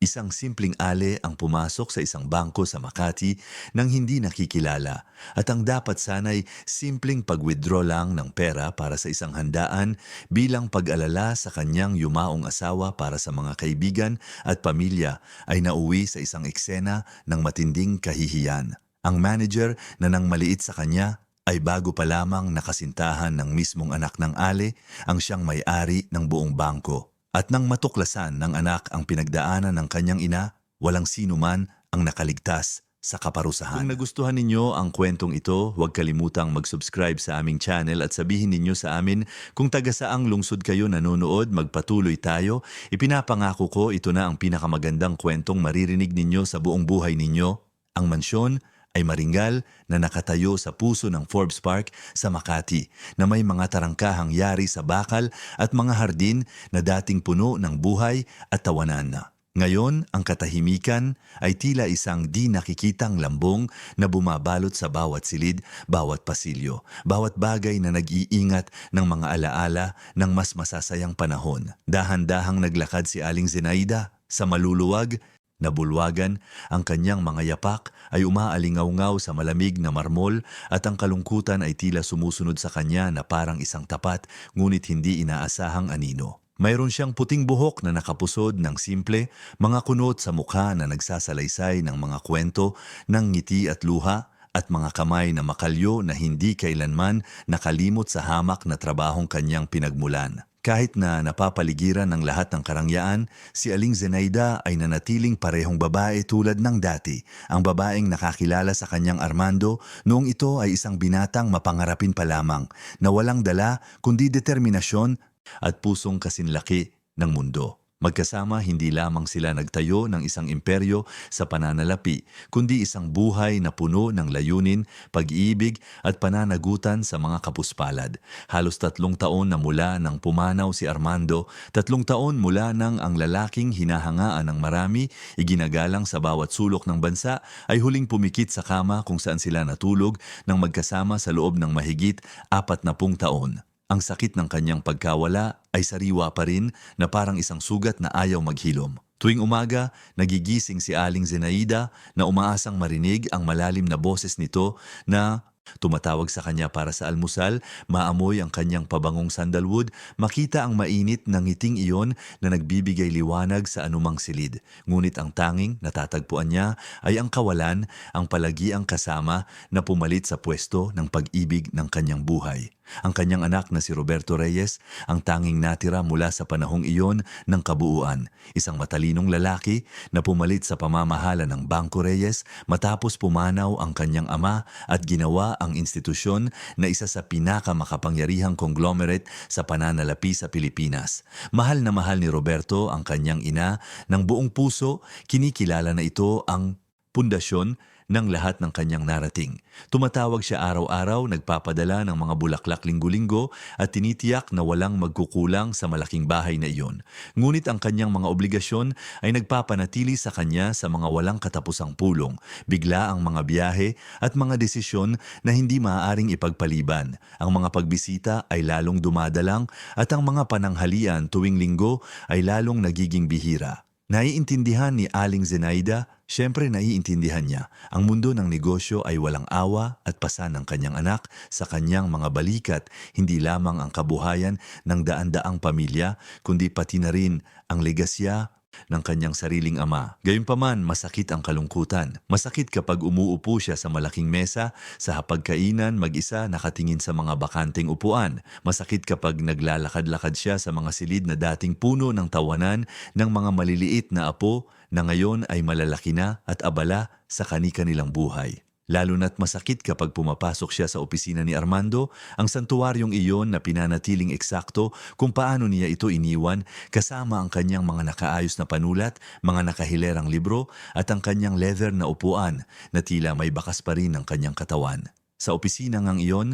Isang simpleng ale ang pumasok sa isang bangko sa Makati nang hindi nakikilala at ang dapat sanay simpleng pag-withdraw lang ng pera para sa isang handaan bilang pag-alala sa kanyang yumaong asawa para sa mga kaibigan at pamilya ay nauwi sa isang eksena ng matinding kahihiyan. Ang manager na nang maliit sa kanya ay bago pa lamang nakasintahan ng mismong anak ng ale ang siyang may-ari ng buong bangko. At nang matuklasan ng anak ang pinagdaanan ng kanyang ina, walang sino man ang nakaligtas sa kaparusahan. Kung nagustuhan ninyo ang kwentong ito, huwag kalimutang mag-subscribe sa aming channel at sabihin ninyo sa amin kung taga saang lungsod kayo nanonood, magpatuloy tayo. Ipinapangako ko ito na ang pinakamagandang kwentong maririnig ninyo sa buong buhay ninyo. Ang mansyon ay maringgal na nakatayo sa puso ng Forbes Park sa Makati na may mga tarangkahang yari sa bakal at mga hardin na dating puno ng buhay at tawanan. Ngayon, ang katahimikan ay tila isang di nakikitang lambong na bumabalot sa bawat silid, bawat pasilyo, bawat bagay na nag-iingat ng mga alaala ng mas masasayang panahon. Dahan-dahang naglakad si Aling Zenaida sa maluluwag na bulwagan, ang kanyang mga yapak ay umaalingaw-ngaw sa malamig na marmol at ang kalungkutan ay tila sumusunod sa kanya na parang isang tapat ngunit hindi inaasahang anino. Mayroon siyang puting buhok na nakapusod ng simple, mga kunot sa mukha na nagsasalaysay ng mga kwento ng ngiti at luha at mga kamay na makalyo na hindi kailanman nakalimot sa hamak na trabahong kanyang pinagmulan. Kahit na napapaligiran ng lahat ng karangyaan, si Aling Zenaida ay nanatiling parehong babae tulad ng dati, ang babaeng nakakilala sa kanyang Armando noong ito ay isang binatang mapangarapin pa lamang na walang dala kundi determinasyon at pusong kasinlaki ng mundo. Magkasama hindi lamang sila nagtayo ng isang imperyo sa pananalapi, kundi isang buhay na puno ng layunin, pag-ibig at pananagutan sa mga kapuspalad. Halos 3 taon na mula nang pumanaw si Armando, 3 taon mula nang ang lalaking hinahangaan ng marami, iginagalang sa bawat sulok ng bansa, ay huling pumikit sa kama kung saan sila natulog nang magkasama sa loob ng mahigit 40 taon. Ang sakit ng kanyang pagkawala ay sariwa pa rin na parang isang sugat na ayaw maghilom. Tuwing umaga, nagigising si Aling Zenaida na umaasang marinig ang malalim na boses nito na tumatawag sa kanya para sa almusal, maamoy ang kanyang pabangong sandalwood, makita ang mainit ng ngiting iyon na nagbibigay liwanag sa anumang silid. Ngunit ang tanging natatagpuan niya ay ang kawalan, ang palagiang kasama na pumalit sa pwesto ng pag-ibig ng kanyang buhay. Ang kanyang anak na si Roberto Reyes, ang tanging natira mula sa panahong iyon ng kabuuan. Isang matalinong lalaki na pumalit sa pamamahala ng Bangko Reyes matapos pumanaw ang kanyang ama at ginawa ang institusyon na isa sa pinakamakapangyarihang conglomerate sa pananalapi sa Pilipinas. Mahal na mahal ni Roberto ang kanyang ina ng buong puso, kinikilala na ito ang pundasyon ng lahat ng kanyang narating. Tumatawag siya araw-araw, nagpapadala ng mga bulaklak linggo-linggo at tinitiyak na walang magkukulang sa malaking bahay na iyon. Ngunit ang kanyang mga obligasyon ay nagpapanatili sa kanya sa mga walang katapusang pulong, bigla ang mga biyahe at mga desisyon na hindi maaaring ipagpaliban. Ang mga pagbisita ay lalong dumadalang at ang mga pananghalian tuwing linggo ay lalong nagiging bihira. Naiintindihan ni Aling Zenaida, siyempre naiintindihan niya, ang mundo ng negosyo ay walang awa at pasan ng kanyang anak sa kanyang mga balikat, hindi lamang ang kabuhayan ng daan-daang pamilya, kundi pati na rin ang legasya ng kanyang sariling ama. Gayunpaman, masakit ang kalungkutan. Masakit kapag umuupo siya sa malaking mesa, sa hapagkainan mag-isa nakatingin sa mga bakanteng upuan. Masakit kapag naglalakad-lakad siya sa mga silid na dating puno ng tawanan ng mga maliliit na apo na ngayon ay malalaki na at abala sa kani-kanilang buhay. Lalo na't masakit kapag pumapasok siya sa opisina ni Armando, ang santuaryong iyon na pinanatiling eksakto kung paano niya ito iniwan kasama ang kanyang mga nakaayos na panulat, mga nakahilerang libro at ang kanyang leather na upuan na tila may bakas pa rin ng kanyang katawan. Sa opisina ngang iyon,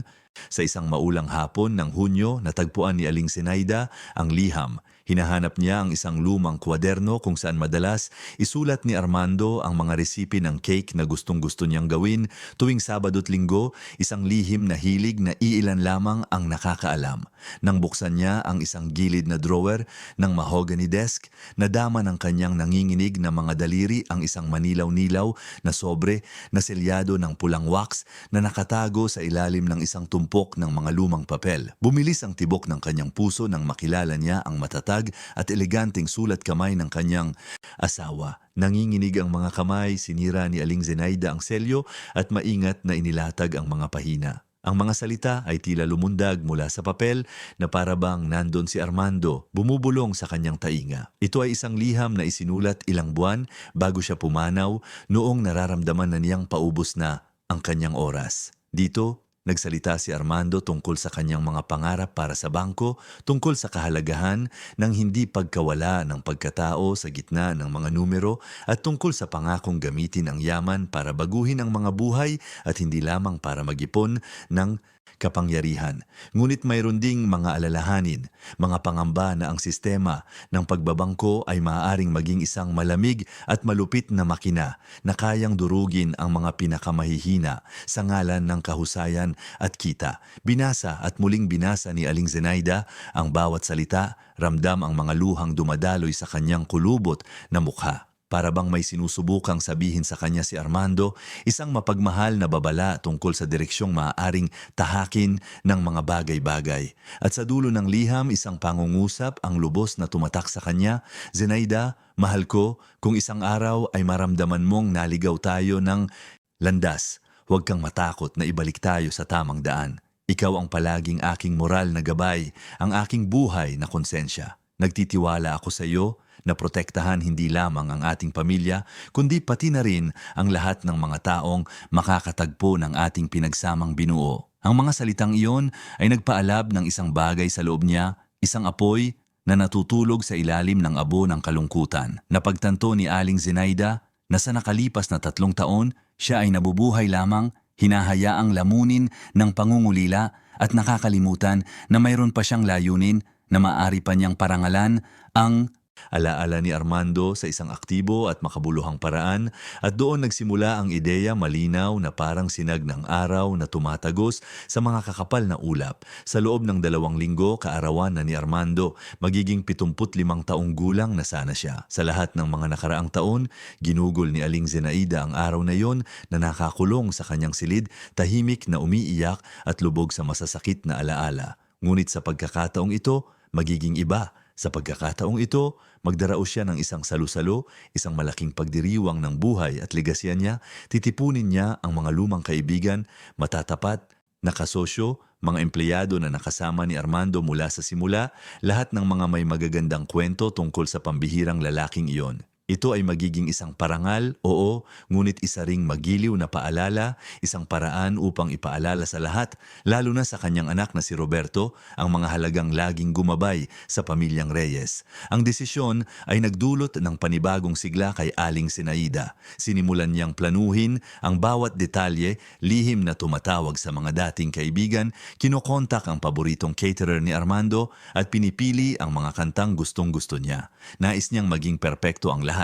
sa isang maulang hapon ng Hunyo, natagpuan ni Aling Zenaida ang liham, Hinahanap niya ang isang lumang kwaderno kung saan madalas isulat ni Armando ang mga resipe ng cake na gustong-gusto niyang gawin tuwing Sabado't Linggo, isang lihim na hilig na iilan lamang ang nakakaalam. Nang buksan niya ang isang gilid na drawer ng mahogany desk, nadama ng kanyang nanginginig na mga daliri ang isang manilaw-nilaw na sobre na selyado ng pulang wax na nakatago sa ilalim ng isang tumpok ng mga lumang papel. Bumilis ang tibok ng kanyang puso nang makilala niya ang matatag at eleganteng sulat kamay ng kanyang asawa. Nanginginig ang mga kamay, sinira ni Aling Zenaida ang selyo at maingat na inilatag ang mga pahina. Ang mga salita ay tila lumundag mula sa papel na parabang nandon si Armando, bumubulong sa kanyang tainga. Ito ay isang liham na isinulat ilang buwan bago siya pumanaw noong nararamdaman na niyang paubos na ang kanyang oras. Dito, nagsalita si Armando tungkol sa kanyang mga pangarap para sa bangko, tungkol sa kahalagahan ng hindi pagkawala ng pagkatao sa gitna ng mga numero at tungkol sa pangakong gamitin ang yaman para baguhin ang mga buhay at hindi lamang para mag-ipon ng kapangyarihan. Ngunit mayroon ding mga alalahanin, mga pangamba na ang sistema ng pagbabangko ay maaaring maging isang malamig at malupit na makina na kayang durugin ang mga pinakamahihina sa ngalan ng kahusayan at kita. Binasa at muling binasa ni Aling Zenaida ang bawat salita, ramdam ang mga luhang dumadaloy sa kanyang kulubot na mukha. Para bang may sinusubukang sabihin sa kanya si Armando, isang mapagmahal na babala tungkol sa direksyong maaaring tahakin ng mga bagay-bagay. At sa dulo ng liham, isang pangungusap ang lubos na tumatak sa kanya, Zenaida, mahal ko, kung isang araw ay maramdaman mong naligaw tayo ng landas, huwag kang matakot na ibalik tayo sa tamang daan. Ikaw ang palaging aking moral na gabay, ang aking buhay na konsensya. Nagtitiwala ako sa iyo na protektahan hindi lamang ang ating pamilya, kundi pati na rin ang lahat ng mga taong makakatagpo ng ating pinagsamang binuo. Ang mga salitang iyon ay nagpaalab ng isang bagay sa loob niya, isang apoy na natutulog sa ilalim ng abo ng kalungkutan. Napagtanto ni Aling Zenaida na sa nakalipas na 3 taon, siya ay nabubuhay lamang, hinahayaang lamunin ng pangungulila at nakakalimutan na mayroon pa siyang layunin na maaari pa niyang parangalan ang alaala ni Armando sa isang aktibo at makabuluhang paraan at doon nagsimula ang ideya malinaw na parang sinag ng araw na tumatagos sa mga kakapal na ulap. Sa loob ng 2 linggo, kaarawan na ni Armando, magiging 75 taong gulang na sana siya. Sa lahat ng mga nakaraang taon, ginugol ni Aling Zenaida ang araw na yon na nakakulong sa kanyang silid, tahimik na umiiyak at lubog sa masasakit na alaala. Ngunit sa pagkakataong ito, magiging iba. Sa pagkakataong ito, magdaraos siya ng isang salu-salo, isang malaking pagdiriwang ng buhay at legasya niya, titipunin niya ang mga lumang kaibigan, matatapat, nakasosyo, mga empleyado na nakasama ni Armando mula sa simula, lahat ng mga may magagandang kwento tungkol sa pambihirang lalaking iyon. Ito ay magiging isang parangal, oo, ngunit isa ring magiliw na paalala, isang paraan upang ipaalala sa lahat, lalo na sa kanyang anak na si Roberto, ang mga halagang laging gumabay sa pamilyang Reyes. Ang desisyon ay nagdulot ng panibagong sigla kay Aling Zenaida. Sinimulan niyang planuhin ang bawat detalye, lihim na tumatawag sa mga dating kaibigan, kinokontak ang paboritong caterer ni Armando at pinipili ang mga kantang gustong-gusto niya. Nais niyang maging perpekto ang lahat,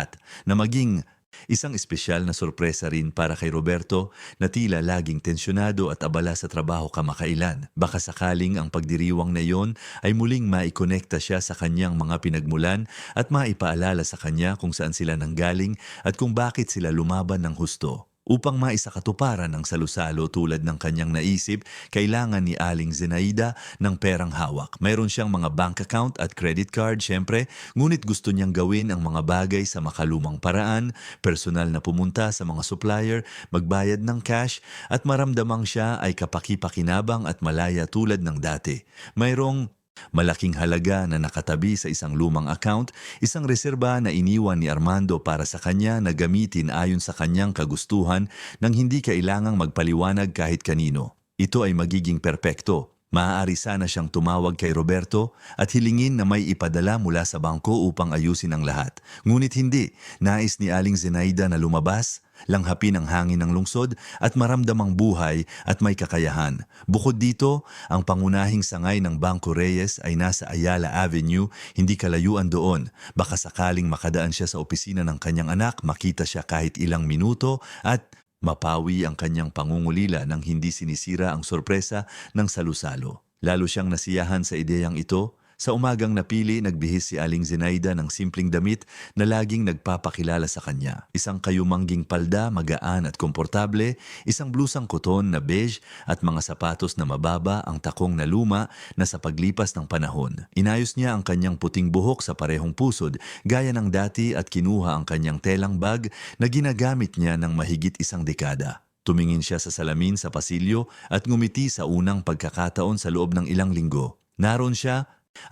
na maging isang espesyal na sorpresa rin para kay Roberto na tila laging tensyonado at abala sa trabaho kamakailan. Baka sakaling ang pagdiriwang na iyon ay muling maikonekta siya sa kanyang mga pinagmulan at maipaalala sa kanya kung saan sila nanggaling at kung bakit sila lumaban ng husto. Upang maisakatuparan ang salusalo tulad ng kanyang naisip, kailangan ni Aling Zenaida ng perang hawak. Mayroon siyang mga bank account at credit card, syempre, ngunit gusto niyang gawin ang mga bagay sa makalumang paraan, personal na pumunta sa mga supplier, magbayad ng cash, at maramdamang siya ay kapaki-pakinabang at malaya tulad ng dati. Mayroong malaking halaga na nakatabi sa isang lumang account, isang reserba na iniwan ni Armando para sa kanya na gamitin ayon sa kanyang kagustuhan nang hindi kailangang magpaliwanag kahit kanino. Ito ay magiging perpekto. Maaari sana siyang tumawag kay Roberto at hilingin na may ipadala mula sa bangko upang ayusin ang lahat. Ngunit hindi, nais ni Aling Zenaida na lumabas, langhapin ang hangin ng lungsod at maramdamang buhay at may kakayahan. Bukod dito, ang pangunahing sangay ng Bangko Reyes ay nasa Ayala Avenue, hindi kalayuan doon. Baka sakaling makadaan siya sa opisina ng kanyang anak, makita siya kahit ilang minuto at mapawi ang kanyang pangungulila nang hindi sinisira ang sorpresa ng salusalo. Lalo siyang nasiyahan sa ideyang ito. Sa umagang napili, nagbihis si Aling Zenaida ng simpleng damit na laging nagpapakilala sa kanya. Isang kayumangging palda, magaan at komportable, isang blusang koton na beige at mga sapatos na mababa ang takong na luma na sa paglipas ng panahon. Inayos niya ang kanyang puting buhok sa parehong pusod, gaya ng dati at kinuha ang kanyang telang bag na ginagamit niya ng mahigit isang dekada. Tumingin siya sa salamin sa pasilyo at ngumiti sa unang pagkakataon sa loob ng ilang linggo. Naroon siya,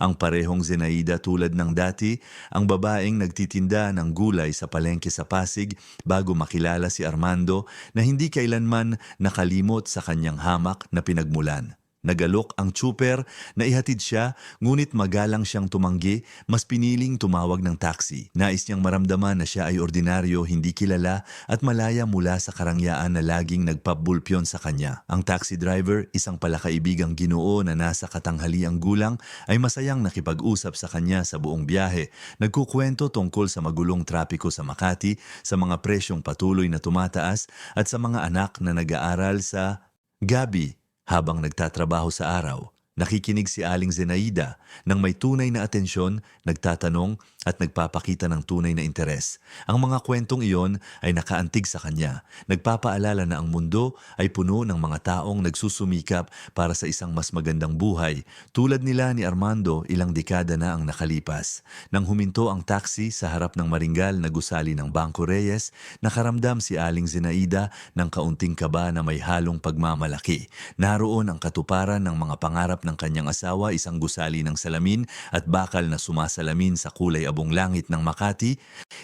ang parehong Zenaida tulad ng dati, ang babaeng nagtitinda ng gulay sa palengke sa Pasig bago makilala si Armando na hindi kailanman nakalimot sa kanyang hamak na pinagmulan. Nagalok ang tsuper na ihatid siya, ngunit magalang siyang tumanggi, mas piniling tumawag ng taxi. Nais niyang maramdaman na siya ay ordinaryo, hindi kilala at malaya mula sa karangyaan na laging nagpabulpyon sa kanya. Ang taxi driver, isang palakaibigang Ginoo na nasa katanghaliang gulang, ay masayang nakipag-usap sa kanya sa buong biyahe. Nagkukwento tungkol sa magulong trapiko sa Makati, sa mga presyong patuloy na tumataas at sa mga anak na nag-aaral sa gabi. Habang nagtatrabaho sa araw, nakikinig si Aling Zenaida nang may tunay na atensyon, nagtatanong at nagpapakita ng tunay na interes. Ang mga kwentong iyon ay nakaantig sa kanya, nagpapaalala na ang mundo ay puno ng mga taong nagsusumikap para sa isang mas magandang buhay. Tulad nila ni Armando, ilang dekada na ang nakalipas. Nang huminto ang taxi sa harap ng maringgal na gusali ng Bangko Reyes, nakaramdam si Aling Zenaida ng kaunting kaba na may halong pagmamalaki. Naroon ang katuparan ng mga pangarap ng kanyang asawa, isang gusali ng salamin at bakal na sumasalamin sa kulay abong langit ng Makati,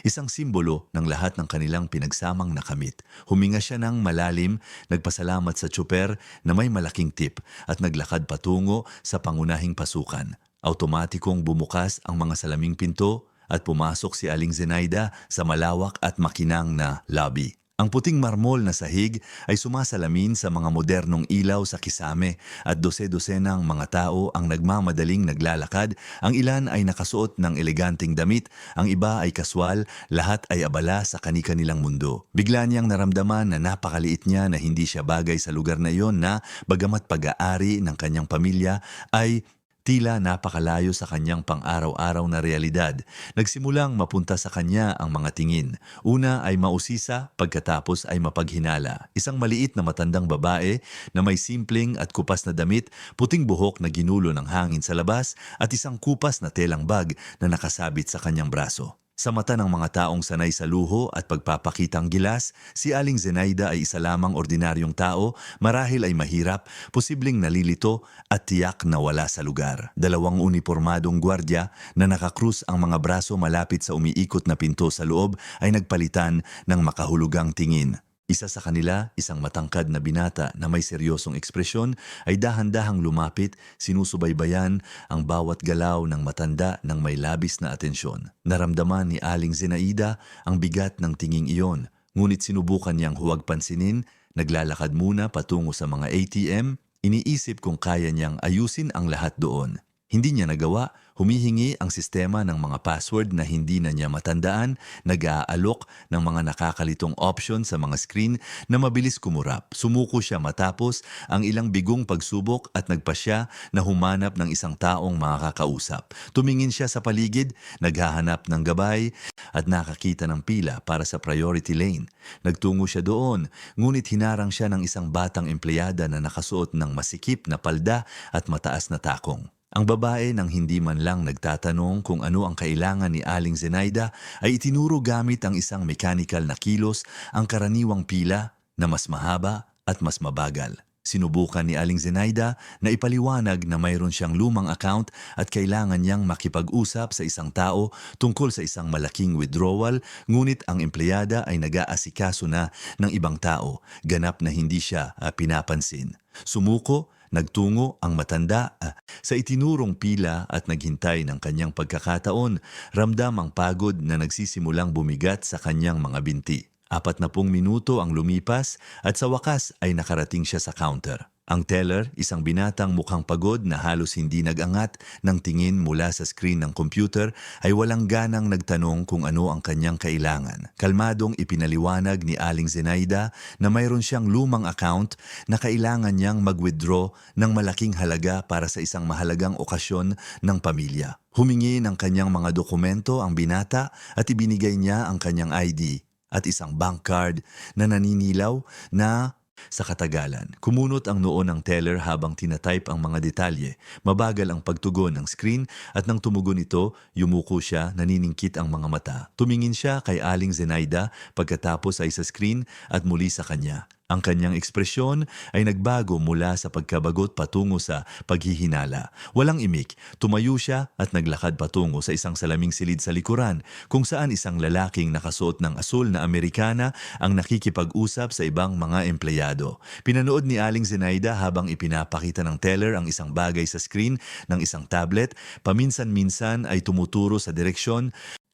isang simbolo ng lahat ng kanilang pinagsamang nakamit. Huminga siya ng malalim, nagpasalamat sa tsuper na may malaking tip at naglakad patungo sa pangunahing pasukan. Automatikong bumukas ang mga salaming pinto at pumasok si Aling Zenaida sa malawak at makinang na lobby. Ang puting marmol na sahig ay sumasalamin sa mga modernong ilaw sa kisame at dose-dosenang mga tao ang nagmamadaling naglalakad. Ang ilan ay nakasuot ng eleganteng damit, ang iba ay kaswal, lahat ay abala sa kani-kanilang mundo. Bigla niyang naramdaman na napakaliit niya, na hindi siya bagay sa lugar na iyon, na bagamat pag-aari ng kanyang pamilya ay tila napakalayo sa kanyang pang-araw-araw na realidad. Nagsimulang mapunta sa kanya ang mga tingin. Una ay mausisa, pagkatapos ay mapaghinala. Isang maliit na matandang babae na may simpleng at kupas na damit, puting buhok na ginulo ng hangin sa labas at isang kupas na telang bag na nakasabit sa kanyang braso. Sa mata ng mga taong sanay sa luho at pagpapakitang gilas, si Aling Zenaida ay isa lamang ordinaryong tao, marahil ay mahirap, posibleng nalilito at tiyak na wala sa lugar. Dalawang unipormadong gwardya na nakakrus ang mga braso malapit sa umiikot na pinto sa loob ay nagpalitan ng makahulugang tingin. Isa sa kanila, isang matangkad na binata na may seryosong ekspresyon, ay dahan-dahang lumapit, sinusubaybayan ang bawat galaw ng matanda ng may labis na atensyon. Naramdaman ni Aling Zenaida ang bigat ng tinging iyon, ngunit sinubukan niyang huwag pansinin. Naglalakad muna patungo sa mga ATM, iniisip kung kaya niyang ayusin ang lahat doon. Hindi niya nagawa, humihingi ang sistema ng mga password na hindi na niya matandaan, nag-aalok ng mga nakakalitong option sa mga screen na mabilis kumurap. Sumuko siya matapos ang ilang bigong pagsubok at nagpasya na humanap ng isang taong makakausap. Tumingin siya sa paligid, naghahanap ng gabay at nakakita ng pila para sa priority lane. Nagtungo siya doon, ngunit hinarang siya ng isang batang empleyada na nakasuot ng masikip na palda at mataas na takong. Ang babae, nang hindi man lang nagtatanong kung ano ang kailangan ni Aling Zenaida, ay itinuro gamit ang isang mechanical na kilos ang karaniwang pila na mas mahaba at mas mabagal. Sinubukan ni Aling Zenaida na ipaliwanag na mayroon siyang lumang account at kailangan niyang makipag-usap sa isang tao tungkol sa isang malaking withdrawal, ngunit ang empleyada ay nag-aasikaso na ng ibang tao, ganap na hindi siya pinapansin. Sumuko, nagtungo ang matanda sa itinurong pila at naghintay ng kanyang pagkakataon. Ramdam ang pagod na nagsisimulang bumigat sa kanyang mga binti. 40 minuto ang lumipas at sa wakas ay nakarating siya sa counter. Ang teller, isang binatang mukhang pagod na halos hindi nag-angat ng tingin mula sa screen ng computer, ay walang ganang nagtanong kung ano ang kanyang kailangan. Kalmadong ipinaliwanag ni Aling Zenaida na mayroon siyang lumang account na kailangan niyang mag-withdraw ng malaking halaga para sa isang mahalagang okasyon ng pamilya. Humingi ng kanyang mga dokumento ang binata at ibinigay niya ang kanyang ID at isang bank card na naninilaw na sa katagalan. Kumunot ang noo ng teller habang tinatype ang mga detalye. Mabagal ang pagtugon ng screen at nang tumugon ito, yumuko siya, naniningkit ang mga mata. Tumingin siya kay Aling Zenaida pagkatapos ay sa screen at muli sa kanya. Ang kanyang ekspresyon ay nagbago mula sa pagkabagot patungo sa paghihinala. Walang imik, tumayo siya at naglakad patungo sa isang salaming silid sa likuran kung saan isang lalaking nakasuot ng asul na Amerikana ang nakikipag-usap sa ibang mga empleyado. Pinanood ni Aling Zenaida habang ipinapakita ng teller ang isang bagay sa screen ng isang tablet, paminsan-minsan ay tumuturo sa direksyon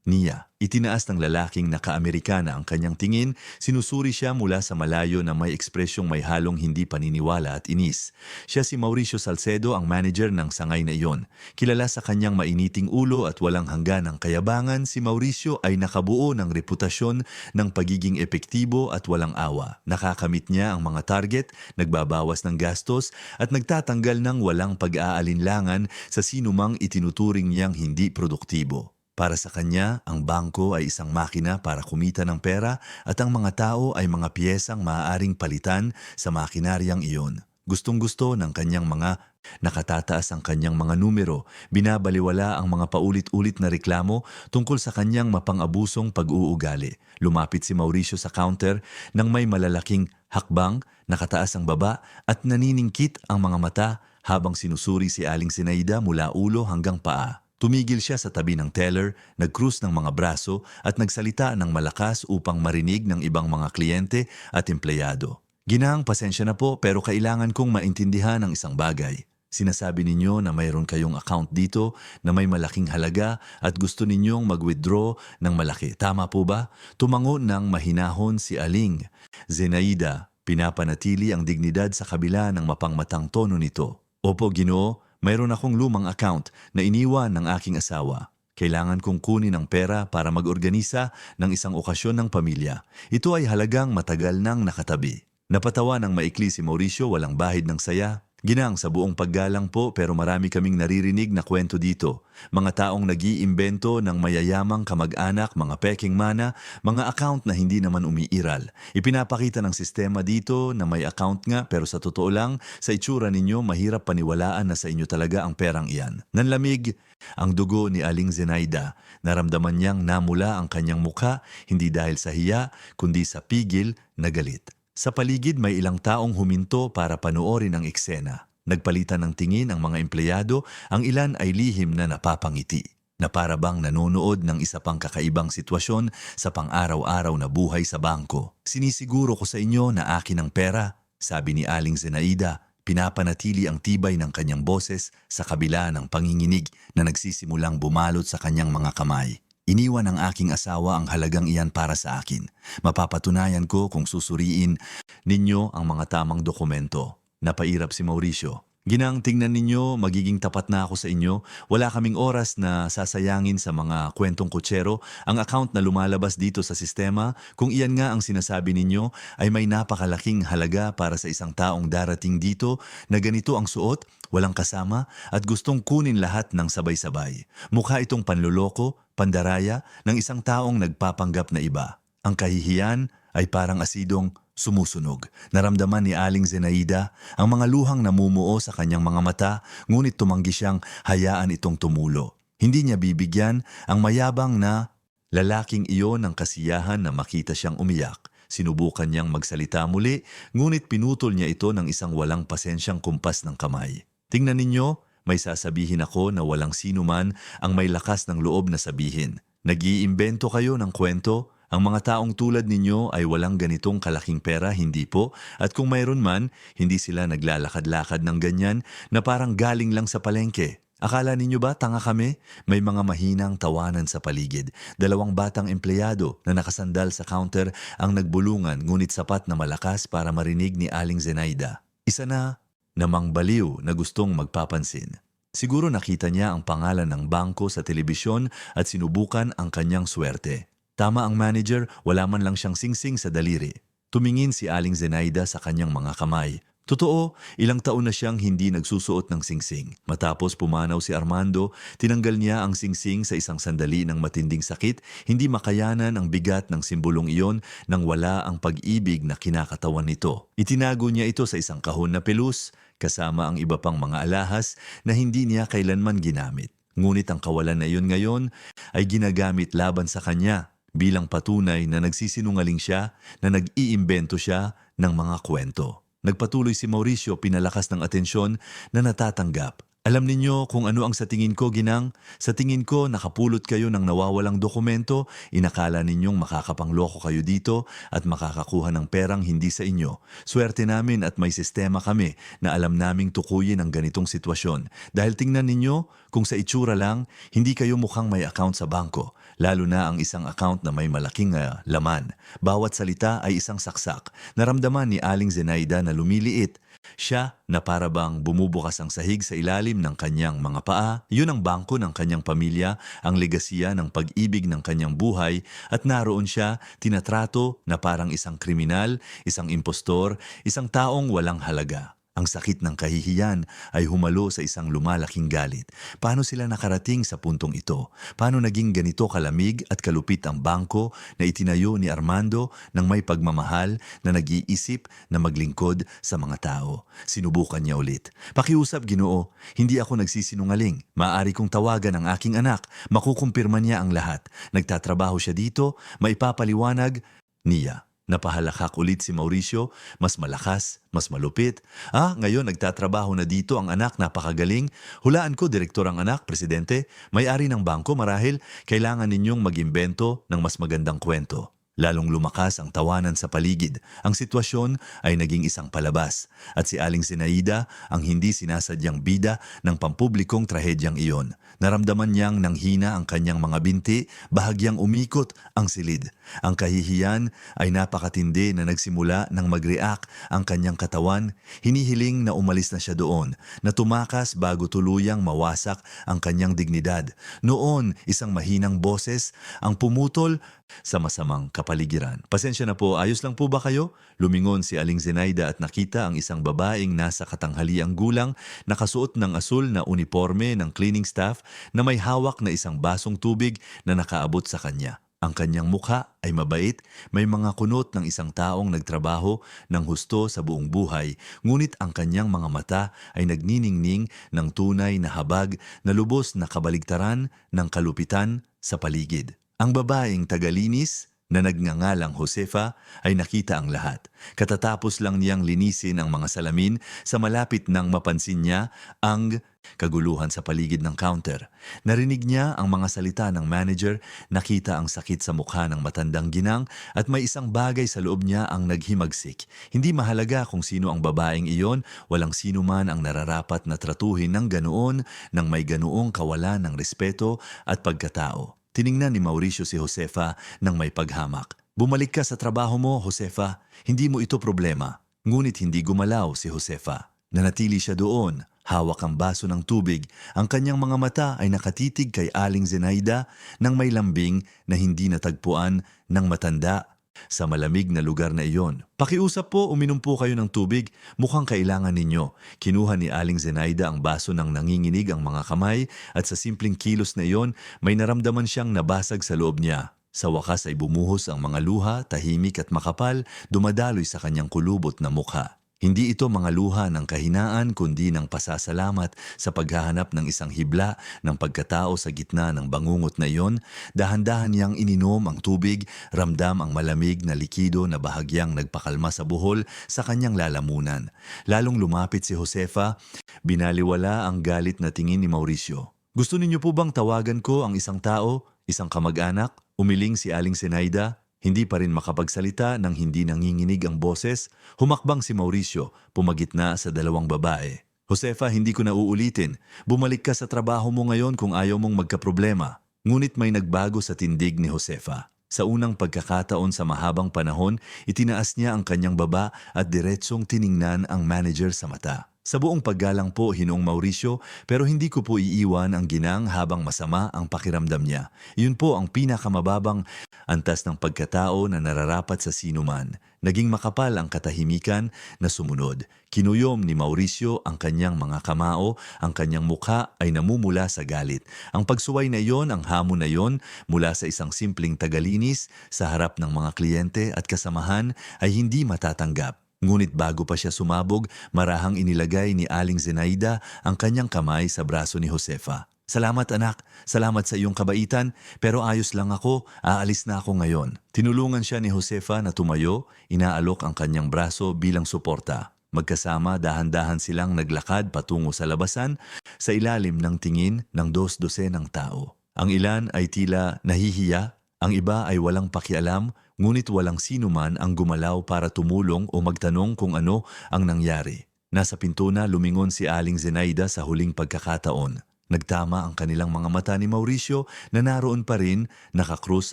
niya. Itinaas ng lalaking naka-Amerikana ang kanyang tingin, sinusuri siya mula sa malayo na may ekspresyong may halong hindi paniniwala at inis. Siya si Mauricio Salcedo, ang manager ng sangay na iyon. Kilala sa kanyang mainiting ulo at walang hangganang kayabangan, si Mauricio ay nakabuo ng reputasyon ng pagiging epektibo at walang awa. Nakakamit niya ang mga target, nagbabawas ng gastos at nagtatanggal ng walang pag-aalinlangan sa sinumang itinuturing niyang hindi produktibo. Para sa kanya, ang bangko ay isang makina para kumita ng pera at ang mga tao ay mga piyesang maaaring palitan sa makinaryang iyon. Gustong-gusto ng kanyang mga nakatataas ang kanyang mga numero, binabaliwala ang mga paulit-ulit na reklamo tungkol sa kanyang mapang-abusong pag-uugali. Lumapit si Mauricio sa counter nang may malalaking hakbang, nakataas ang baba at naniningkit ang mga mata habang sinusuri si Aling Zenaida mula ulo hanggang paa. Tumigil siya sa tabi ng teller, nag-cruise ng mga braso at nagsalita ng malakas upang marinig ng ibang mga kliyente at empleyado. Ginang, pasensya na po pero kailangan kong maintindihan ang isang bagay. Sinasabi ninyo na mayroon kayong account dito na may malaking halaga at gusto ninyong mag-withdraw ng malaki. Tama po ba? Tumango ng mahinahon si Aling Zenaida. Pinapanatili ang dignidad sa kabila ng mapangmatang tono nito. Opo, Ginoo. Mayroon akong lumang account na iniwan ng aking asawa. Kailangan kong kunin ang pera para mag-organisa ng isang okasyon ng pamilya. Ito ay halagang matagal nang nakatabi. Napatawa ng maikli si Mauricio, walang bahid ng saya. Ginang, sa buong paggalang po pero marami kaming naririnig na kwento dito. Mga taong nag-iimbento ng mayayamang kamag-anak, mga peking mana, mga account na hindi naman umiiral. Ipinapakita ng sistema dito na may account nga pero sa totoo lang, sa itsura ninyo mahirap paniwalaan na sa inyo talaga ang perang iyan. Nanlamig ang dugo ni Aling Zenaida. Naramdaman niyang namula ang kanyang mukha, hindi dahil sa hiya, kundi sa pigil na galit. Sa paligid may ilang taong huminto para panoorin ang eksena. Nagpalitan ng tingin ang mga empleyado, ang ilan ay lihim na napapangiti, na para bang nanonood ng isa pang kakaibang sitwasyon sa pang-araw-araw na buhay sa bangko. Sinisiguro ko sa inyo na akin ang pera, sabi ni Aling Zenaida, pinapanatili ang tibay ng kanyang boses sa kabila ng panginginig na nagsisimulang bumalot sa kanyang mga kamay. Iniwan ng aking asawa ang halagang iyan para sa akin. Mapapatunayan ko kung susuriin ninyo ang mga tamang dokumento. Napairap si Mauricio. Ginang, tingnan ninyo, magiging tapat na ako sa inyo. Wala kaming oras na sasayangin sa mga kwentong kutsero. Ang account na lumalabas dito sa sistema, kung iyan nga ang sinasabi ninyo, ay may napakalaking halaga para sa isang taong darating dito na ganito ang suot, walang kasama, at gustong kunin lahat ng sabay-sabay. Mukha itong panluloko, pandaraya ng isang taong nagpapanggap na iba. Ang kahihiyan ay parang asidong sumusunog. Naramdaman ni Aling Zenaida ang mga luhang namumuo sa kanyang mga mata, ngunit tumanggi siyang hayaan itong tumulo. Hindi niya bibigyan ang mayabang na lalaking iyon ng kasiyahan na makita siyang umiyak. Sinubukan niyang magsalita muli, ngunit pinutol niya ito ng isang walang pasensyang kumpas ng kamay. Tingnan ninyo, may sasabihin ako na walang sino man ang may lakas ng loob na sabihin. Nag-iimbento kayo ng kwento. Ang mga taong tulad ninyo ay walang ganitong kalaking pera, hindi po. At kung mayroon man, hindi sila naglalakad-lakad ng ganyan na parang galing lang sa palengke. Akala ninyo ba tanga kami? May mga mahinang tawanan sa paligid. Dalawang batang empleyado na nakasandal sa counter ang nagbulungan ngunit sapat na malakas para marinig ni Aling Zenaida. Isa na namang baliw na gustong magpapansin. Siguro nakita niya ang pangalan ng bangko sa telebisyon at sinubukan ang kanyang swerte. Tama ang manager, wala man lang siyang singsing sa daliri. Tumingin si Aling Zenaida sa kanyang mga kamay. Totoo, ilang taon na siyang hindi nagsusuot ng singsing. Matapos pumanaw si Armando, tinanggal niya ang singsing sa isang sandali ng matinding sakit, hindi makayanan ang bigat ng simbolong iyon nang wala ang pag-ibig na kinakatawan nito. Itinago niya ito sa isang kahon na pelus, kasama ang iba pang mga alahas na hindi niya kailanman ginamit. Ngunit ang kawalan na iyon ngayon ay ginagamit laban sa kanya bilang patunay na nagsisinungaling siya, na nag-iimbento siya ng mga kwento. Nagpatuloy si Mauricio, pinalakas ng atensyon na natatanggap. Alam ninyo kung ano ang sa tingin ko, Ginang? Sa tingin ko, nakapulot kayo ng nawawalang dokumento, inakala ninyong makakapangloko kayo dito at makakakuha ng perang hindi sa inyo. Swerte namin at may sistema kami na alam naming tukuyin ang ganitong sitwasyon. Dahil tingnan ninyo, kung sa itsura lang, hindi kayo mukhang may account sa bangko. Lalo na ang isang account na may malaking laman. Bawat salita ay isang saksak. Naramdaman ni Aling Zenaida na lumiliit. Siya na parabang bumubukas ang sahig sa ilalim ng kanyang mga paa. Yun ang bangko ng kanyang pamilya, ang legasiya ng pag-ibig ng kanyang buhay, at naroon siya tinatrato na parang isang kriminal, isang impostor, isang taong walang halaga. Ang sakit ng kahihiyan ay humalo sa isang lumalaking galit. Paano sila nakarating sa puntong ito? Paano naging ganito kalamig at kalupit ang bangko na itinayo ni Armando ng may pagmamahal na nag-iisip na maglingkod sa mga tao? Sinubukan niya ulit. Pakiusap, Ginoo, hindi ako nagsisinungaling. Maaari kong tawagan ang aking anak. Makukumpirma niya ang lahat. Nagtatrabaho siya dito, maipapaliwanag niya. Napahalakak ulit si Mauricio, mas malakas, mas malupit. Ngayon nagtatrabaho na dito ang anak, napakagaling. Hulaan ko, direktor ang anak, presidente. May-ari ng bangko, marahil kailangan ninyong mag-imbento ng mas magandang kwento. Lalong lumakas ang tawanan sa paligid. Ang sitwasyon ay naging isang palabas. At si Aling Zenaida ang hindi sinasadyang bida ng pampublikong trahedyang iyon. Naramdaman niyang nanghina ang kanyang mga binti, bahagyang umikot ang silid. Ang kahihiyan ay napakatindi na nagsimula nang mag-react ang kanyang katawan. Hinihiling na umalis na siya doon, na tumakas bago tuluyang mawasak ang kanyang dignidad. Noon, isang mahinang boses ang pumutol sa masamang kapaligiran. Pasensya na po, ayos lang po ba kayo? Lumingon si Aling Zenaida at nakita ang isang babaeng nasa katanghaliang gulang, nakasuot ng asul na uniforme ng cleaning staff na may hawak na isang basong tubig na nakaabot sa kanya. Ang kanyang mukha ay mabait, may mga kunot ng isang taong nagtrabaho ng husto sa buong buhay, ngunit ang kanyang mga mata ay nagniningning ng tunay na habag na lubos na kabaligtaran ng kalupitan sa paligid. Ang babaeng tagalinis na nagngangalang Josefa ay nakita ang lahat. Katatapos lang niyang linisin ang mga salamin sa malapit nang mapansin niya ang kaguluhan sa paligid ng counter. Narinig niya ang mga salita ng manager, nakita ang sakit sa mukha ng matandang ginang at may isang bagay sa loob niya ang naghimagsik. Hindi mahalaga kung sino ang babaeng iyon, walang sino man ang nararapat na tratuhin ng ganoon nang may ganoong kawalan ng respeto at pagkatao. Tiningnan ni Mauricio si Josefa nang may paghamak. Bumalik ka sa trabaho mo, Josefa. Hindi mo ito problema. Ngunit hindi gumalaw si Josefa. Nanatili siya doon, hawak ang baso ng tubig. Ang kanyang mga mata ay nakatitig kay Aling Zenaida nang may lambing na hindi natagpuan ng matanda sa malamig na lugar na iyon. Pakiusap po, uminom po kayo ng tubig. Mukhang kailangan ninyo. Kinuha ni Aling Zenaida ang baso ng nanginginig ang mga kamay at sa simpleng kilos na iyon, may naramdaman siyang nabasag sa loob niya. Sa wakas ay bumuhos ang mga luha, tahimik at makapal, dumadaloy sa kanyang kulubot na mukha. Hindi ito mga luha ng kahinaan kundi ng pasasalamat sa paghahanap ng isang hibla ng pagkatao sa gitna ng bangungot na iyon. Dahan-dahan niyang ininom ang tubig, ramdam ang malamig na likido na bahagyang nagpakalma sa buhol sa kanyang lalamunan. Lalong lumapit si Josefa, binaliwala ang galit na tingin ni Mauricio. Gusto ninyo po bang tawagan ko ang isang tao, isang kamag-anak? Umiling si Aling Zenaida. Hindi pa rin makapagsalita nang hindi nanginginig ang boses, humakbang si Mauricio, pumagitna sa dalawang babae. Josefa, hindi ko na uulitin. Bumalik ka sa trabaho mo ngayon kung ayaw mong magkaproblema. Ngunit may nagbago sa tindig ni Josefa. Sa unang pagkakataon sa mahabang panahon, itinaas niya ang kanyang baba at diretsong tiningnan ang manager sa mata. Sa buong paggalang po, Hinoong Mauricio, pero hindi ko po iiwan ang ginang habang masama ang pakiramdam niya. Yun po ang pinakamababang antas ng pagkatao na nararapat sa sinuman. Naging makapal ang katahimikan na sumunod. Kinuyom ni Mauricio ang kanyang mga kamao, ang kanyang mukha ay namumula sa galit. Ang pagsuway na iyon, ang hamon na iyon, mula sa isang simpleng tagalinis sa harap ng mga kliyente at kasamahan ay hindi matatanggap. Ngunit bago pa siya sumabog, marahang inilagay ni Aling Zenaida ang kanyang kamay sa braso ni Josefa. Salamat anak, salamat sa iyong kabaitan, pero ayos lang ako, aalis na ako ngayon. Tinulungan siya ni Josefa na tumayo, inaalok ang kanyang braso bilang suporta. Magkasama dahan-dahan silang naglakad patungo sa labasan sa ilalim ng tingin ng dos-dosenang tao. Ang ilan ay tila nahihiya, ang iba ay walang pakialam, ngunit walang sino man ang gumalaw para tumulong o magtanong kung ano ang nangyari. Nasa pinto na lumingon si Aling Zenaida sa huling pagkakataon. Nagtama ang kanilang mga mata ni Mauricio na naroon pa rin, nakakrus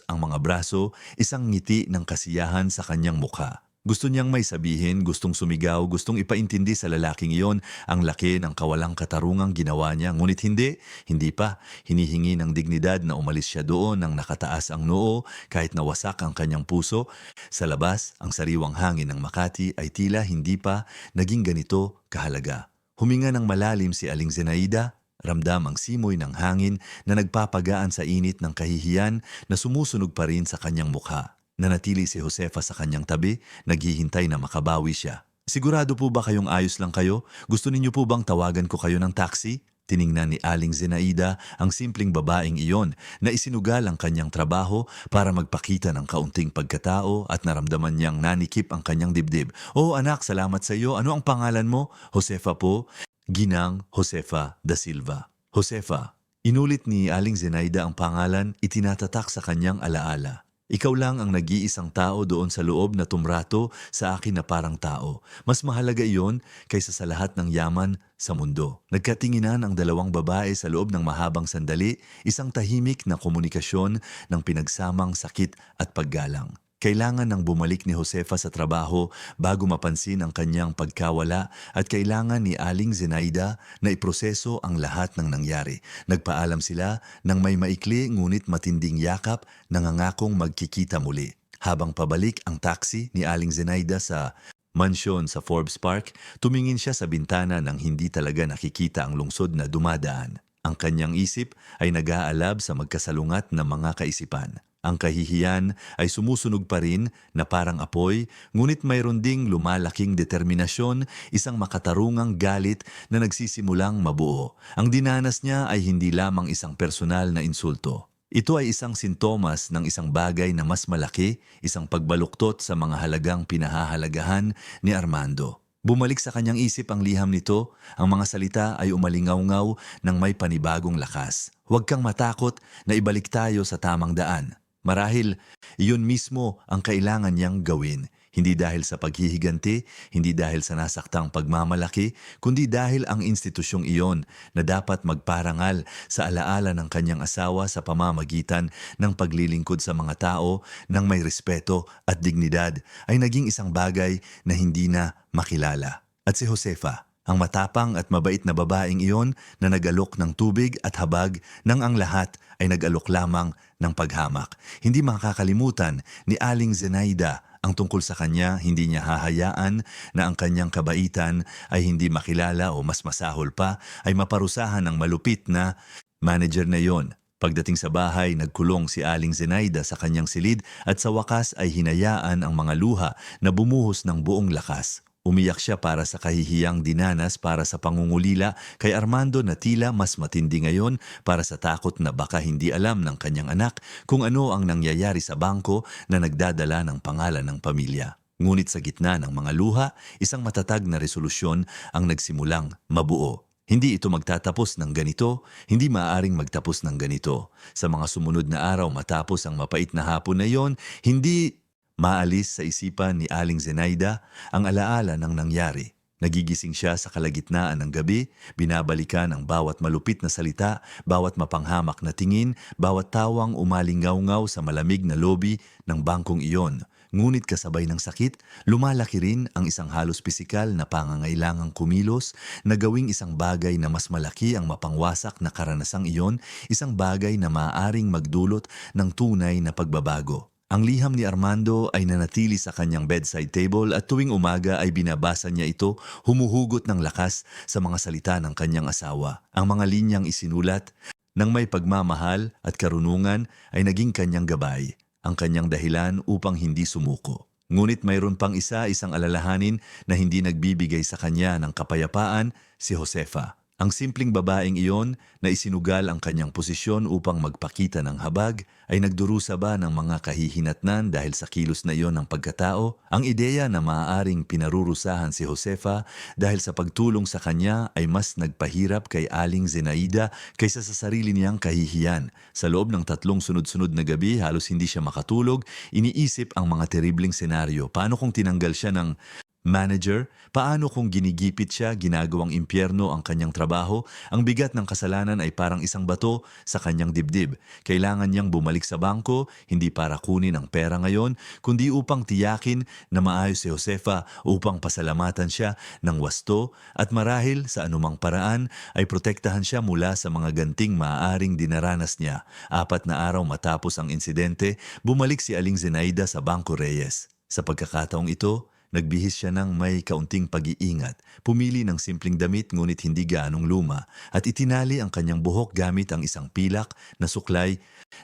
ang mga braso, isang ngiti ng kasiyahan sa kanyang mukha. Gusto niyang may sabihin, gustong sumigaw, gustong ipaintindi sa lalaking iyon ang laki ng kawalang katarungang ginawa niya. Ngunit hindi pa. Hinihingi ng dignidad na umalis siya doon nang nakataas ang noo kahit nawasak ang kanyang puso. Sa labas, ang sariwang hangin ng Makati ay tila hindi pa naging ganito kahalaga. Huminga ng malalim si Aling Zenaida. Ramdam ang simoy ng hangin na nagpapagaan sa init ng kahihiyan na sumusunog pa rin sa kanyang mukha. Nanatili si Josefa sa kanyang tabi, naghihintay na makabawi siya. Sigurado po ba kayong ayos lang kayo? Gusto ninyo po bang tawagan ko kayo ng taxi? Tiningnan ni Aling Zenaida ang simpleng babaeng iyon na isinugal ang kanyang trabaho para magpakita ng kaunting pagkatao at naramdaman niyang nanikip ang kanyang dibdib. Oh anak, salamat sa iyo. Ano ang pangalan mo? Josefa po. Ginang Josefa da Silva. Josefa, inulit ni Aling Zenaida ang pangalan, itinatatak sa kanyang alaala. Ikaw lang ang nag-iisang tao doon sa loob na tumrato sa akin na parang tao. Mas mahalaga iyon kaysa sa lahat ng yaman sa mundo. Nagkatinginan ang dalawang babae sa loob ng mahabang sandali, isang tahimik na komunikasyon ng pinagsamang sakit at paggalang. Kailangan nang bumalik ni Josefa sa trabaho bago mapansin ang kanyang pagkawala at kailangan ni Aling Zenaida na iproseso ang lahat ng nangyari. Nagpaalam sila ng may maikli ngunit matinding yakap, nangangakong magkikita muli. Habang pabalik ang taxi ni Aling Zenaida sa mansyon sa Forbes Park, tumingin siya sa bintana nang hindi talaga nakikita ang lungsod na dumadaan. Ang kanyang isip ay nag-aalab sa magkasalungat na mga kaisipan. Ang kahihiyan ay sumusunog pa rin na parang apoy, ngunit mayroon ding lumalaking determinasyon, isang makatarungang galit na nagsisimulang mabuo. Ang dinanas niya ay hindi lamang isang personal na insulto. Ito ay isang sintomas ng isang bagay na mas malaki, isang pagbaluktot sa mga halagang pinahahalagahan ni Armando. Bumalik sa kanyang isip ang liham nito, ang mga salita ay umalingaw-ngaw ng may panibagong lakas. Huwag kang matakot na ibalik tayo sa tamang daan. Marahil, iyon mismo ang kailangan niyang gawin. Hindi dahil sa paghihiganti, hindi dahil sa nasaktang pagmamalaki, kundi dahil ang institusyong iyon na dapat magparangal sa alaala ng kanyang asawa sa pamamagitan ng paglilingkod sa mga tao ng may respeto at dignidad ay naging isang bagay na hindi na makilala. At si Josefa, ang matapang at mabait na babaeng iyon na nag-alok ng tubig at habag nang ang lahat ay nag-alok lamang ng paghamak. Hindi makakalimutan ni Aling Zenaida ang tungkol sa kanya, hindi niya hahayaan na ang kanyang kabaitan ay hindi makilala o mas masahol pa ay maparusahan ng malupit na manager na iyon. Pagdating sa bahay, nagkulong si Aling Zenaida sa kanyang silid at sa wakas ay hinayaan ang mga luha na bumuhos ng buong lakas. Umiyak siya para sa kahihiyang dinanas para sa pangungulila kay Armando na tila mas matindi ngayon para sa takot na baka hindi alam ng kanyang anak kung ano ang nangyayari sa bangko na nagdadala ng pangalan ng pamilya. Ngunit sa gitna ng mga luha, isang matatag na resolusyon ang nagsimulang mabuo. Hindi ito magtatapos ng ganito, hindi maaaring magtapos ng ganito. Sa mga sumunod na araw matapos ang mapait na hapon na iyon, hindi maalis sa isipan ni Aling Zenaida ang alaala ng nangyari. Nagigising siya sa kalagitnaan ng gabi, binabalikan ang bawat malupit na salita, bawat mapanghamak na tingin, bawat tawang umalingaw-ngaw sa malamig na lobby ng bangkong iyon. Ngunit kasabay ng sakit, lumalaki rin ang isang halos pisikal na pangangailangang kumilos na gawing isang bagay na mas malaki ang mapangwasak na karanasang iyon, isang bagay na maaaring magdulot ng tunay na pagbabago. Ang liham ni Armando ay nanatili sa kanyang bedside table at tuwing umaga ay binabasa niya ito, humuhugot ng lakas sa mga salita ng kanyang asawa. Ang mga linyang isinulat ng may pagmamahal at karunungan ay naging kanyang gabay, ang kanyang dahilan upang hindi sumuko. Ngunit mayroon pang isang alalahanin na hindi nagbibigay sa kanya ng kapayapaan, si Josefa. Ang simpleng babaeng iyon na isinugal ang kanyang posisyon upang magpakita ng habag ay nagdurusa ba ng mga kahihinatnan dahil sa kilos na iyon ng pagkatao? Ang ideya na maaaring pinarurusahan si Josefa dahil sa pagtulong sa kanya ay mas nagpahirap kay Aling Zenaida kaysa sa sarili niyang kahihiyan. Sa loob ng 3 sunod-sunod na gabi halos hindi siya makatulog, iniisip ang mga terribling senaryo. Paano kung tinanggal siya ng manager? Paano kung ginigipit siya, ginagawang impyerno ang kanyang trabaho? Ang bigat ng kasalanan ay parang isang bato sa kanyang dibdib. Kailangan niyang bumalik sa bangko, hindi para kunin ang pera ngayon, kundi upang tiyakin na maayos si Josefa, upang pasalamatan siya ng wasto at marahil sa anumang paraan ay protektahan siya mula sa mga ganting maaaring dinaranas niya. 4 na araw matapos ang insidente, bumalik si Aling Zenaida sa Bangko Reyes. Sa pagkakataong ito, nagbihis siya ng may kaunting pag-iingat, pumili ng simpleng damit ngunit hindi gaanong luma, at itinali ang kanyang buhok gamit ang isang pilak na suklay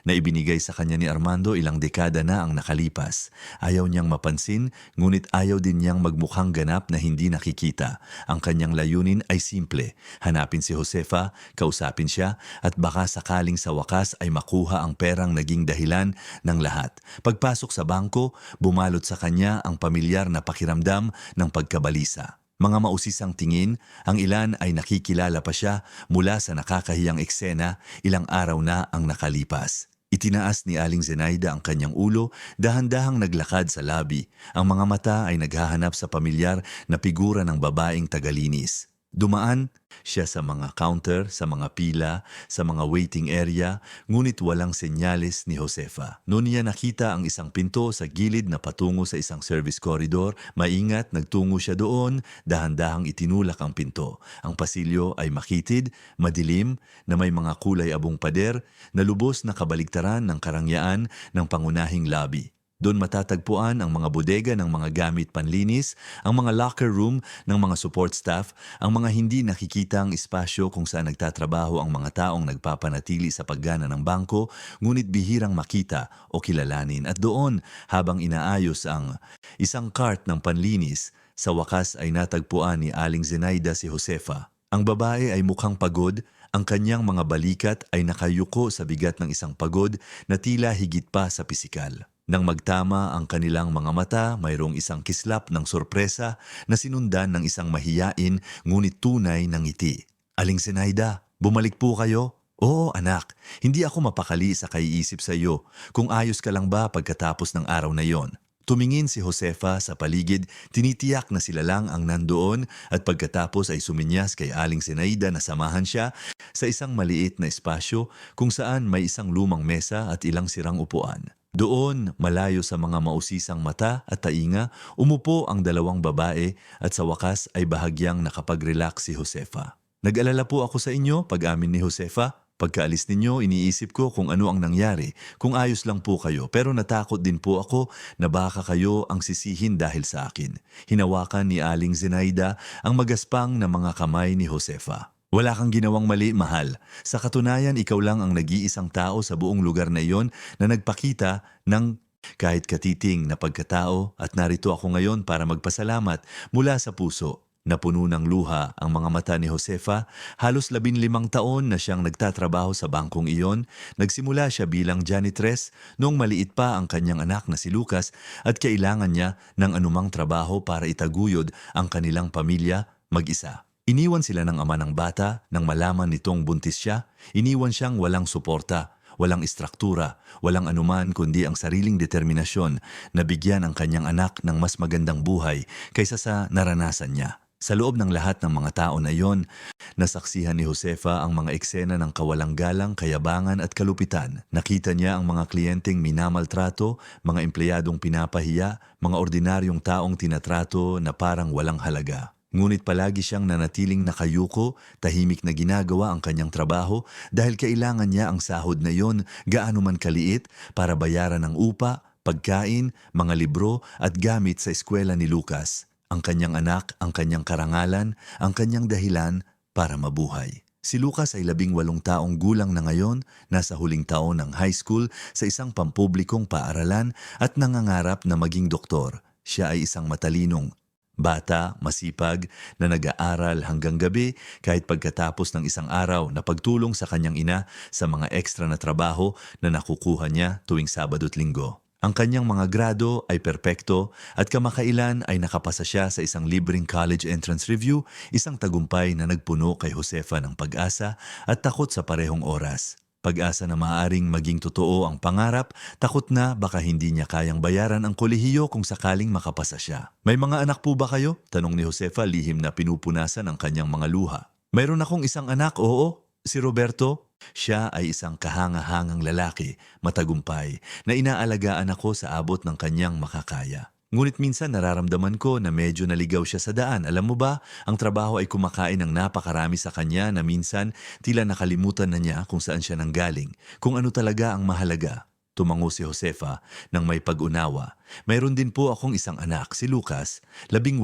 na ibinigay sa kanya ni Armando ilang dekada na ang nakalipas. Ayaw niyang mapansin, ngunit ayaw din niyang magmukhang ganap na hindi nakikita. Ang kanyang layunin ay simple, hanapin si Josefa, kausapin siya, at baka sakaling sa wakas ay makuha ang perang naging dahilan ng lahat. Pagpasok sa bangko, bumalot sa kanya ang pamilyar na pakiramdam ng pagkabalisa. Mga mausisang tingin, ang ilan ay nakikilala pa siya mula sa nakakahiyang eksena, ilang araw na ang nakalipas. Itinaas ni Aling Zenaida ang kanyang ulo, dahan-dahang naglakad sa labi. Ang mga mata ay naghahanap sa pamilyar na figura ng babaeng tagalinis. Dumaan siya sa mga counter, sa mga pila, sa mga waiting area, ngunit walang senyales ni Josefa. Noon niya nakita ang isang pinto sa gilid na patungo sa isang service corridor. Maingat, nagtungo siya doon, dahan-dahang itinulak ang pinto. Ang pasilyo ay makitid, madilim, na may mga kulay abong pader, na lubos na kabaligtaran ng karangyaan ng pangunahing lobby. Doon matatagpuan ang mga bodega ng mga gamit panlinis, ang mga locker room ng mga support staff, ang mga hindi nakikitang espasyo kung saan nagtatrabaho ang mga taong nagpapanatili sa paggana ng bangko, ngunit bihirang makita o kilalanin. At doon, habang inaayos ang isang cart ng panlinis, sa wakas ay natagpuan ni Aling Zenaida si Josefa. Ang babae ay mukhang pagod, ang kanyang mga balikat ay nakayuko sa bigat ng isang pagod na tila higit pa sa pisikal. Nang magtama ang kanilang mga mata, mayroong isang kislap ng sorpresa na sinundan ng isang mahiyain ngunit tunay ng ngiti. Aling Zenaida, bumalik po kayo? Oo anak, hindi ako mapakali sa kaiisip sa iyo. Kung ayos ka lang ba pagkatapos ng araw na yon? Tumingin si Josefa sa paligid, tinitiyak na sila lang ang nandoon at pagkatapos ay suminyas kay Aling Zenaida na samahan siya sa isang maliit na espasyo kung saan may isang lumang mesa at ilang sirang upuan. Doon, malayo sa mga mausisang mata at tainga, umupo ang dalawang babae at sa wakas ay bahagyang nakapag-relax si Josefa. Nag-alala po ako sa inyo, pag-amin ni Josefa. Pagkaalis ninyo, iniisip ko kung ano ang nangyari, kung ayos lang po kayo, pero natakot din po ako na baka kayo ang sisihin dahil sa akin. Hinawakan ni Aling Zenaida ang magaspang na mga kamay ni Josefa. Wala kang ginawang mali, mahal. Sa katunayan, ikaw lang ang nag-iisang tao sa buong lugar na iyon na nagpakita ng kahit katiting na pagkatao at narito ako ngayon para magpasalamat mula sa puso. Napuno ng luha ang mga mata ni Josefa. Halos 15 taon na siyang nagtatrabaho sa bangkong iyon. Nagsimula siya bilang janitress noong maliit pa ang kanyang anak na si Lucas at kailangan niya ng anumang trabaho para itaguyod ang kanilang pamilya mag-isa. Iniwan sila ng ama ng bata nang malaman nitong buntis siya. Iniwan siyang walang suporta, walang istruktura, walang anuman kundi ang sariling determinasyon na bigyan ang kanyang anak ng mas magandang buhay kaysa sa naranasan niya. Sa loob ng lahat ng mga tao na iyon, nasaksihan ni Josefa ang mga eksena ng kawalang-galang, kayabangan at kalupitan. Nakita niya ang mga kliyenteng minamaltrato, mga empleyadong pinapahiya, mga ordinaryong taong tinatrato na parang walang halaga. Ngunit palagi siyang nanatiling nakayuko, tahimik na ginagawa ang kanyang trabaho dahil kailangan niya ang sahod na iyon gaano man kaliit para bayaran ang upa, pagkain, mga libro at gamit sa eskwela ni Lucas. Ang kanyang anak, ang kanyang karangalan, ang kanyang dahilan para mabuhay. Si Lucas ay 18 taong gulang na ngayon, nasa huling taon ng high school sa isang pampublikong paaralan at nangangarap na maging doktor. Siya ay isang matalinong bata, masipag, na nag-aaral hanggang gabi kahit pagkatapos ng isang araw na pagtulong sa kanyang ina sa mga ekstra na trabaho na nakukuha niya tuwing Sabado at Linggo. Ang kanyang mga grado ay perpekto at kamakailan ay nakapasa siya sa isang libreng college entrance review, isang tagumpay na nagpuno kay Josefa ng pag-asa at takot sa parehong oras. Pag-asa na maaaring maging totoo ang pangarap, takot na baka hindi niya kayang bayaran ang kolehiyo kung sakaling makapasa siya. May mga anak po ba kayo? Tanong ni Josefa, lihim na pinupunasan ang kanyang mga luha. Mayroon akong isang anak, oo. Si Roberto. Siya ay isang kahanga-hangang lalaki, matagumpay, na inaalagaan ako sa abot ng kanyang makakaya. Ngunit minsan nararamdaman ko na medyo naligaw siya sa daan. Alam mo ba, ang trabaho ay kumakain ng napakarami sa kanya na minsan tila nakalimutan na niya kung saan siya nanggaling, kung ano talaga ang mahalaga. Tumango si Josefa nang may pag-unawa. Mayroon din po akong isang anak, si Lucas, 18.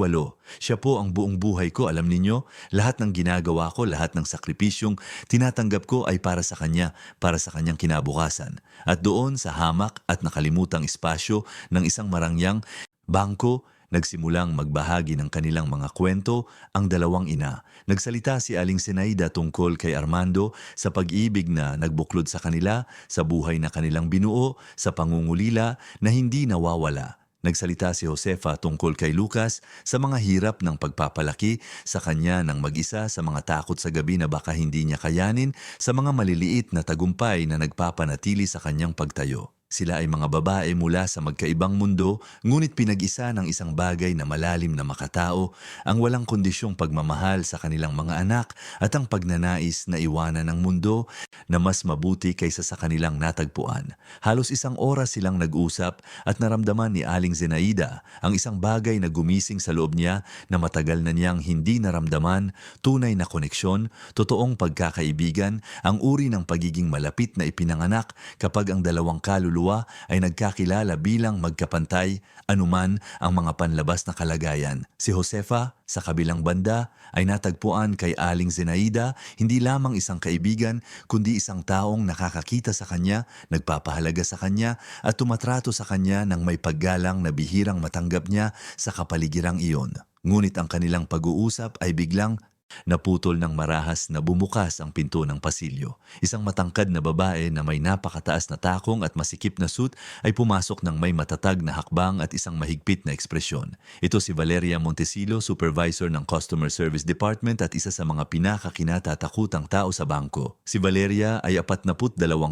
Siya po ang buong buhay ko, alam ninyo. Lahat ng ginagawa ko, lahat ng sakripisyong tinatanggap ko ay para sa kanya, para sa kanyang kinabukasan. At doon sa hamak at nakalimutang espasyo ng isang marangyang bangko, nagsimulang magbahagi ng kanilang mga kwento ang dalawang ina. Nagsalita si Aling Zenaida tungkol kay Armando sa pag-ibig na nagbuklod sa kanila, sa buhay na kanilang binuo, sa pangungulila na hindi nawawala. Nagsalita si Josefa tungkol kay Lucas sa mga hirap ng pagpapalaki sa kanya ng mag-isa, sa mga takot sa gabi na baka hindi niya kayanin, sa mga maliliit na tagumpay na nagpapanatili sa kanyang pagtayo. Sila ay mga babae mula sa magkaibang mundo, ngunit pinag-isa ng isang bagay na malalim na makatao, ang walang kondisyong pagmamahal sa kanilang mga anak at ang pagnanais na iwanan ng mundo na mas mabuti kaysa sa kanilang natagpuan. Halos isang oras silang nag-usap at naramdaman ni Aling Zenaida ang isang bagay na gumising sa loob niya na matagal na niyang hindi naramdaman, tunay na koneksyon, totoong pagkakaibigan, ang uri ng pagiging malapit na ipinanganak kapag ang dalawang kaluluwa ay nagkakilala bilang magkapantay, anuman ang mga panlabas na kalagayan. Si Josefa, sa kabilang banda, ay natagpuan kay Aling Zenaida hindi lamang isang kaibigan, kundi isang taong nakakakita sa kanya, nagpapahalaga sa kanya, at tumatrato sa kanya ng may paggalang na bihirang matanggap niya sa kapaligirang iyon. Ngunit ang kanilang pag-uusap ay biglang naputol ng marahas na bumukas ang pinto ng pasilyo. Isang matangkad na babae na may napakataas na takong at masikip na suit ay pumasok ng may matatag na hakbang at isang mahigpit na ekspresyon. Ito si Valeria Montesilo, supervisor ng Customer Service Department at isa sa mga pinakakinatatakutang tao sa bangko. Si Valeria ay 42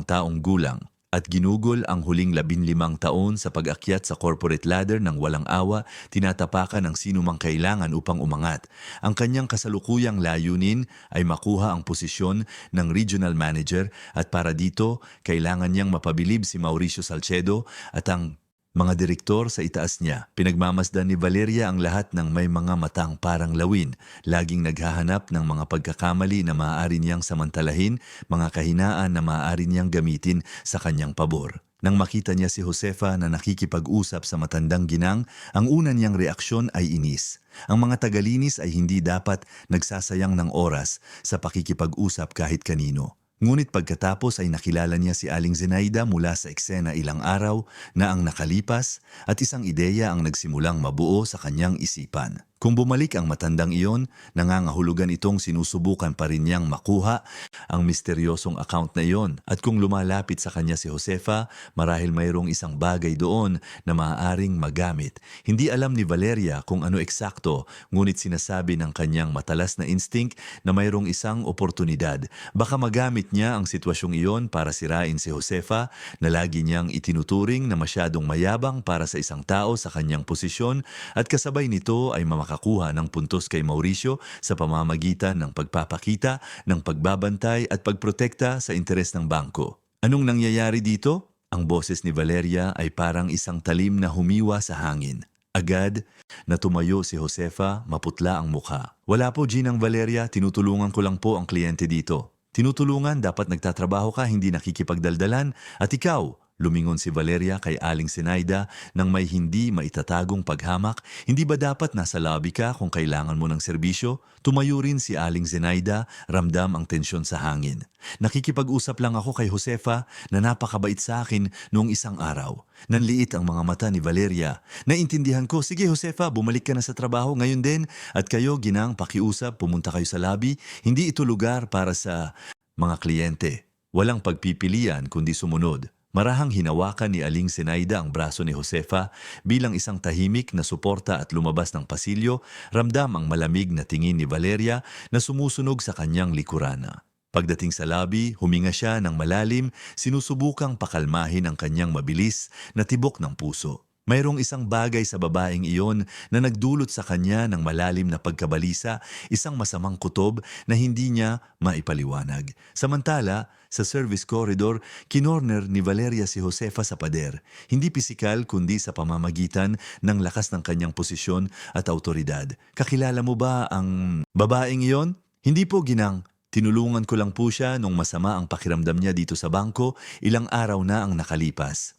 taong gulang at ginugol ang huling 15 taon sa pag-akyat sa corporate ladder ng walang awa, tinatapakan ang sinumang kailangan upang umangat. Ang kanyang kasalukuyang layunin ay makuha ang posisyon ng regional manager at para dito, kailangan niyang mapabilib si Mauricio Salcedo at ang mga direktor sa itaas niya. Pinagmamasdan ni Valeria ang lahat ng may mga matang parang lawin, laging naghahanap ng mga pagkakamali na maaari niyang samantalahin, mga kahinaan na maaari niyang gamitin sa kanyang pabor. Nang makita niya si Josefa na nakikipag-usap sa matandang ginang, ang una niyang reaksyon ay inis. Ang mga tagalinis ay hindi dapat nagsasayang ng oras sa pakikipag-usap kahit kanino. Ngunit pagkatapos ay nakilala niya si Aling Zenaida mula sa eksena ilang araw na ang nakalipas at isang ideya ang nagsimulang mabuo sa kanyang isipan. Kung bumalik ang matandang iyon, nangangahulugan itong sinusubukan pa rin niyang makuha ang misteryosong account na iyon. At kung lumalapit sa kanya si Josefa, marahil mayroong isang bagay doon na maaaring magamit. Hindi alam ni Valeria kung ano eksakto, ngunit sinasabi ng kanyang matalas na instinct na mayroong isang oportunidad. Baka magamit niya ang sitwasyong iyon para sirain si Josefa na lagi niyang itinuturing na masyadong mayabang para sa isang tao sa kanyang posisyon at kasabay nito ay makakuha ng puntos kay Mauricio sa pamamagitan ng pagpapakita, ng pagbabantay at pagprotekta sa interes ng bangko. Anong nangyayari dito? Ang boses ni Valeria ay parang isang talim na humiwa sa hangin. Agad na tumayo si Josefa, maputla ang mukha. Wala po, Ginang Valeria, tinutulungan ko lang po ang kliyente dito. Tinutulungan, dapat nagtatrabaho ka, hindi nakikipagdaldalan. At ikaw, lumingon si Valeria kay Aling Zenaida nang may hindi maitatagong paghamak. Hindi ba dapat nasa lobby ka kung kailangan mo ng serbisyo? Tumayo rin si Aling Zenaida, ramdam ang tensyon sa hangin. Nakikipag-usap lang ako kay Josefa na napakabait sa akin noong isang araw. Nanliit ang mga mata ni Valeria. Naintindihan ko, sige Josefa, bumalik ka na sa trabaho ngayon din. At kayo, Ginang, pakiusap, pumunta kayo sa lobby. Hindi ito lugar para sa mga kliyente. Walang pagpipilian kundi sumunod. Marahang hinawakan ni Aling Zenaida ang braso ni Josefa bilang isang tahimik na suporta at lumabas ng pasilyo, ramdam ang malamig na tingin ni Valeria na sumusunog sa kanyang likurana. Pagdating sa lobby, huminga siya ng malalim, sinusubukang pakalmahin ang kanyang mabilis na tibok ng puso. Mayroong isang bagay sa babaeng iyon na nagdulot sa kanya ng malalim na pagkabalisa, isang masamang kutob na hindi niya maipaliwanag. Samantala, sa service corridor, kinorner ni Valeria si Josefa sa pader. Hindi pisikal kundi sa pamamagitan ng lakas ng kanyang posisyon at autoridad. Kakilala mo ba ang babaeng iyon? Hindi po, Ginang. Tinulungan ko lang po siya nung masama ang pakiramdam niya dito sa bangko, ilang araw na ang nakalipas.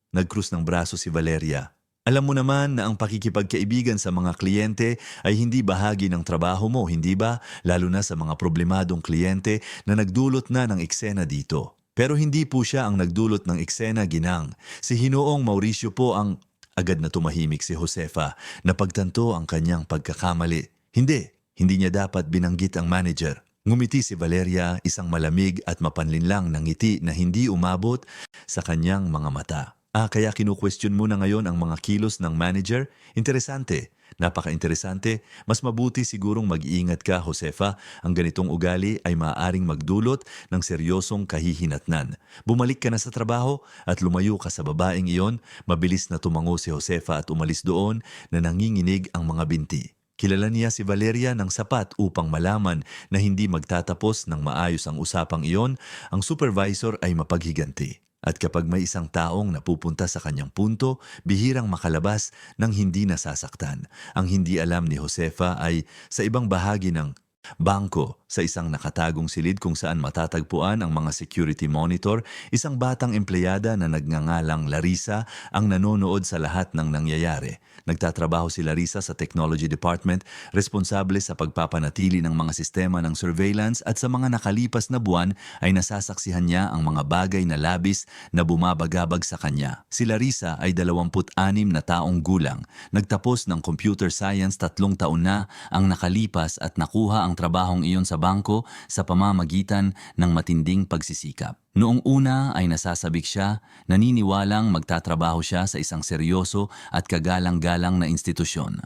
Nagkrus ng braso si Valeria. Alam mo naman na ang pakikipagkaibigan sa mga kliyente ay hindi bahagi ng trabaho mo, hindi ba? Lalo na sa mga problemadong kliyente na nagdulot na ng eksena dito. Pero hindi po siya ang nagdulot ng eksena, Ginang. Si Hinoong Mauricio po ang... Agad na tumahimik si Josefa, napagtanto ang kanyang pagkakamali. Hindi niya dapat binanggit ang manager. Ngumiti si Valeria, isang malamig at mapanlinlang na ngiti na hindi umabot sa kanyang mga mata. Kaya kinu-question mo na ngayon ang mga kilos ng manager? Interesante. Napaka-interesante. Mas mabuti sigurong mag-iingat ka, Josefa. Ang ganitong ugali ay maaaring magdulot ng seryosong kahihinatnan. Bumalik ka na sa trabaho at lumayo ka sa babaeng iyon. Mabilis na tumango si Josefa at umalis doon na nanginginig ang mga binti. Kilala niya si Valeria ng sapat upang malaman na hindi magtatapos ng maayos ang usapang iyon, ang supervisor ay mapaghiganti. At kapag may isang taong napupunta sa kanyang punto, bihirang makalabas ng hindi nasasaktan. Ang hindi alam ni Josefa ay sa ibang bahagi ng bangko, sa isang nakatagong silid kung saan matatagpuan ang mga security monitor, isang batang empleyada na nagngangalang Larissa ang nanonood sa lahat ng nangyayari. Nagtatrabaho si Larissa sa Technology Department, responsable sa pagpapanatili ng mga sistema ng surveillance at sa mga nakalipas na buwan ay nasasaksihan niya ang mga bagay na labis na bumabagabag sa kanya. Si Larissa ay 26 na taong gulang. Nagtapos ng computer science 3 taon na ang nakalipas at nakuha ang trabahong iyon sa bangko sa pamamagitan ng matinding pagsisikap. Noong una ay nasasabik siya, naniniwalang magtatrabaho siya sa isang seryoso at kagalang-galang na institusyon.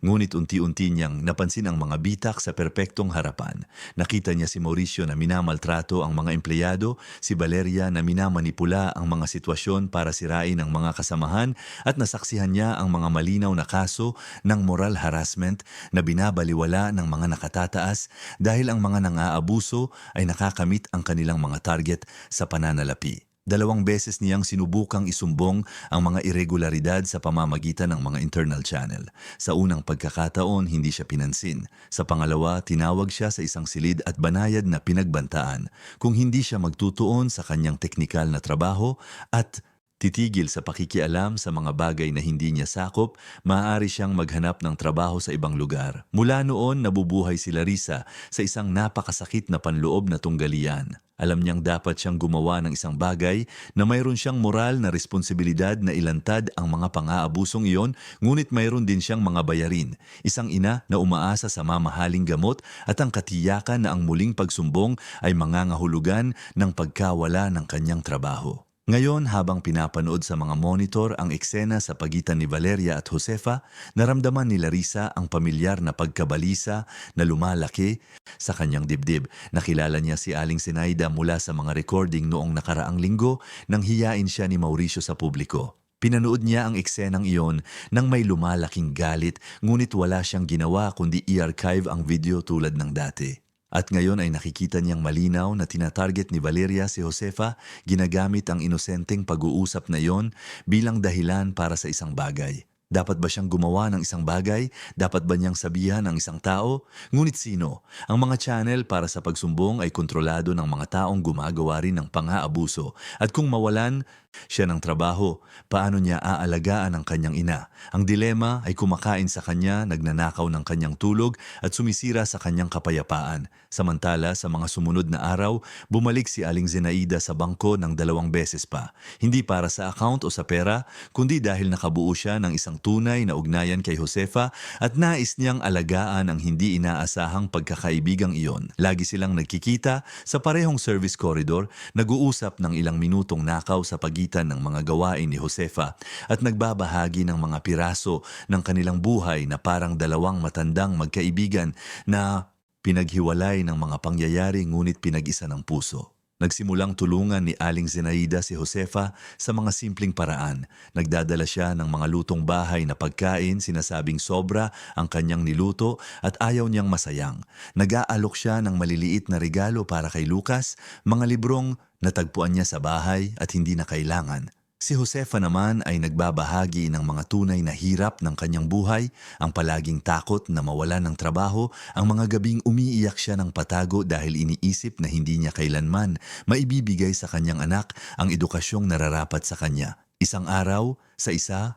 Ngunit unti-unti niyang napansin ang mga bitak sa perpektong harapan. Nakita niya si Mauricio na minamaltrato ang mga empleyado, si Valeria na minamanipula ang mga sitwasyon para sirain ang mga kasamahan at nasaksihan niya ang mga malinaw na kaso ng moral harassment na binabaliwala ng mga nakatataas dahil ang mga nang-aabuso ay nakakamit ang kanilang mga target sa pananalapi. 2 beses niyang sinubukang isumbong ang mga irregularidad sa pamamagitan ng mga internal channel. Sa unang pagkakataon, hindi siya pinansin. Sa pangalawa, tinawag siya sa isang silid at banayad na pinagbantaan. Kung hindi siya magtutuon sa kanyang teknikal na trabaho at titigil sa pakikialam sa mga bagay na hindi niya sakop, maaari siyang maghanap ng trabaho sa ibang lugar. Mula noon, nabubuhay si Larissa sa isang napakasakit na panloob na tunggalian. Alam niyang dapat siyang gumawa ng isang bagay na mayroon siyang moral na responsibilidad na ilantad ang mga pang-aabusong iyon, ngunit mayroon din siyang mga bayarin. Isang ina na umaasa sa mamahaling gamot at ang katiyakan na ang muling pagsumbong ay mangangahulugan ng pagkawala ng kanyang trabaho. Ngayon, habang pinapanood sa mga monitor ang eksena sa pagitan ni Valeria at Josefa, naramdaman ni Larissa ang pamilyar na pagkabalisa na lumalaki sa kanyang dibdib. Nakilala niya si Aling Zenaida mula sa mga recording noong nakaraang linggo nang hiyain siya ni Mauricio sa publiko. Pinanood niya ang eksenang iyon nang may lumalaking galit, ngunit wala siyang ginawa kundi i-archive ang video tulad ng dati. At ngayon ay nakikita niyang malinaw na tinatarget ni Valeria si Josefa, ginamit ang inosenteng pag-uusap na iyon bilang dahilan para sa isang bagay. Dapat ba siyang gumawa ng isang bagay? Dapat ba niyang sabihan ang isang tao? Ngunit sino? Ang mga channel para sa pagsumbong ay kontrolado ng mga taong gumagawa rin ng pang-aabuso. At kung mawalan siya ng trabaho, paano niya aalagaan ang kanyang ina? Ang dilema ay kumakain sa kanya, nagnanakaw ng kanyang tulog at sumisira sa kanyang kapayapaan. Samantala, sa mga sumunod na araw, bumalik si Aling Zenaida sa bangko ng 2 beses pa. Hindi para sa account o sa pera, kundi dahil nakabuo siya ng isang tunay na ugnayan kay Josefa at nais niyang alagaan ang hindi inaasahang pagkakaibigang iyon. Lagi silang nagkikita sa parehong service corridor, nag-uusap ng ilang minutong nakaw sa pagitan ng mga gawain ni Josefa at nagbabahagi ng mga piraso ng kanilang buhay na parang dalawang matandang magkaibigan na pinaghiwalay ng mga pangyayari ngunit pinag-isa ng puso. Nagsimulang tulungan ni Aling Zenaida si Josefa sa mga simpleng paraan. Nagdadala siya ng mga lutong bahay na pagkain, sinasabing sobra ang kanyang niluto at ayaw niyang masayang. Nag-aalok siya ng maliliit na regalo para kay Lucas, mga librong natagpuan niya sa bahay at hindi na kailangan. Si Josefa naman ay nagbabahagi ng mga tunay na hirap ng kanyang buhay, ang palaging takot na mawalan ng trabaho, ang mga gabing umiiyak siya ng patago dahil iniisip na hindi niya kailanman maibibigay sa kanyang anak ang edukasyong nararapat sa kanya. Isang araw, sa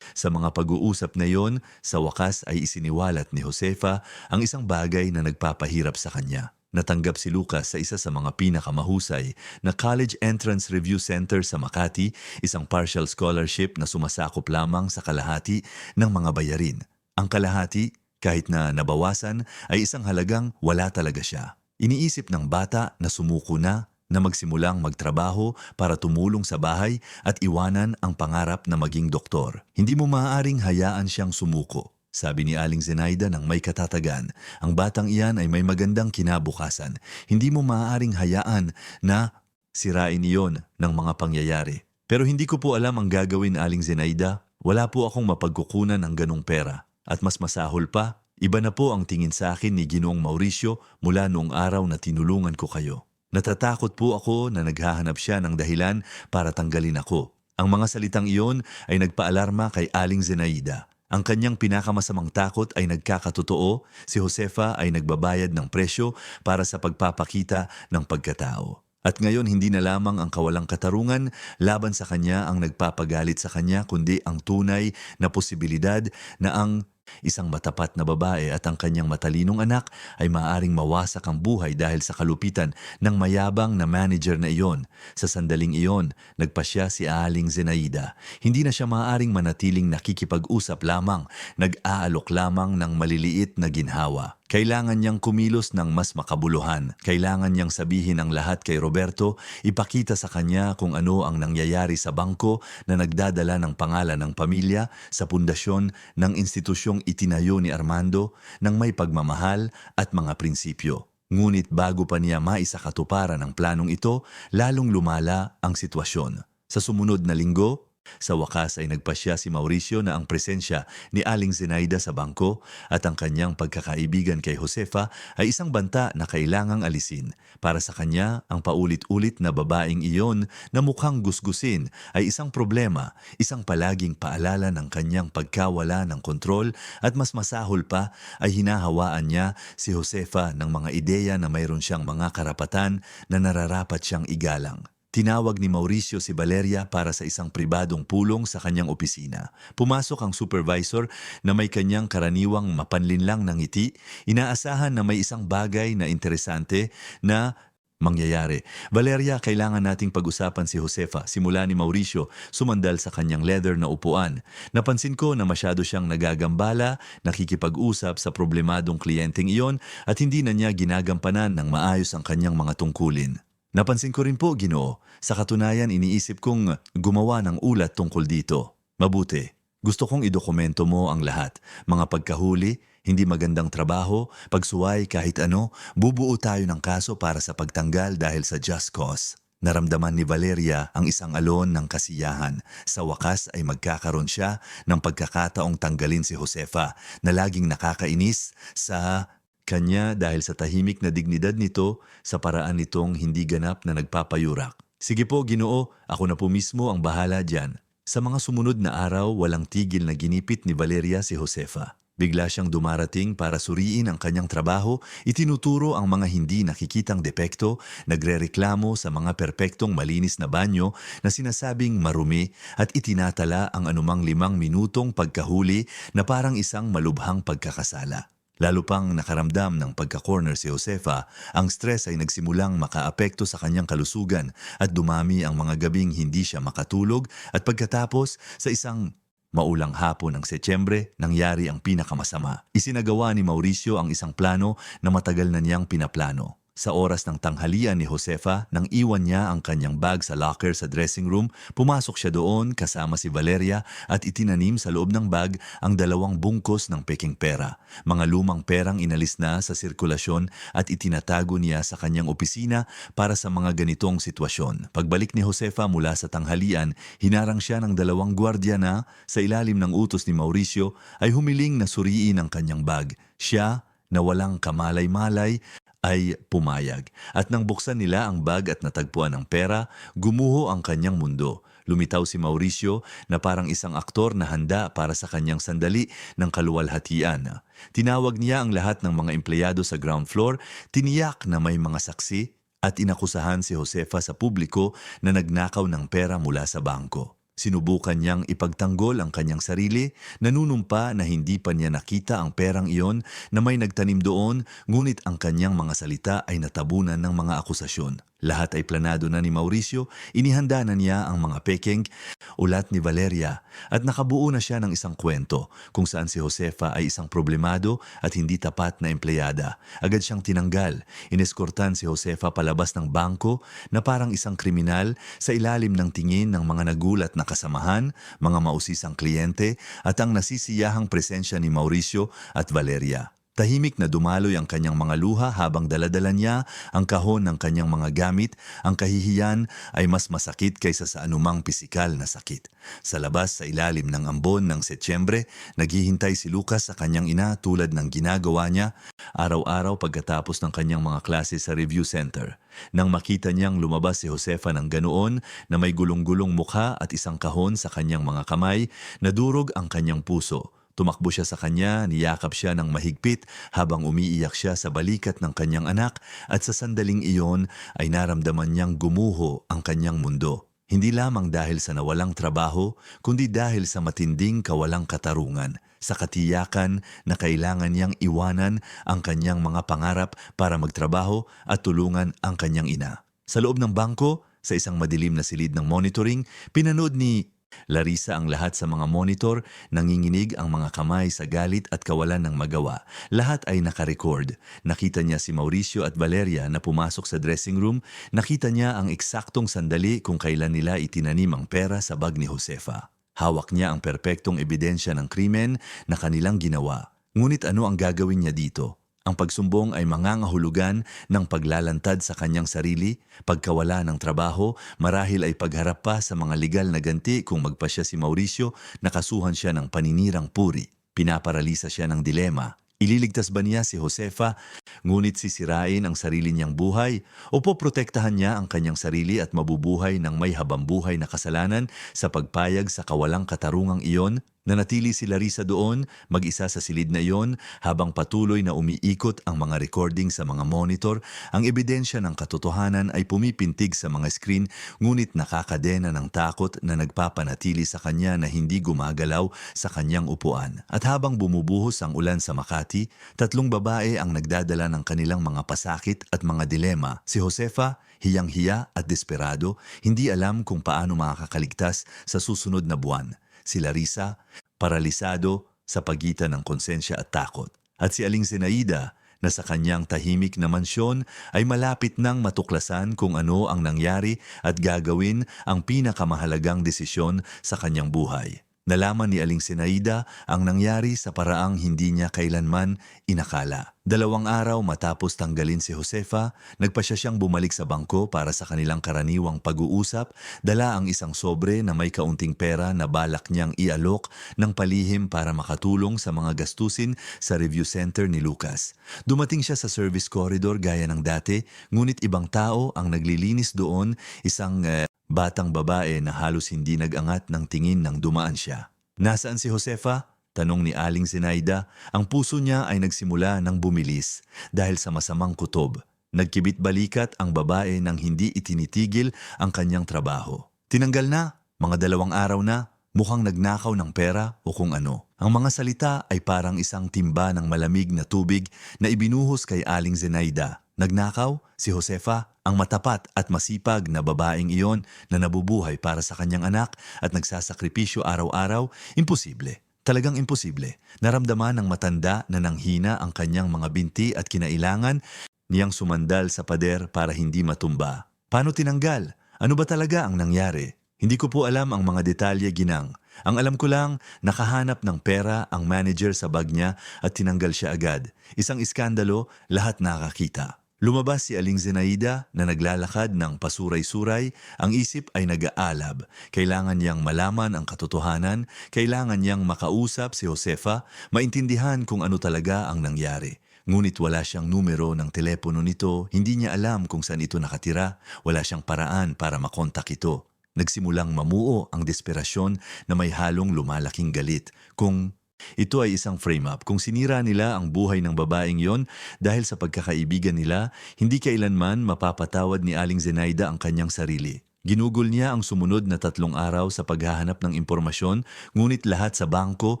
mga pag-uusap na yon, sa wakas ay isiniwalat ni Josefa ang isang bagay na nagpapahirap sa kanya. Natanggap si Lucas sa isa sa mga pinakamahusay na College Entrance Review Center sa Makati, isang partial scholarship na sumasakop lamang sa kalahati ng mga bayarin. Ang kalahati, kahit na nabawasan, ay isang halagang wala talaga siya. Iniisip ng bata na sumuko na magsimulang magtrabaho para tumulong sa bahay at iwanan ang pangarap na maging doktor. Hindi mo maaaring hayaan siyang sumuko. Sabi ni Aling Zenaida ng may katatagan, ang batang iyan ay may magandang kinabukasan. Hindi mo maaaring hayaan na sirain iyon ng mga pangyayari. Pero hindi ko po alam ang gagawin, Aling Zenaida. Wala po akong mapagkukunan ng ganong pera. At mas masahol pa, iba na po ang tingin sa akin ni Ginoong Mauricio mula noong araw na tinulungan ko kayo. Natatakot po ako na naghahanap siya ng dahilan para tanggalin ako. Ang mga salitang iyon ay nagpaalarma kay Aling Zenaida. Ang kanyang pinakamasamang takot ay nagkakatotoo, si Josefa ay nagbabayad ng presyo para sa pagpapakita ng pagkatao. At ngayon hindi na lamang ang kawalang katarungan laban sa kanya ang nagpapagalit sa kanya, kundi ang tunay na posibilidad na ang isang matapat na babae at ang kanyang matalinong anak ay maaaring mawasak ang buhay dahil sa kalupitan ng mayabang na manager na iyon. Sa sandaling iyon, nagpasya si Aling Zenaida. Hindi na siya maaaring manatiling nakikipag-usap lamang, nag-aalok lamang ng maliliit na ginhawa. Kailangan niyang kumilos ng mas makabuluhan. Kailangan niyang sabihin ang lahat kay Roberto, ipakita sa kanya kung ano ang nangyayari sa bangko na nagdadala ng pangalan ng pamilya sa pundasyon ng institusyong itinayo ni Armando ng may pagmamahal at mga prinsipyo. Ngunit bago pa niya maisakatuparan ang planong ito, lalong lumala ang sitwasyon. Sa sumunod na linggo, sa wakas ay nagpasya si Mauricio na ang presensya ni Aling Zenaida sa bangko at ang kanyang pagkakaibigan kay Josefa ay isang banta na kailangang alisin. Para sa kanya, ang paulit-ulit na babaeng iyon na mukhang gusgusin ay isang problema, isang palaging paalala ng kanyang pagkawala ng kontrol at mas masahol pa ay hinahawaan niya si Josefa ng mga ideya na mayroon siyang mga karapatan na nararapat siyang igalang. Tinawag ni Mauricio si Valeria para sa isang pribadong pulong sa kanyang opisina. Pumasok ang supervisor na may kanyang karaniwang mapanlinlang na ngiti. Inaasahan na may isang bagay na interesante na mangyayari. Valeria, kailangan nating pag-usapan si Josefa. Simula ni Mauricio, sumandal sa kanyang leather na upuan. Napansin ko na masyado siyang nagagambala, nakikipag-usap sa problemadong kliyenteng iyon at hindi na niya ginagampanan ng maayos ang kanyang mga tungkulin. Napansin ko rin po, Ginoo. Sa katunayan, iniisip kong gumawa ng ulat tungkol dito. Mabuti. Gusto kong idokumento mo ang lahat. Mga pagkahuli, hindi magandang trabaho, pagsuway kahit ano, bubuo tayo ng kaso para sa pagtanggal dahil sa just cause. Naramdaman ni Valeria ang isang alon ng kasiyahan. Sa wakas ay magkakaroon siya ng pagkakataong tanggalin si Josefa na laging nakakainis sa kanya dahil sa tahimik na dignidad nito sa paraan nitong hindi ganap na nagpapayurak. Sige po, Ginoo, ako na po mismo ang bahala diyan. Sa mga sumunod na araw, walang tigil na ginipit ni Valeria si Josefa. Bigla siyang dumarating para suriin ang kanyang trabaho, itinuturo ang mga hindi nakikitang depekto, nagrereklamo sa mga perpektong malinis na banyo na sinasabing marumi at itinatala ang anumang 5 minutong pagkahuli na parang isang malubhang pagkakasala. Lalo pang nakaramdam ng pagka-corner si Josefa, ang stress ay nagsimulang makaapekto sa kanyang kalusugan at dumami ang mga gabing hindi siya makatulog at pagkatapos sa isang maulang hapon ng Setyembre, nangyari ang pinakamasama. Isinagawa ni Mauricio ang isang plano na matagal na niyang pinaplano. Sa oras ng tanghalian ni Josefa, nang iwan niya ang kanyang bag sa locker sa dressing room, pumasok siya doon kasama si Valeria at itinanim sa loob ng bag ang 2 bungkos ng peking pera. Mga lumang perang inalis na sa sirkulasyon at itinatago niya sa kanyang opisina para sa mga ganitong sitwasyon. Pagbalik ni Josefa mula sa tanghalian, hinarang siya ng 2 gwardiya na, sa ilalim ng utos ni Mauricio, ay humiling na suriin ang kanyang bag. Siya, na walang kamalay-malay, ay pumayag. At nang buksan nila ang bag at natagpuan ang pera, gumuho ang kanyang mundo. Lumitaw si Mauricio na parang isang aktor na handa para sa kanyang sandali ng kaluwalhatian. Tinawag niya ang lahat ng mga empleyado sa ground floor, tiniyak na may mga saksi at inakusahan si Josefa sa publiko na nagnakaw ng pera mula sa bangko. Sinubukan niyang ipagtanggol ang kanyang sarili, nanunumpa na hindi pa niya nakita ang perang iyon na may nagtanim doon, ngunit ang kanyang mga salita ay natabunan ng mga akusasyon. Lahat ay planado na ni Mauricio, inihanda na niya ang mga pekeng, ulat ni Valeria, at nakabuo na siya ng isang kwento kung saan si Josefa ay isang problemado at hindi tapat na empleyada. Agad siyang tinanggal, ineskortan si Josefa palabas ng bangko na parang isang kriminal sa ilalim ng tingin ng mga nagulat na kasamahan, mga mausisang kliyente at ang nasisiyahang presensya ni Mauricio at Valeria. Tahimik na dumaloy ang kanyang mga luha habang daladala niya ang kahon ng kanyang mga gamit. Ang kahihiyan ay mas masakit kaysa sa anumang pisikal na sakit. Sa labas sa ilalim ng ambon ng Setyembre, naghihintay si Lucas sa kanyang ina tulad ng ginagawa niya araw-araw pagkatapos ng kanyang mga klase sa review center. Nang makita niyang lumabas si Josefa ng ganoon na may gulong-gulong mukha at isang kahon sa kanyang mga kamay, nadurog ang kanyang puso. Tumakbo siya sa kanya, niyakap siya ng mahigpit habang umiiyak siya sa balikat ng kanyang anak at sa sandaling iyon ay naramdaman niyang gumuho ang kanyang mundo. Hindi lamang dahil sa nawalang trabaho, kundi dahil sa matinding kawalang katarungan, sa katiyakan na kailangan niyang iwanan ang kanyang mga pangarap para magtrabaho at tulungan ang kanyang ina. Sa loob ng bangko, sa isang madilim na silid ng monitoring, pinanood ni Larissa ang lahat sa mga monitor, nanginginig ang mga kamay sa galit at kawalan ng magawa. Lahat ay nakarecord. Nakita niya si Mauricio at Valeria na pumasok sa dressing room. Nakita niya ang eksaktong sandali kung kailan nila itinanim ang pera sa bag ni Josefa. Hawak niya ang perpektong ebidensya ng krimen na kanilang ginawa. Ngunit ano ang gagawin niya dito? Ang pagsumbong ay mangangahulugan ng paglalantad sa kanyang sarili, pagkawala ng trabaho, marahil ay pagharap pa sa mga legal na ganti kung magpasya si Mauricio, nakasuhan siya ng paninirang puri. Pinaparalisa siya ng dilema. Ililigtas ba niya si Josefa, ngunit sisirain ang sarili niyang buhay? O poprotektahan niya ang kanyang sarili at mabubuhay ng may habambuhay na kasalanan sa pagpayag sa kawalang katarungang iyon? Nanatili si Larissa doon, mag-isa sa silid na iyon, habang patuloy na umiikot ang mga recording sa mga monitor. Ang ebidensya ng katotohanan ay pumipintig sa mga screen, ngunit nakakadena ng takot na nagpapanatili sa kanya na hindi gumagalaw sa kanyang upuan. At habang bumubuhos ang ulan sa Makati, 3 babae ang nagdadala ng kanilang mga pasakit at mga dilema. Si Josefa, hiyang-hiya at desperado, hindi alam kung paano makakaligtas sa susunod na buwan. Si Larissa, paralisado sa pagitan ng konsensya at takot. At si Aling Zenaida, na sa kanyang tahimik na mansyon ay malapit nang matuklasan kung ano ang nangyari at gagawin ang pinakamahalagang desisyon sa kanyang buhay. Nalaman ni Aling Sinaida ang nangyari sa paraang hindi niya kailanman inakala. 2 araw matapos tanggalin si Josefa, nagpasya siyang bumalik sa bangko para sa kanilang karaniwang pag-uusap, dala ang isang sobre na may kaunting pera na balak niyang ialok ng palihim para makatulong sa mga gastusin sa review center ni Lucas. Dumating siya sa service corridor gaya ng dati, ngunit ibang tao ang naglilinis doon, isang batang babae na halos hindi nag-angat ng tingin nang dumaan siya. Nasaan si Josefa? Tanong ni Aling Zenaida. Ang puso niya ay nagsimula ng bumilis dahil sa masamang kutob. Nagkibit balikat ang babae nang hindi itinitigil ang kanyang trabaho. Tinanggal na, mga 2 araw na, mukhang nagnakaw ng pera o kung ano. Ang mga salita ay parang isang timba ng malamig na tubig na ibinuhos kay Aling Zenaida. Nagnakaw? Si Josefa, ang matapat at masipag na babaeng iyon na nabubuhay para sa kanyang anak at nagsasakripisyo araw-araw? Imposible. Talagang imposible. Naramdaman ng matanda na nanghina ang kanyang mga binti at kinailangan niyang sumandal sa pader para hindi matumba. Paano tinanggal? Ano ba talaga ang nangyari? Hindi ko po alam ang mga detalye, ginang. Ang alam ko lang, nakahanap ng pera ang manager sa bag niya at tinanggal siya agad. Isang iskandalo, lahat nakakita. Lumabas si Aling Zenaida na naglalakad ng pasuray-suray, ang isip ay nag-aalab. Kailangan niyang malaman ang katotohanan, kailangan niyang makausap si Josefa, maintindihan kung ano talaga ang nangyari. Ngunit wala siyang numero ng telepono nito, hindi niya alam kung saan ito nakatira, wala siyang paraan para makontak ito. Nagsimulang mamuo ang desperasyon na may halong lumalaking galit. Kung ito ay isang frame-up, kung sinira nila ang buhay ng babaeng yon dahil sa pagkakaibigan nila, hindi kailanman mapapatawad ni Aling Zenaida ang kanyang sarili. Ginugol niya ang sumunod na 3 araw sa paghahanap ng impormasyon, ngunit lahat sa bangko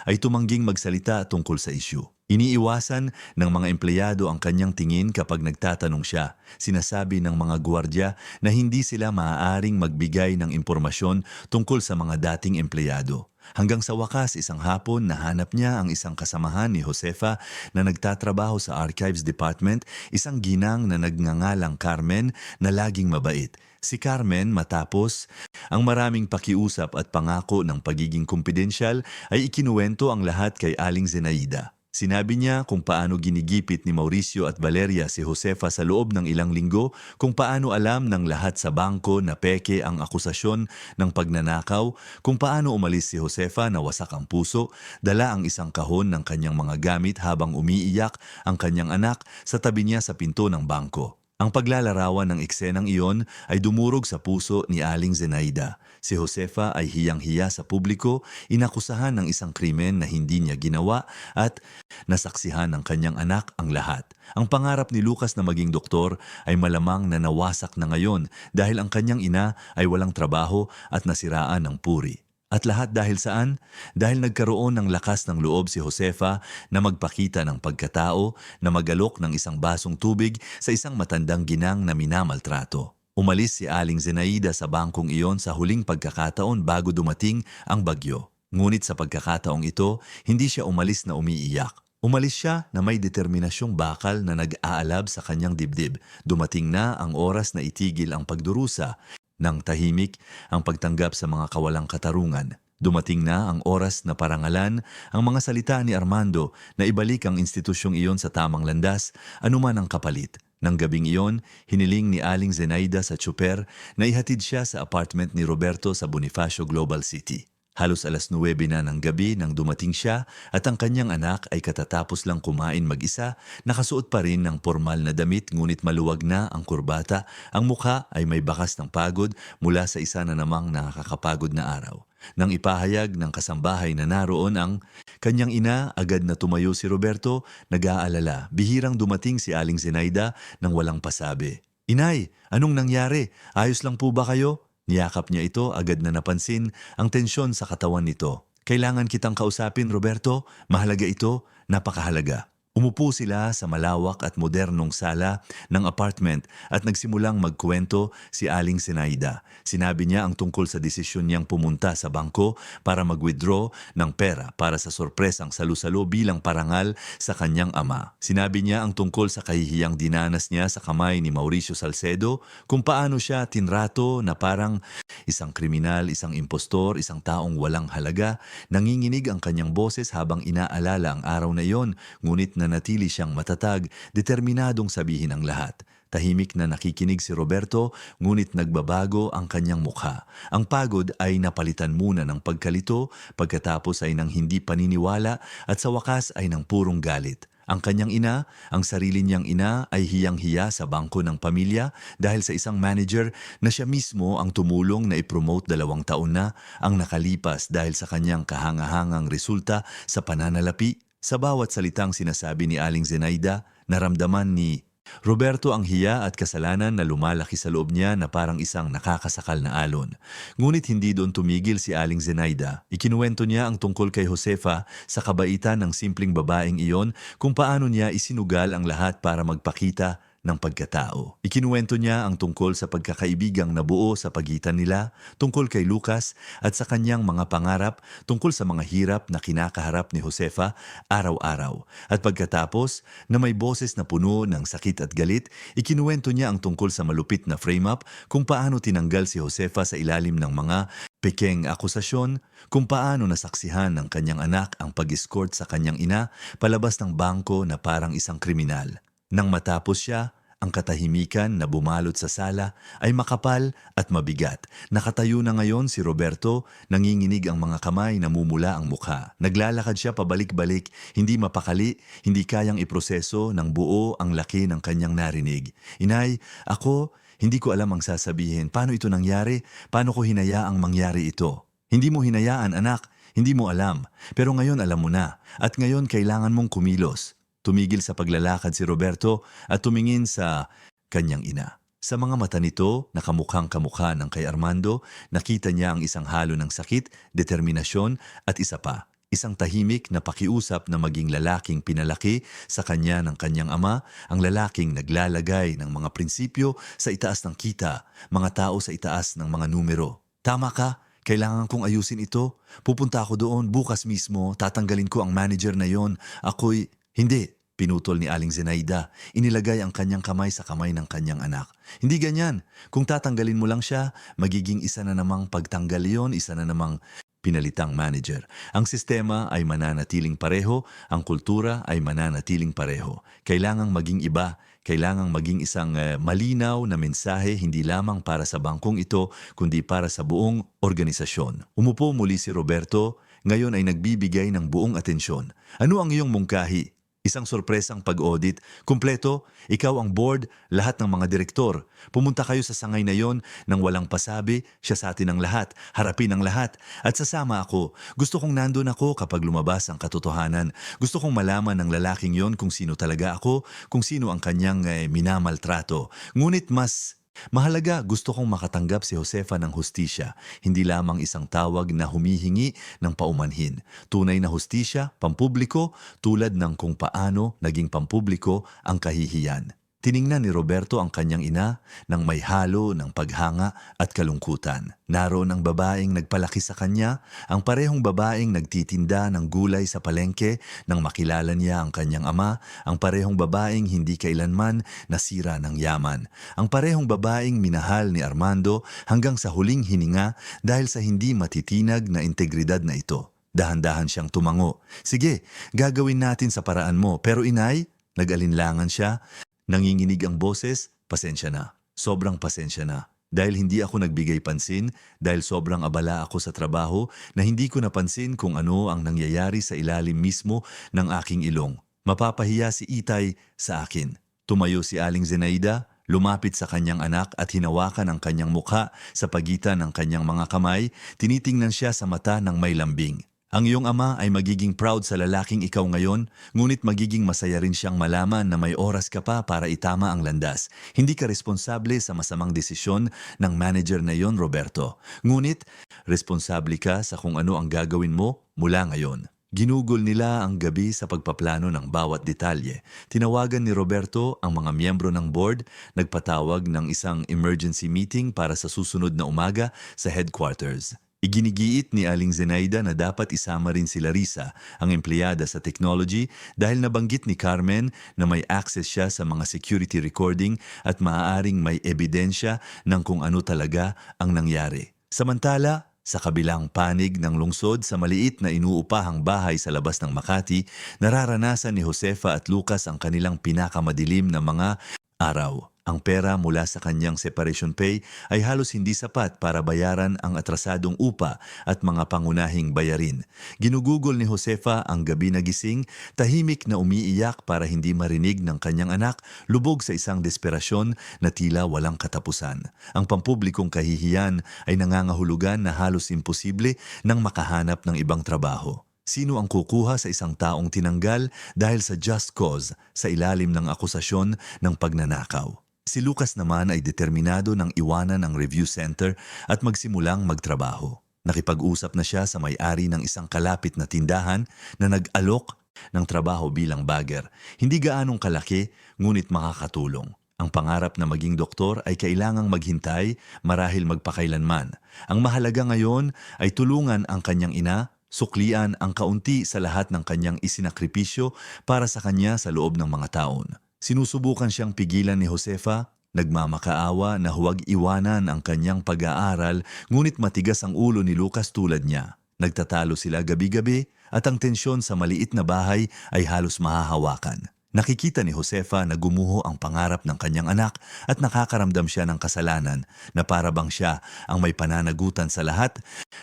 ay tumangging magsalita tungkol sa isyu. Iniiwasan ng mga empleyado ang kanyang tingin kapag nagtatanong siya. Sinasabi ng mga gwardiya na hindi sila maaaring magbigay ng impormasyon tungkol sa mga dating empleyado. Hanggang sa wakas, isang hapon nahanap niya ang isang kasamahan ni Josefa na nagtatrabaho sa Archives Department, isang ginang na nagngangalang Carmen na laging mabait. Si Carmen, matapos ang maraming pakiusap at pangako ng pagiging kumpidensyal, ay ikinuwento ang lahat kay Aling Zenaida. Sinabi niya kung paano ginigipit ni Mauricio at Valeria si Josefa sa loob ng ilang linggo, kung paano alam ng lahat sa bangko na peke ang akusasyon ng pagnanakaw, kung paano umalis si Josefa na wasak ang puso, dala ang isang kahon ng kanyang mga gamit habang umiiyak ang kanyang anak sa tabi niya sa pinto ng bangko. Ang paglalarawan ng eksenang iyon ay dumurog sa puso ni Aling Zenaida. Si Josefa ay hiyang-hiya sa publiko, inakusahan ng isang krimen na hindi niya ginawa at nasaksihan ng kanyang anak ang lahat. Ang pangarap ni Lucas na maging doktor ay malamang na nawasak na ngayon dahil ang kanyang ina ay walang trabaho at nasiraan ng puri. At lahat dahil saan? Dahil nagkaroon ng lakas ng loob si Josefa na magpakita ng pagkatao, na magalok ng isang basong tubig sa isang matandang ginang na minamaltrato. Umalis si Aling Zenaida sa bangkong iyon sa huling pagkakataon bago dumating ang bagyo. Ngunit sa pagkakataong ito, hindi siya umalis na umiiyak. Umalis siya na may determinasyong bakal na nag-aalab sa kanyang dibdib. Dumating na ang oras na itigil ang pagdurusa. Nang tahimik ang pagtanggap sa mga kawalang katarungan. Dumating na ang oras na parangalan ang mga salita ni Armando na ibalik ang institusyong iyon sa tamang landas, anuman ang kapalit. Nang gabing iyon, hiniling ni Aling Zenaida sa tsuper na ihatid siya sa apartment ni Roberto sa Bonifacio Global City. Halos 9:00 na ng gabi nang dumating siya at ang kanyang anak ay katatapos lang kumain mag-isa, nakasuot pa rin ng formal na damit ngunit maluwag na ang kurbata, ang mukha ay may bakas ng pagod mula sa isa na namang nakakapagod na araw. Nang ipahayag ng kasambahay na naroon ang kanyang ina, agad na tumayo si Roberto, nag-aalala. Bihirang dumating si Aling Zenaida nang walang pasabi. "Inay, anong nangyari? Ayos lang po ba kayo?" Niyakap niya ito, agad na napansin ang tensyon sa katawan nito. "Kailangan kitang kausapin, Roberto. Mahalaga ito, napakahalaga." Umupo sila sa malawak at modernong sala ng apartment at nagsimulang magkwento si Aling Zenaida. Sinabi niya ang tungkol sa desisyon niyang pumunta sa bangko para mag-withdraw ng pera para sa sorpresang salu-salo bilang parangal sa kanyang ama. Sinabi niya ang tungkol sa kahihiyang dinanas niya sa kamay ni Mauricio Salcedo, kung paano siya tinrato na parang isang kriminal, isang impostor, isang taong walang halaga. Nanginginig ang kanyang boses habang inaalala ang araw na iyon, ngunit nanatili siyang matatag, determinadong sabihin ang lahat. Tahimik na nakikinig si Roberto, ngunit nagbabago ang kanyang mukha. Ang pagod ay napalitan muna ng pagkalito, pagkatapos ay ng hindi paniniwala at sa wakas ay ng purong galit. Ang kanyang ina, ang sarili niyang ina ay hiyang-hiya sa bangko ng pamilya dahil sa isang manager na siya mismo ang tumulong na ipromote 2 taon na ang nakalipas dahil sa kanyang kahangahangang resulta sa pananalapi. Sa bawat salitang sinasabi ni Aling Zenaida, naramdaman ni Roberto ang hiya at kasalanan na lumalaki sa loob niya na parang isang nakakasakal na alon. Ngunit hindi doon tumigil si Aling Zenaida. Ikinuwento niya ang tungkol kay Josefa sa kabaitan ng simpleng babaeng iyon, kung paano niya isinugal ang lahat para magpakita ng pagkatao. Ikinuwento niya ang tungkol sa pagkakaibigang nabuo sa pagitan nila, tungkol kay Lucas at sa kanyang mga pangarap, tungkol sa mga hirap na kinakaharap ni Josefa araw-araw. At pagkatapos na may boses na puno ng sakit at galit, ikinuwento niya ang tungkol sa malupit na frame-up, kung paano tinanggal si Josefa sa ilalim ng mga pekeng akusasyon, kung paano nasaksihan ng kanyang anak ang pag-escort sa kanyang ina palabas ng bangko na parang isang kriminal. Nang matapos siya, ang katahimikan na bumalot sa sala ay makapal at mabigat. Nakatayo na ngayon si Roberto, nanginginig ang mga kamay, namumula ang mukha. Naglalakad siya pabalik-balik, hindi mapakali, hindi kayang iproseso ng buo ang laki ng kanyang narinig. Inay, ako, hindi ko alam ang sasabihin. Paano ito nangyari? Paano ko hinayaang mangyari ito? Hindi mo hinayaan, anak. Hindi mo alam. Pero ngayon alam mo na. At ngayon kailangan mong kumilos. Tumigil sa paglalakad si Roberto at tumingin sa kanyang ina. Sa mga mata nito, nakamukhang kamukha ng kay Armando, nakita niya ang isang halo ng sakit, determinasyon at isa pa. Isang tahimik na pakiusap na maging lalaking pinalaki sa kanya ng kanyang ama, ang lalaking naglalagay ng mga prinsipyo sa itaas ng kita, mga tao sa itaas ng mga numero. Tama ka, kailangan kong ayusin ito. Pupunta ako doon bukas mismo, tatanggalin ko ang manager na yon. Ako'y hindi, pinutol ni Aling Zenaida. Inilagay ang kanyang kamay sa kamay ng kanyang anak. Hindi ganyan. Kung tatanggalin mo lang siya, magiging isa na namang pagtanggal yon, isa na namang pinalitang manager. Ang sistema ay mananatiling pareho, ang kultura ay mananatiling pareho. Kailangang maging iba, kailangang maging isang malinaw na mensahe hindi lamang para sa bangkong ito, kundi para sa buong organisasyon. Umupo muli si Roberto, ngayon ay nagbibigay ng buong atensyon. Ano ang iyong mungkahi? Isang sorpresang pag-audit, kumpleto, ikaw ang board, lahat ng mga direktor. Pumunta kayo sa sangay na yon nang walang pasabi, siya sa atin ang lahat, harapin ang lahat. At sasama ako. Gusto kong nandun ako kapag lumabas ang katotohanan. Gusto kong malaman ng lalaking yon kung sino talaga ako, kung sino ang kanyang minamaltrato. Ngunit mas mahalaga, gusto kong makatanggap si Josefa ng hustisya, hindi lamang isang tawag na humihingi ng paumanhin. Tunay na hustisya, pampubliko, tulad ng kung paano naging pampubliko ang kahihiyan. Tiningnan ni Roberto ang kanyang ina nang may halo ng paghanga at kalungkutan. Naroon ang babaeng nagpalaki sa kanya, ang parehong babaeng nagtitinda ng gulay sa palengke nang makilala niya ang kanyang ama, ang parehong babaeng hindi kailanman nasira ng yaman, ang parehong babaeng minahal ni Armando hanggang sa huling hininga dahil sa hindi matitinag na integridad na ito. Dahan-dahan siyang tumango. Sige, gagawin natin sa paraan mo. Pero inay, nag-alinlangan siya. Nanginginig ang boses, pasensya na. Sobrang pasensya na. Dahil hindi ako nagbigay pansin, dahil sobrang abala ako sa trabaho na hindi ko napansin kung ano ang nangyayari sa ilalim mismo ng aking ilong. Mapapahiya si Itay sa akin. Tumayo si Aling Zenaida, lumapit sa kanyang anak at hinawakan ang kanyang mukha sa pagitan ng kanyang mga kamay, tinitingnan siya sa mata ng may lambing. Ang iyong ama ay magiging proud sa lalaking ikaw ngayon, ngunit magiging masaya rin siyang malaman na may oras ka pa para itama ang landas. Hindi ka responsable sa masamang desisyon ng manager na iyon, Roberto. Ngunit, responsable ka sa kung ano ang gagawin mo mula ngayon. Ginugol nila ang gabi sa pagpaplano ng bawat detalye. Tinawagan ni Roberto ang mga miyembro ng board, nagpatawag ng isang emergency meeting para sa susunod na umaga sa headquarters. Iginigiit ni Aling Zenaida na dapat isama rin si Larissa, ang empleyada sa technology, dahil nabanggit ni Carmen na may access siya sa mga security recording at maaaring may ebidensya ng kung ano talaga ang nangyari. Samantala, sa kabilang panig ng lungsod sa maliit na inuupahang bahay sa labas ng Makati, nararanasan ni Josefa at Lucas ang kanilang pinakamadilim na mga araw. Ang pera mula sa kanyang separation pay ay halos hindi sapat para bayaran ang atrasadong upa at mga pangunahing bayarin. Ginugugol ni Josefa ang gabi na gising, tahimik na umiiyak para hindi marinig ng kanyang anak, lubog sa isang desperasyon na tila walang katapusan. Ang pampublikong kahihiyan ay nangangahulugan na halos imposible nang makahanap ng ibang trabaho. Sino ang kukuha sa isang taong tinanggal dahil sa just cause sa ilalim ng akusasyon ng pagnanakaw? Si Lucas naman ay determinado ng iwanan ang review center at magsimulang magtrabaho. Nakipag-usap na siya sa may-ari ng isang kalapit na tindahan na nag-alok ng trabaho bilang bagger. Hindi gaanong kalaki, ngunit makakatulong. Ang pangarap na maging doktor ay kailangang maghintay, marahil magpakailanman. Ang mahalaga ngayon ay tulungan ang kanyang ina, suklian ang kaunti sa lahat ng kanyang isinakripisyo para sa kanya sa loob ng mga taon. Sinusubukan siyang pigilan ni Josefa, nagmamakaawa na huwag iwanan ang kanyang pag-aaral, ngunit matigas ang ulo ni Lucas tulad niya. Nagtatalo sila gabi-gabi at ang tensyon sa maliit na bahay ay halos mahahawakan. Nakikita ni Josefa na gumuho ang pangarap ng kanyang anak at nakakaramdam siya ng kasalanan na para bang siya ang may pananagutan sa lahat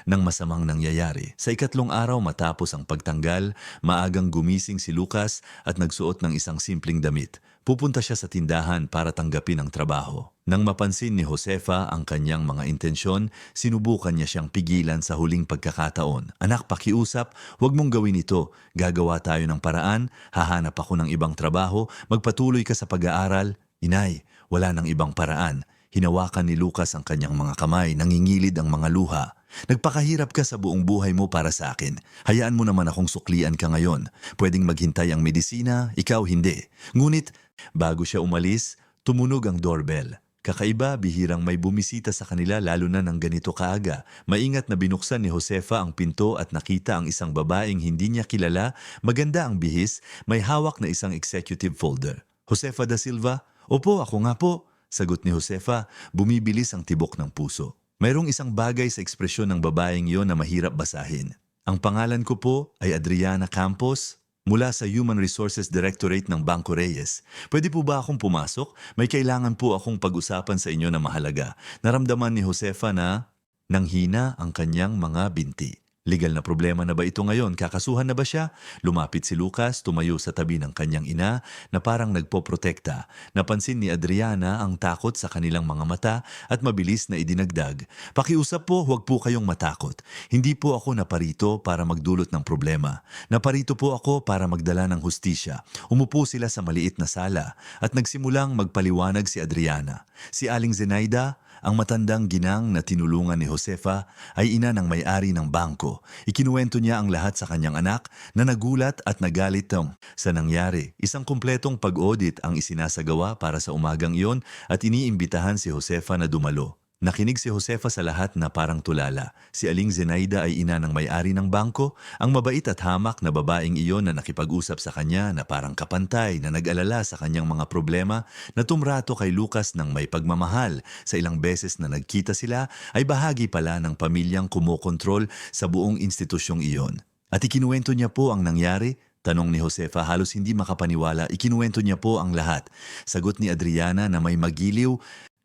ng masamang nangyayari. Sa ikatlong araw matapos ang pagtanggal, maagang gumising si Lucas at nagsuot ng isang simpleng damit. Pupunta siya sa tindahan para tanggapin ang trabaho. Nang mapansin ni Josefa ang kanyang mga intensyon, sinubukan niya siyang pigilan sa huling pagkakataon. Anak, pakiusap, huwag mong gawin ito. Gagawa tayo ng paraan, hahanap ako ng ibang trabaho, magpatuloy ka sa pag-aaral. Inay, wala nang ibang paraan. Hinawakan ni Lucas ang kanyang mga kamay, nangingilid ang mga luha. Nagpakahirap ka sa buong buhay mo para sa akin. Hayaan mo naman akong suklian ka ngayon. Pwedeng maghintay ang medisina, ikaw hindi. Ngunit, bago siya umalis, tumunog ang doorbell. Kakaiba, bihirang may bumisita sa kanila lalo na ng ganito kaaga. Maingat na binuksan ni Josefa ang pinto at nakita ang isang babaeng hindi niya kilala, maganda ang bihis, may hawak na isang executive folder. Josefa da Silva? Opo, ako nga po. Sagot ni Josefa, bumibilis ang tibok ng puso. Mayroong isang bagay sa ekspresyon ng babaeng iyon na mahirap basahin. Ang pangalan ko po ay Adriana Campos, mula sa Human Resources Directorate ng Bangko Reyes. Pwede po ba akong pumasok? May kailangan po akong pag-usapan sa inyo na mahalaga. Naramdaman ni Josefa na nanghina ang kanyang mga binti. Legal na problema na ba ito ngayon? Kakasuhan na ba siya? Lumapit si Lucas, tumayo sa tabi ng kanyang ina na parang nagpoprotekta. Napansin ni Adriana ang takot sa kanilang mga mata at mabilis na idinagdag. Pakiusap po, huwag po kayong matakot. Hindi po ako naparito para magdulot ng problema. Naparito po ako para magdala ng hustisya. Umupo sila sa maliit na sala at nagsimulang magpaliwanag si Adriana. Si Aling Zenaida, ang matandang ginang na tinulungan ni Josefa, ay ina ng may-ari ng bangko. Ikinuwento niya ang lahat sa kanyang anak na nagulat at nagalit sa nangyari. Isang kumpletong pag-audit ang isinasagawa para sa umagang iyon at iniimbitahan si Josefa na dumalo. Nakinig si Josefa sa lahat na parang tulala. Si Aling Zenaida ay ina ng may-ari ng bangko, ang mabait at hamak na babaeng iyon na nakipag-usap sa kanya na parang kapantay na nag-alala sa kanyang mga problema na tumrato kay Lucas ng may pagmamahal. Sa ilang beses na nagkita sila ay bahagi pala ng pamilyang kumokontrol sa buong institusyong iyon. At ikinuwento niya po ang nangyari. Tanong ni Josefa, halos hindi makapaniwala. Ikinuwento niya po ang lahat. Sagot ni Adriana na may magiliw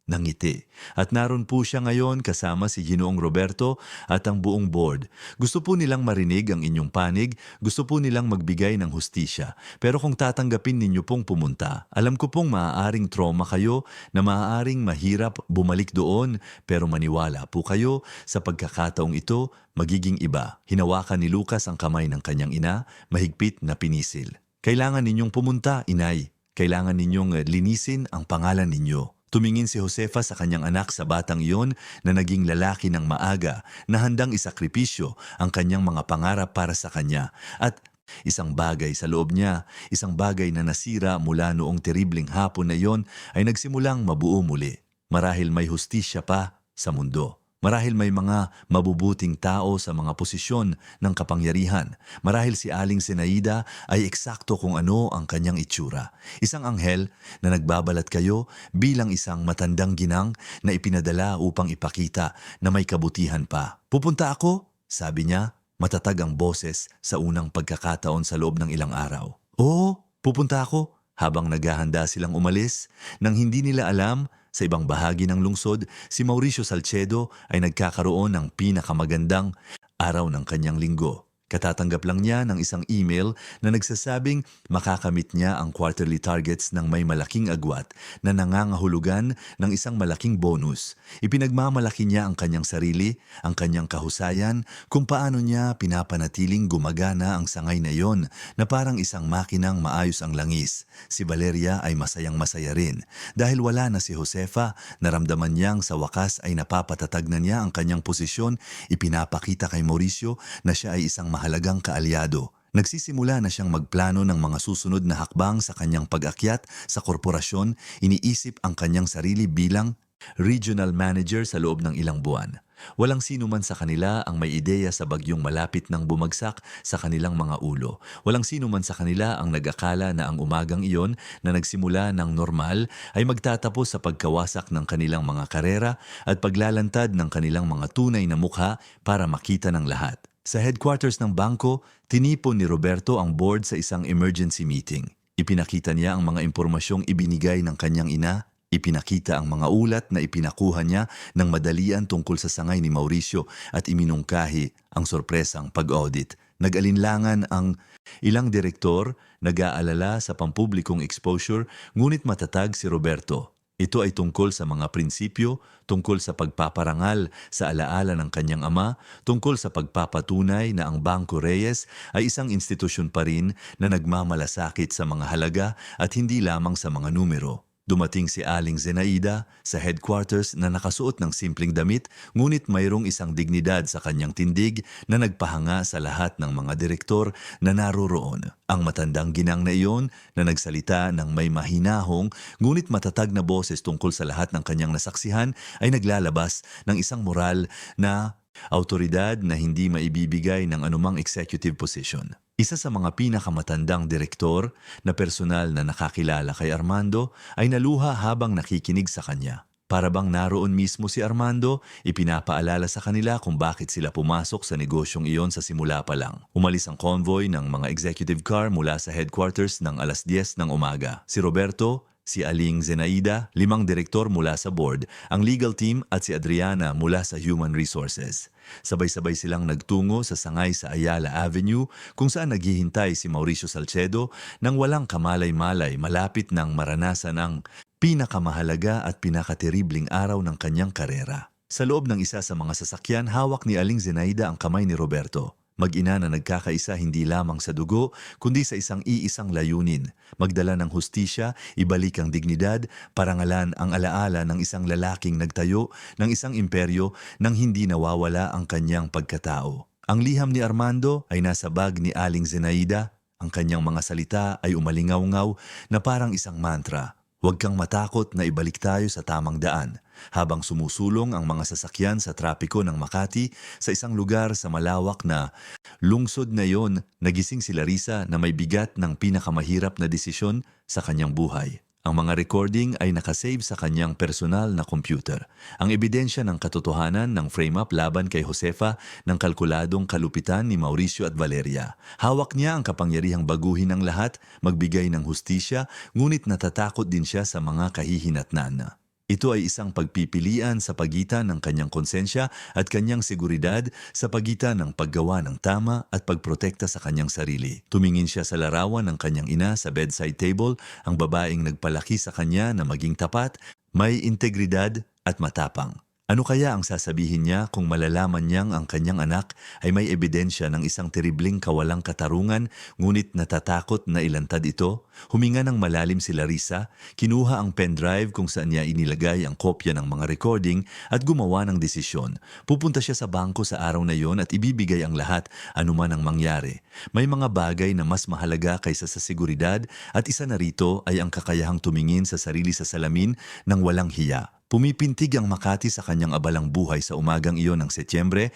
ng ngiti. At naroon po siya ngayon kasama si Ginoong Roberto at ang buong board. Gusto po nilang marinig ang inyong panig, gusto po nilang magbigay ng hustisya. Pero kung tatanggapin ninyo pong pumunta, alam ko pong maaaring trauma kayo na maaaring mahirap bumalik doon, pero maniwala po kayo sa pagkakataong ito, magiging iba. Hinawakan ni Lucas ang kamay ng kanyang ina, mahigpit na pinisil. Kailangan ninyong pumunta, inay. Kailangan ninyong linisin ang pangalan ninyo. Tumingin si Josefa sa kanyang anak sa batang iyon na naging lalaki ng maaga na handang isakripisyo ang kanyang mga pangarap para sa kanya. At isang bagay sa loob niya, isang bagay na nasira mula noong terribleng hapon na iyon ay nagsimulang mabuo muli. Marahil may hustisya pa sa mundo. Marahil may mga mabubuting tao sa mga posisyon ng kapangyarihan. Marahil si Aling Zenaida ay eksakto kung ano ang kanyang itsura. Isang anghel na nagbabalat kayo bilang isang matandang ginang na ipinadala upang ipakita na may kabutihan pa. Pupunta ako, sabi niya, matatag ang boses sa unang pagkakataon sa loob ng ilang araw. Oo, pupunta ako, habang naghahanda silang umalis, nang hindi nila alam. Sa ibang bahagi ng lungsod, si Mauricio Salcedo ay nagkakaroon ng pinakamagandang araw ng kanyang linggo. Katatanggap lang niya ng isang email na nagsasabing makakamit niya ang quarterly targets ng may malaking agwat na nangangahulugan ng isang malaking bonus. Ipinagmamalaki niya ang kanyang sarili, ang kanyang kahusayan, kung paano niya pinapanatiling gumagana ang sangay na iyon na parang isang makinang maayos ang langis. Si Valeria ay masayang-masaya rin. Dahil wala na si Josefa, naramdaman niyang sa wakas ay napapatatag na niya ang kanyang posisyon. Ipinapakita kay Mauricio na siya ay isang mahalagang kaalyado. Nagsisimula na siyang magplano ng mga susunod na hakbang sa kanyang pag-akyat sa korporasyon. Iniisip ang kanyang sarili bilang regional manager sa loob ng ilang buwan. Walang sino man sa kanila ang may ideya sa bagyong malapit ng bumagsak sa kanilang mga ulo. Walang sino man sa kanila ang nag-akala na ang umagang iyon na nagsimula ng normal ay magtatapos sa pagkawasak ng kanilang mga karera at paglalantad ng kanilang mga tunay na mukha para makita ng lahat. Sa headquarters ng bangko, tinipon ni Roberto ang board sa isang emergency meeting. Ipinakita niya ang mga impormasyong ibinigay ng kanyang ina. Ipinakita ang mga ulat na ipinakuha niya ng madalian tungkol sa sangay ni Mauricio at iminungkahi ang sorpresang pag-audit. Nag-alinlangan ang ilang direktor, nag-aalala sa pampublikong exposure, ngunit matatag si Roberto. Ito ay tungkol sa mga prinsipyo, tungkol sa pagpaparangal sa alaala ng kanyang ama, tungkol sa pagpapatunay na ang Bangko Reyes ay isang institusyon pa rin na nagmamalasakit sa mga halaga at hindi lamang sa mga numero. Dumating si Aling Zenaida sa headquarters na nakasuot ng simpleng damit, ngunit mayroong isang dignidad sa kanyang tindig na nagpahanga sa lahat ng mga direktor na naroroon. Ang matandang ginang na iyon na nagsalita ng may mahinahong ngunit matatag na boses tungkol sa lahat ng kanyang nasaksihan ay naglalabas ng isang moral na autoridad na hindi maibibigay ng anumang executive position. Isa sa mga pinakamatandang direktor na personal na nakakilala kay Armando ay naluha habang nakikinig sa kanya. Para bang naroon mismo si Armando, ipinapaalala sa kanila kung bakit sila pumasok sa negosyong iyon sa simula pa lang. Umalis ang convoy ng mga executive car mula sa headquarters ng 10:00 ng umaga. Si Roberto, si Aling Zenaida, 5 direktor mula sa board, ang legal team at si Adriana mula sa human resources. Sabay-sabay silang nagtungo sa sangay sa Ayala Avenue kung saan naghihintay si Mauricio Salcedo nang walang kamalay-malay malapit ng maranasan ang pinakamahalaga at pinakateribling araw ng kanyang karera. Sa loob ng isa sa mga sasakyan, hawak ni Aling Zenaida ang kamay ni Roberto. Mag-ina na nagkakaisa hindi lamang sa dugo, kundi sa isang layunin. Magdala ng hustisya, ibalik ang dignidad, parangalan ang alaala ng isang lalaking nagtayo ng isang imperyo nang hindi nawawala ang kanyang pagkatao. Ang liham ni Armando ay nasa bag ni Aling Zenaida. Ang kanyang mga salita ay umalingaw-ngaw na parang isang mantra. Huwag kang matakot na ibalik tayo sa tamang daan. Habang sumusulong ang mga sasakyan sa trapiko ng Makati sa isang lugar sa malawak na lungsod na yon, nagising si Larissa na may bigat ng pinakamahirap na desisyon sa kanyang buhay. Ang mga recording ay nakasave sa kanyang personal na computer. Ang ebidensya ng katotohanan ng frame-up laban kay Josefa ng kalkuladong kalupitan ni Mauricio at Valeria. Hawak niya ang kapangyarihang baguhin ng lahat, magbigay ng hustisya, ngunit natatakot din siya sa mga kahihinatnan. Ito ay isang pagpipilian sa pagitan ng kanyang konsensya at kanyang seguridad sa pagitan ng paggawa ng tama at pagprotekta sa kanyang sarili. Tumingin siya sa larawan ng kanyang ina sa bedside table, ang babaeng nagpalaki sa kanya na maging tapat, may integridad at matapang. Ano kaya ang sasabihin niya kung malalaman niyang ang kanyang anak ay may ebidensya ng isang terribling kawalang katarungan ngunit natatakot na ilantad ito? Huminga ng malalim si Larissa, kinuha ang pendrive kung saan niya inilagay ang kopya ng mga recording at gumawa ng desisyon. Pupunta siya sa bangko sa araw na yon at ibibigay ang lahat anuman ang mangyari. May mga bagay na mas mahalaga kaysa sa seguridad at isa na rito ay ang kakayahang tumingin sa sarili sa salamin ng walang hiya. Pumipintig ang Makati sa kanyang abalang buhay sa umagang iyon ng Setyembre.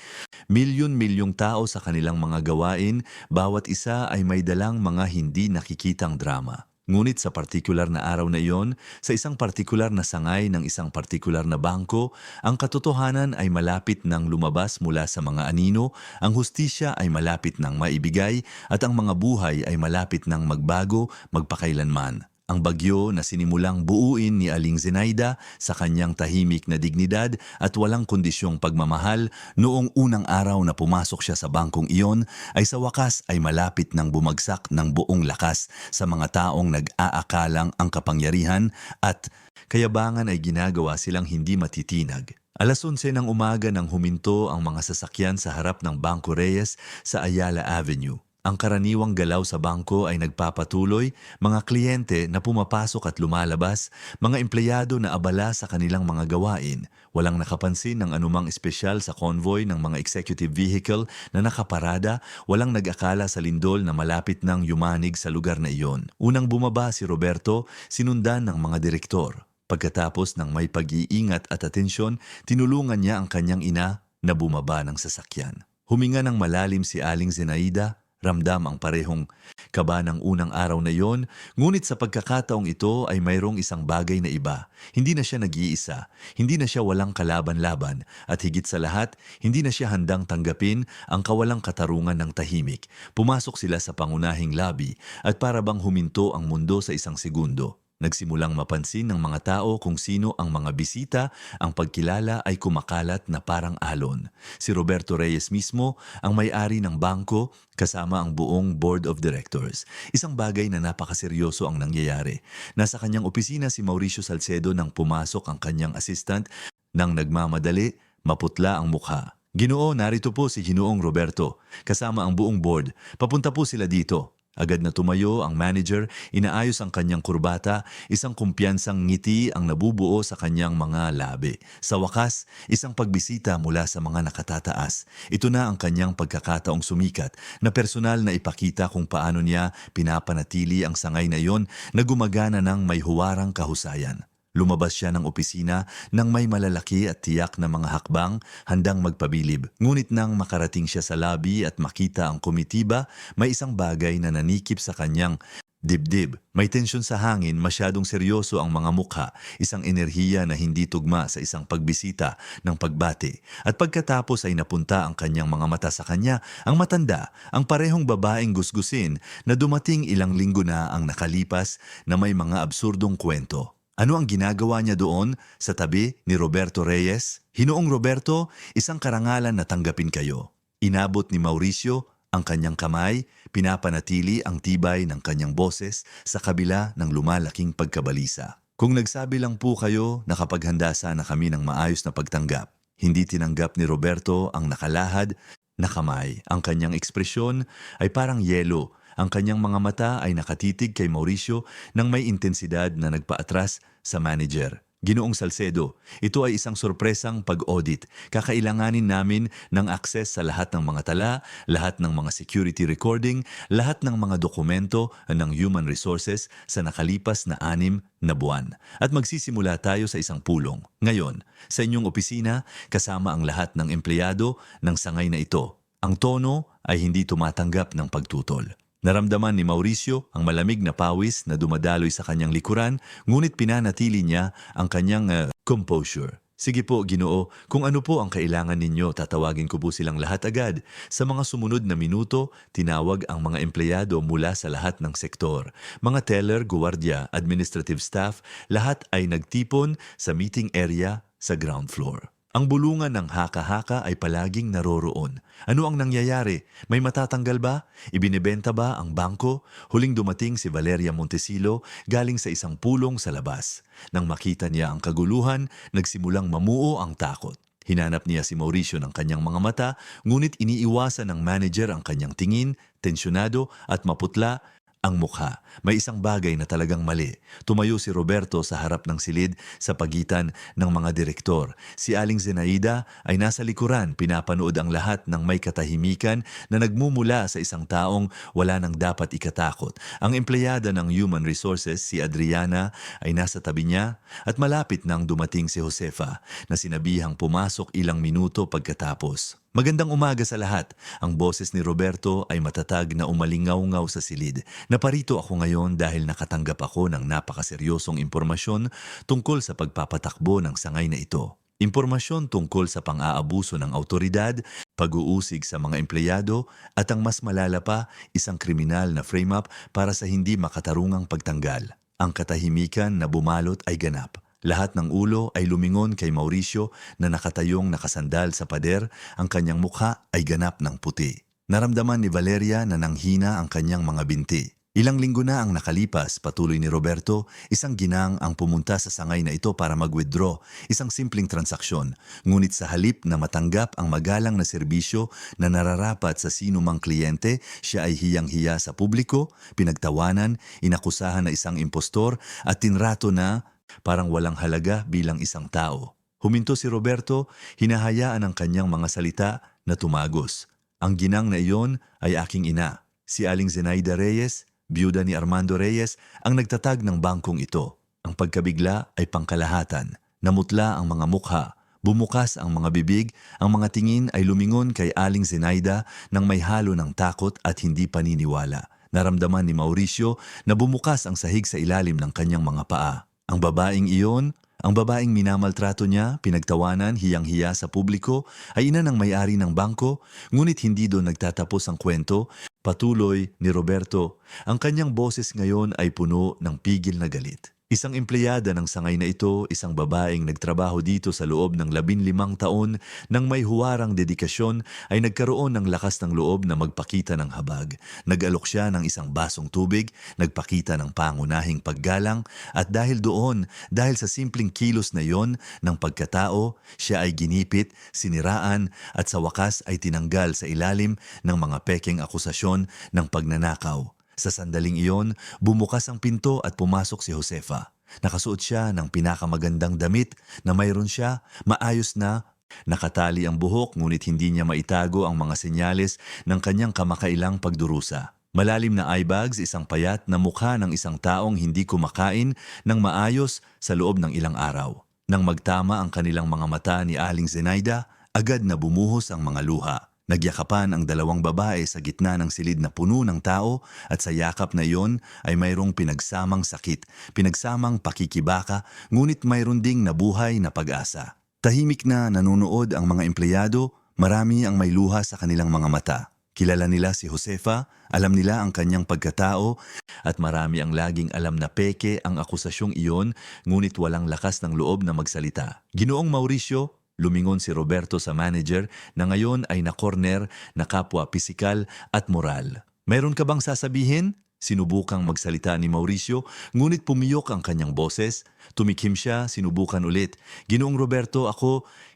Milyon-milyong tao sa kanilang mga gawain, bawat isa ay may dalang mga hindi nakikitang drama. Ngunit sa partikular na araw na iyon, sa isang partikular na sangay ng isang partikular na bangko, ang katotohanan ay malapit nang lumabas mula sa mga anino, ang hustisya ay malapit nang maibigay, at ang mga buhay ay malapit nang magbago magpakailanman. Ang bagyo na sinimulang buuin ni Aling Zenaida sa kanyang tahimik na dignidad at walang kondisyong pagmamahal noong unang araw na pumasok siya sa bangkong iyon ay sa wakas ay malapit ng bumagsak ng buong lakas sa mga taong nag-aakalang ang kapangyarihan at kayabangan ay ginagawa silang hindi matitinag. Alas 11 ng umaga nang huminto ang mga sasakyan sa harap ng Bangko Reyes sa Ayala Avenue. Ang karaniwang galaw sa bangko ay nagpapatuloy, mga kliyente na pumapasok at lumalabas, mga empleyado na abala sa kanilang mga gawain. Walang nakapansin ng anumang espesyal sa convoy ng mga executive vehicle na nakaparada, walang nag-akala sa lindol na malapit nang yumanig sa lugar na iyon. Unang bumaba si Roberto, sinundan ng mga direktor. Pagkatapos ng may pag-iingat at atensyon, tinulungan niya ang kanyang ina na bumaba ng sasakyan. Huminga ng malalim si Aling Zenaida. Ramdam ang parehong kaba ng unang araw na yon, ngunit sa pagkakataong ito ay mayroong isang bagay na iba. Hindi na siya nag-iisa, hindi na siya walang kalaban-laban, at higit sa lahat, hindi na siya handang tanggapin ang kawalang katarungan ng tahimik. Pumasok sila sa pangunahing lobby at para bang huminto ang mundo sa isang segundo. Nagsimulang mapansin ng mga tao kung sino ang mga bisita, ang pagkilala ay kumakalat na parang alon. Si Roberto Reyes mismo, ang may-ari ng bangko, kasama ang buong board of directors. Isang bagay na napakaseryoso ang nangyayari. Nasa kanyang opisina si Mauricio Salcedo nang pumasok ang kanyang assistant nang nagmamadali, maputla ang mukha. Ginoo, narito po si Ginoong Roberto, kasama ang buong board. Papunta po sila dito. Agad na tumayo ang manager, inaayos ang kanyang kurbata, isang kumpiyansang ngiti ang nabubuo sa kanyang mga labi. Sa wakas, isang pagbisita mula sa mga nakatataas. Ito na ang kanyang pagkakataong sumikat, na personal na ipakita kung paano niya pinapanatili ang sangay na iyon na gumagana ng may huwarang kahusayan. Lumabas siya ng opisina nang may malalaki at tiyak na mga hakbang handang magpabilib. Ngunit nang makarating siya sa lobby at makita ang komitiba, may isang bagay na nanikip sa kanyang dibdib. May tensyon sa hangin, masyadong seryoso ang mga mukha, isang enerhiya na hindi tugma sa isang pagbisita ng pagbati. At pagkatapos ay napunta ang kanyang mga mata sa kanya, ang matanda, ang parehong babaeng gusgusin na dumating ilang linggo na ang nakalipas na may mga absurdong kwento. Ano ang ginagawa niya doon sa tabi ni Roberto Reyes? Hinoong Roberto, isang karangalan na tanggapin kayo. Inabot ni Mauricio ang kanyang kamay, pinapanatili ang tibay ng kanyang boses sa kabila ng lumalaking pagkabalisa. Kung nagsabi lang po kayo, nakapaghanda sana kami ng maayos na pagtanggap. Hindi tinanggap ni Roberto ang nakalahad na kamay. Ang kanyang ekspresyon ay parang yelo. Ang kanyang mga mata ay nakatitig kay Mauricio nang may intensidad na nagpaatras sa manager. Ginoong Salcedo, ito ay isang sorpresang pag-audit. Kakailanganin namin ng akses sa lahat ng mga tala, lahat ng mga security recording, lahat ng mga dokumento ng human resources sa nakalipas na 6 na buwan. At magsisimula tayo sa isang pulong. Ngayon, sa inyong opisina, kasama ang lahat ng empleyado ng sangay na ito. Ang tono ay hindi tumatanggap ng pagtutol. Naramdaman ni Mauricio ang malamig na pawis na dumadaloy sa kanyang likuran, ngunit pinanatili niya ang kanyang composure. Sige po, Ginoo, kung ano po ang kailangan ninyo, tatawagin ko po silang lahat agad. Sa mga sumunod na minuto, tinawag ang mga empleyado mula sa lahat ng sektor. Mga teller, guwardiya, administrative staff, lahat ay nagtipon sa meeting area sa ground floor. Ang bulungan ng haka-haka ay palaging naroroon. Ano ang nangyayari? May matatanggal ba? Ibinebenta ba ang bangko? Huling dumating si Valeria Montesilo galing sa isang pulong sa labas. Nang makita niya ang kaguluhan, nagsimulang mamuo ang takot. Hinanap niya si Mauricio ng kanyang mga mata, ngunit iniiwasan ng manager ang kanyang tingin, tensyonado at maputla ang mukha. May isang bagay na talagang mali. Tumayo si Roberto sa harap ng silid sa pagitan ng mga direktor. Si Aling Zenaida ay nasa likuran, pinapanood ang lahat ng may katahimikan na nagmumula sa isang taong wala nang dapat ikatakot. Ang empleyada ng Human Resources, si Adriana, ay nasa tabi niya at malapit nang dumating si Josefa na sinabihang pumasok ilang minuto pagkatapos. Magandang umaga sa lahat. Ang boses ni Roberto ay matatag na umalingaw-ngaw sa silid. Naparito ako ngayon dahil nakatanggap ako ng napakaseryosong impormasyon tungkol sa pagpapatakbo ng sangay na ito. Impormasyon tungkol sa pang-aabuso ng autoridad, pag-uusig sa mga empleyado at ang mas malala pa, isang kriminal na frame-up para sa hindi makatarungang pagtanggal. Ang katahimikan na bumalot ay ganap. Lahat ng ulo ay lumingon kay Mauricio na nakatayong nakasandal sa pader, ang kanyang mukha ay ganap ng puti. Naramdaman ni Valeria na nanghina ang kanyang mga binti. Ilang linggo na ang nakalipas, patuloy ni Roberto, isang ginang ang pumunta sa sangay na ito para mag-withdraw, isang simpleng transaksyon. Ngunit sa halip na matanggap ang magalang na serbisyo na nararapat sa sino mang kliyente, siya ay hiyang-hiya sa publiko, pinagtawanan, inakusahan na isang impostor at tinrato na parang walang halaga bilang isang tao. Huminto si Roberto, hinahayaan ang kanyang mga salita na tumagos. Ang ginang na iyon ay aking ina. Si Aling Zenaida Reyes, biyuda ni Armando Reyes, ang nagtatag ng bangkong ito. Ang pagkabigla ay pangkalahatan. Namutla ang mga mukha, bumukas ang mga bibig, ang mga tingin ay lumingon kay Aling Zenaida nang may halo ng takot at hindi paniniwala. Naramdaman ni Mauricio na bumukas ang sahig sa ilalim ng kanyang mga paa. Ang babaeng iyon, ang babaeng minamaltrato niya, pinagtawanan, hiyang-hiya sa publiko, ay ina ng may-ari ng bangko, ngunit hindi doon nagtatapos ang kwento. Patuloy ni Roberto, ang kanyang boses ngayon ay puno ng pigil na galit. Isang empleyada ng sangay na ito, isang babaeng nagtrabaho dito sa loob ng 15 taon nang may huwarang dedikasyon ay nagkaroon ng lakas ng loob na magpakita ng habag. Nag-alok siya ng isang basong tubig, nagpakita ng pangunahing paggalang at dahil doon, dahil sa simpleng kilos na yon ng pagkatao, siya ay ginipit, siniraan at sa wakas ay tinanggal sa ilalim ng mga pekeng akusasyon ng pagnanakaw. Sa sandaling iyon, bumukas ang pinto at pumasok si Josefa. Nakasuot siya ng pinakamagandang damit na mayroon siya, maayos na, nakatali ang buhok ngunit hindi niya maitago ang mga senyales ng kanyang kamakailang pagdurusa. Malalim na eyebags, isang payat na mukha ng isang taong hindi kumakain ng maayos sa loob ng ilang araw. Nang magtama ang kanilang mga mata ni Aling Zenaida, agad na bumuhos ang mga luha. Nagyakapan ang dalawang babae sa gitna ng silid na puno ng tao at sa yakap na iyon ay mayroong pinagsamang sakit, pinagsamang pakikibaka, ngunit mayroon ding nabuhay na pag-asa. Tahimik na nanonood ang mga empleyado, marami ang may luha sa kanilang mga mata. Kilala nila si Josefa, alam nila ang kanyang pagkatao at marami ang laging alam na peke ang akusasyong iyon ngunit walang lakas ng loob na magsalita. Ginoong Mauricio, lumingon si Roberto sa manager na ngayon ay na-corner na kapwa pisikal at moral. Mayroon ka bang sasabihin? Sinubukang magsalita ni Mauricio, ngunit pumiyok ang kanyang boses. Tumikim siya, sinubukan ulit. Ginoong Roberto,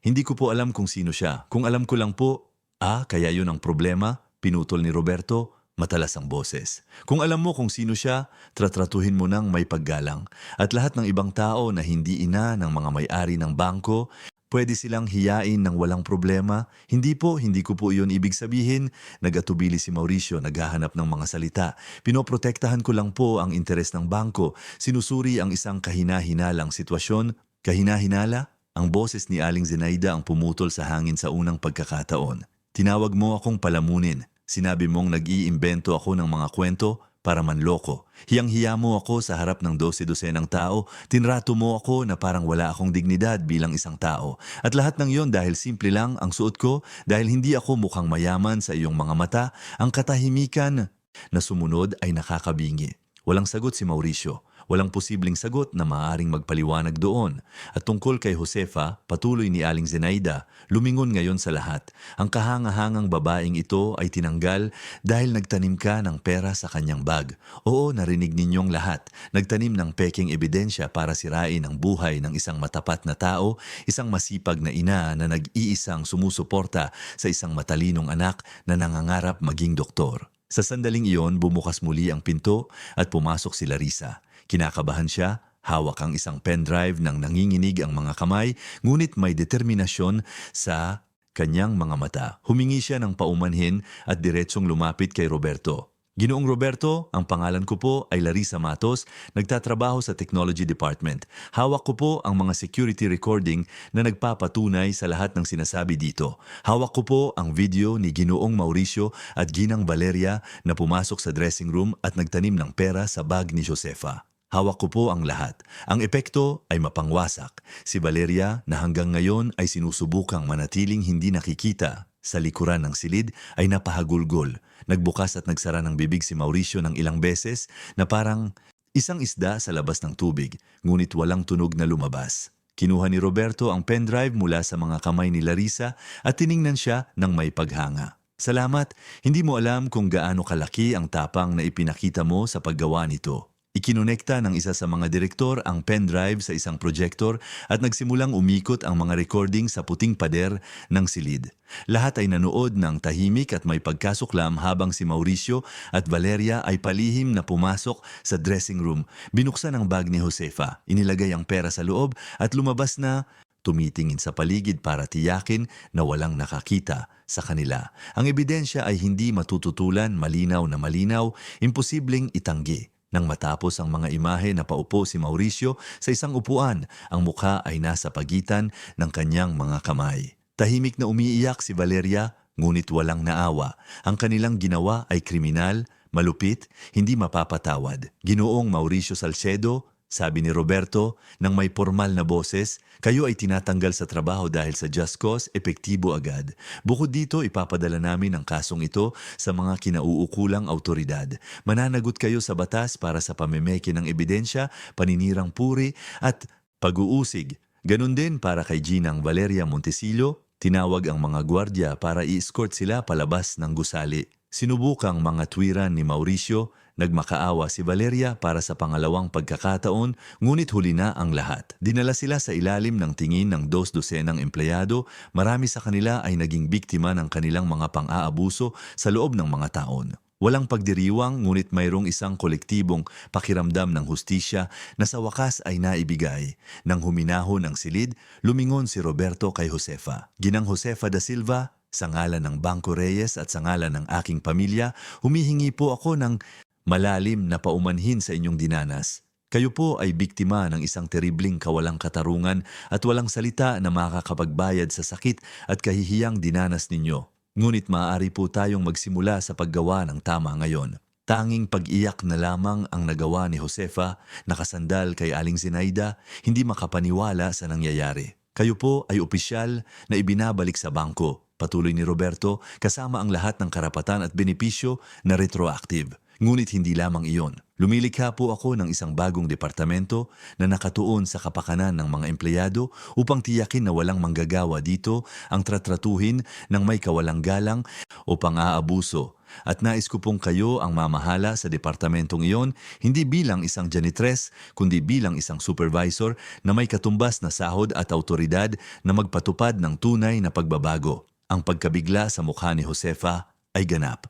hindi ko po alam kung sino siya. Kung alam ko lang po, kaya yun ang problema? Pinutol ni Roberto, matalas ang boses. Kung alam mo kung sino siya, tratratuhin mo nang may paggalang. At lahat ng ibang tao na hindi ina ng mga may-ari ng bangko, pwede silang hiyain ng walang problema. Hindi ko po iyon ibig sabihin. Nagatubili si Mauricio, naghahanap ng mga salita. Pinoprotektahan ko lang po ang interes ng bangko. Sinusuri ang isang kahina-hinalang sitwasyon. Kahina-hinala? Ang boses ni Aling Zenaida ang pumutol sa hangin sa unang pagkakataon. Tinawag mo akong palamunin. Sinabi mong nag-iimbento ako ng mga kwento para manloko. Hiyang-hiya mo ako sa harap ng 12-dosenang tao, tinrato mo ako na parang wala akong dignidad bilang isang tao. At lahat ng yon dahil simple lang ang suot ko, dahil hindi ako mukhang mayaman sa iyong mga mata, ang katahimikan na sumunod ay nakakabingi. Walang sagot si Mauricio. Walang posibleng sagot na maaaring magpaliwanag doon. At tungkol kay Josefa, patuloy ni Aling Zenaida, lumingon ngayon sa lahat. Ang kahangahangang babaeng ito ay tinanggal dahil nagtanim ka ng pera sa kanyang bag. Oo, narinig ninyong lahat. Nagtanim ng peking ebidensya para sirain ang buhay ng isang matapat na tao, isang masipag na ina na nag-iisang sumusuporta sa isang matalinong anak na nangangarap maging doktor. Sa sandaling iyon, bumukas muli ang pinto at pumasok si Larissa. Kinakabahan siya, hawak ang isang pendrive nang nanginginig ang mga kamay, ngunit may determinasyon sa kanyang mga mata. Humingi siya ng paumanhin at diretsong lumapit kay Roberto. Ginoong Roberto, ang pangalan ko po ay Larissa Matos, nagtatrabaho sa Technology Department. Hawak ko po ang mga security recording na nagpapatunay sa lahat ng sinasabi dito. Hawak ko po ang video ni Ginoong Mauricio at Ginang Valeria na pumasok sa dressing room at nagtanim ng pera sa bag ni Josefa. Hawak ko po ang lahat. Ang epekto ay mapangwasak. Si Valeria na hanggang ngayon ay sinusubukang manatiling hindi nakikita sa likuran ng silid ay napahagulgol. Nagbukas at nagsara ng bibig si Mauricio ng ilang beses na parang isang isda sa labas ng tubig, ngunit walang tunog na lumabas. Kinuha ni Roberto ang pendrive mula sa mga kamay ni Larissa at tiningnan siya ng may paghanga. Salamat, hindi mo alam kung gaano kalaki ang tapang na ipinakita mo sa paggawa nito. Ikinonekta ng isa sa mga direktor ang pendrive sa isang projector at nagsimulang umikot ang mga recording sa puting pader ng silid. Lahat ay nanood ng tahimik at may pagkasuklam habang si Mauricio at Valeria ay palihim na pumasok sa dressing room. Binuksan ang bag ni Josefa, inilagay ang pera sa loob at lumabas na tumitingin sa paligid para tiyakin na walang nakakita sa kanila. Ang ebidensya ay hindi matututulan, malinaw na malinaw, imposibleng itanggi. Nang matapos ang mga imahe na paupo si Mauricio sa isang upuan, ang mukha ay nasa pagitan ng kanyang mga kamay. Tahimik na umiiyak si Valeria, ngunit walang naawa. Ang kanilang ginawa ay kriminal, malupit, hindi mapapatawad. Ginoong Mauricio Salcedo, sabi ni Roberto, nang may formal na boses, kayo ay tinatanggal sa trabaho dahil sa just cause, epektibo agad. Bukod dito, ipapadala namin ang kasong ito sa mga kinauukulang autoridad. Mananagot kayo sa batas para sa pamemeke ng ebidensya, paninirang puri at pag-uusig. Ganon din para kay Ginang Valeria Montesillo, tinawag ang mga gwardya para i-escort sila palabas ng gusali. Sinubukang mga tuwiran ni Mauricio, nagmakaawa si Valeria para sa pangalawang pagkakataon, ngunit huli na ang lahat. Dinala sila sa ilalim ng tingin ng 2 dosenang empleyado, marami sa kanila ay naging biktima ng kanilang mga pang-aabuso sa loob ng mga taon. Walang pagdiriwang, ngunit mayroong isang kolektibong pakiramdam ng hustisya na sa wakas ay naibigay. Nang huminahon ang silid, lumingon si Roberto kay Josefa. Ginang Josefa da Silva, sa ngalan ng Bangko Reyes at sa ngalan ng aking pamilya, humihingi po ako ng malalim na paumanhin sa inyong dinanas. Kayo po ay biktima ng isang terribling kawalang katarungan at walang salita na makakapagbayad sa sakit at kahihiyang dinanas ninyo. Ngunit maaari po tayong magsimula sa paggawa ng tama ngayon. Tanging pag-iyak na lamang ang nagawa ni Josefa, nakasandal kay Aling Zenaida, hindi makapaniwala sa nangyayari. Kayo po ay opisyal na ibinabalik sa bangko, patuloy ni Roberto, kasama ang lahat ng karapatan at benepisyo na retroactive. Ngunit hindi lamang iyon. Lumilikha po ako ng isang bagong departamento na nakatuon sa kapakanan ng mga empleyado upang tiyakin na walang manggagawa dito ang tratratuhin ng may kawalang galang o pang-aabuso. At nais ko pong kayo ang mamahala sa departamentong iyon, hindi bilang isang janitress, kundi bilang isang supervisor na may katumbas na sahod at autoridad na magpatupad ng tunay na pagbabago. Ang pagkabigla sa mukha ni Josefa ay ganap.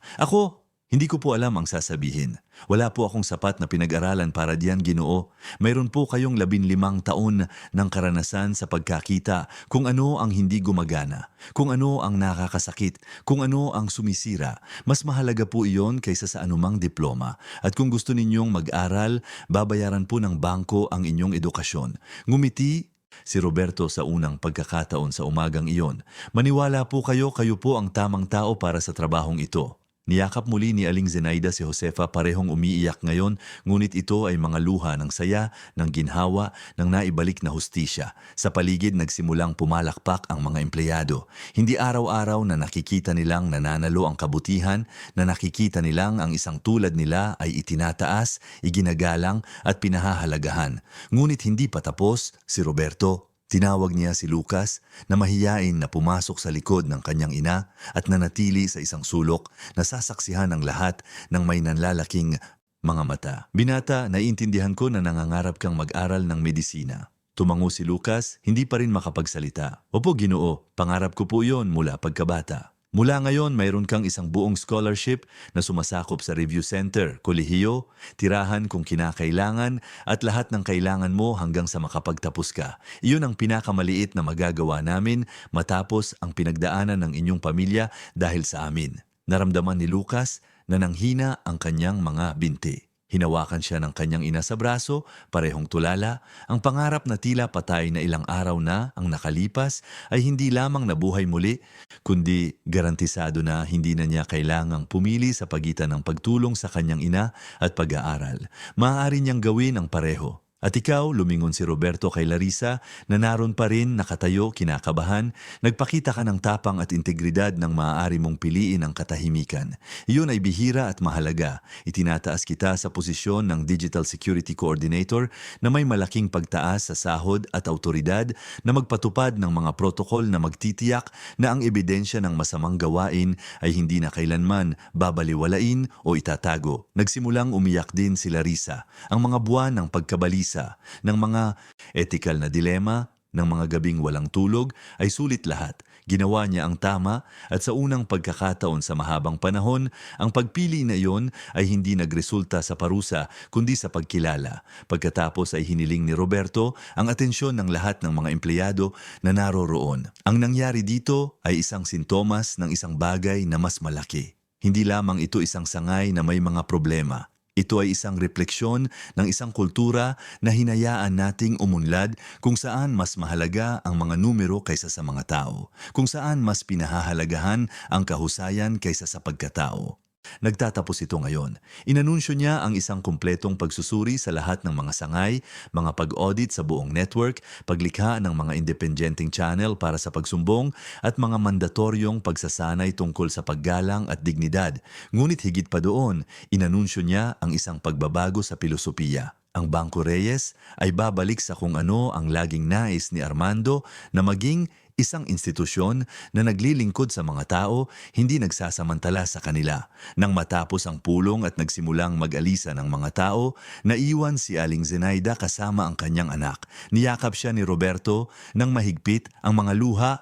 Hindi ko po alam ang sasabihin. Wala po akong sapat na pinag-aralan para diyan, Ginoo. Mayroon po kayong 15 taon ng karanasan sa pagkakita kung ano ang hindi gumagana, kung ano ang nakakasakit, kung ano ang sumisira. Mas mahalaga po iyon kaysa sa anumang diploma. At kung gusto ninyong mag-aral, babayaran po ng bangko ang inyong edukasyon. Ngumiti si Roberto sa unang pagkakataon sa umagang iyon. Maniwala po kayo po ang tamang tao para sa trabahong ito. Niyakap muli ni Aling Zenaida si Josefa, parehong umiiyak ngayon, ngunit ito ay mga luha ng saya, ng ginhawa, ng naibalik na hustisya. Sa paligid nagsimulang pumalakpak ang mga empleyado. Hindi araw-araw na nakikita nilang nananalo ang kabutihan, na nakikita nilang ang isang tulad nila ay itinataas, iginagalang at pinahahalagahan. Ngunit hindi pa tapos, si Roberto. Tinawag niya si Lucas na mahiyain na pumasok sa likod ng kanyang ina at nanatili sa isang sulok na sasaksihan ng lahat ng may nanlalaking mga mata. Binata, naiintindihan ko na nangangarap kang mag-aral ng medisina. Tumango si Lucas, hindi pa rin makapagsalita. Opo, Ginoo, pangarap ko po yon mula pagkabata. Mula ngayon, mayroon kang isang buong scholarship na sumasakop sa review center, kolehiyo, tirahan kung kinakailangan at lahat ng kailangan mo hanggang sa makapagtapos ka. Iyon ang pinakamaliit na magagawa namin matapos ang pinagdaanan ng inyong pamilya dahil sa amin. Naramdaman ni Lucas na nanghina ang kanyang mga binti. Hinawakan siya ng kanyang ina sa braso, parehong tulala. Ang pangarap na tila patay na ilang araw na ang nakalipas ay hindi lamang nabuhay muli, kundi garantisado na hindi na niya kailangang pumili sa pagitan ng pagtulong sa kanyang ina at pag-aaral. Maaari niyang gawin ang pareho. At ikaw, lumingon si Roberto kay Larissa na naroon pa rin nakatayo, kinakabahan, nagpakita ka ng tapang at integridad ng maaari mong piliin ang katahimikan. Iyon ay bihira at mahalaga. Itinataas kita sa posisyon ng Digital Security Coordinator na may malaking pagtaas sa sahod at autoridad na magpatupad ng mga protokol na magtitiyak na ang ebidensya ng masamang gawain ay hindi na kailanman babaliwalain o itatago. Nagsimulang umiyak din si Larissa. Ang mga buwan ng pagkabalisa ng mga ethical na dilema, ng mga gabing walang tulog, ay sulit lahat. Ginawa niya ang tama at sa unang pagkakataon sa mahabang panahon, ang pagpili na iyon ay hindi nagresulta sa parusa kundi sa pagkilala. Pagkatapos ay hiniling ni Roberto ang atensyon ng lahat ng mga empleyado na naroroon. Ang nangyari dito ay isang sintomas ng isang bagay na mas malaki. Hindi lamang ito isang sangay na may mga problema. Ito ay isang refleksyon ng isang kultura na hinayaan nating umunlad kung saan mas mahalaga ang mga numero kaysa sa mga tao, kung saan mas pinahahalagahan ang kahusayan kaysa sa pagkatao. Nagtatapos ito ngayon. Inanunsyo niya ang isang kumpletong pagsusuri sa lahat ng mga sangay, mga pag-audit sa buong network, paglikha ng mga independenteng channel para sa pagsumbong at mga mandatoryong pagsasanay tungkol sa paggalang at dignidad. Ngunit higit pa doon, inanunsyo niya ang isang pagbabago sa filosofiya. Ang Bangko Reyes ay babalik sa kung ano ang laging nais ni Armando na maging isang institusyon na naglilingkod sa mga tao, hindi nagsasamantala sa kanila. Nang matapos ang pulong at nagsimulang mag-alisa ng mga tao, naiwan si Aling Zenaida kasama ang kanyang anak. Niyakap siya ni Roberto ng mahigpit, ang mga luha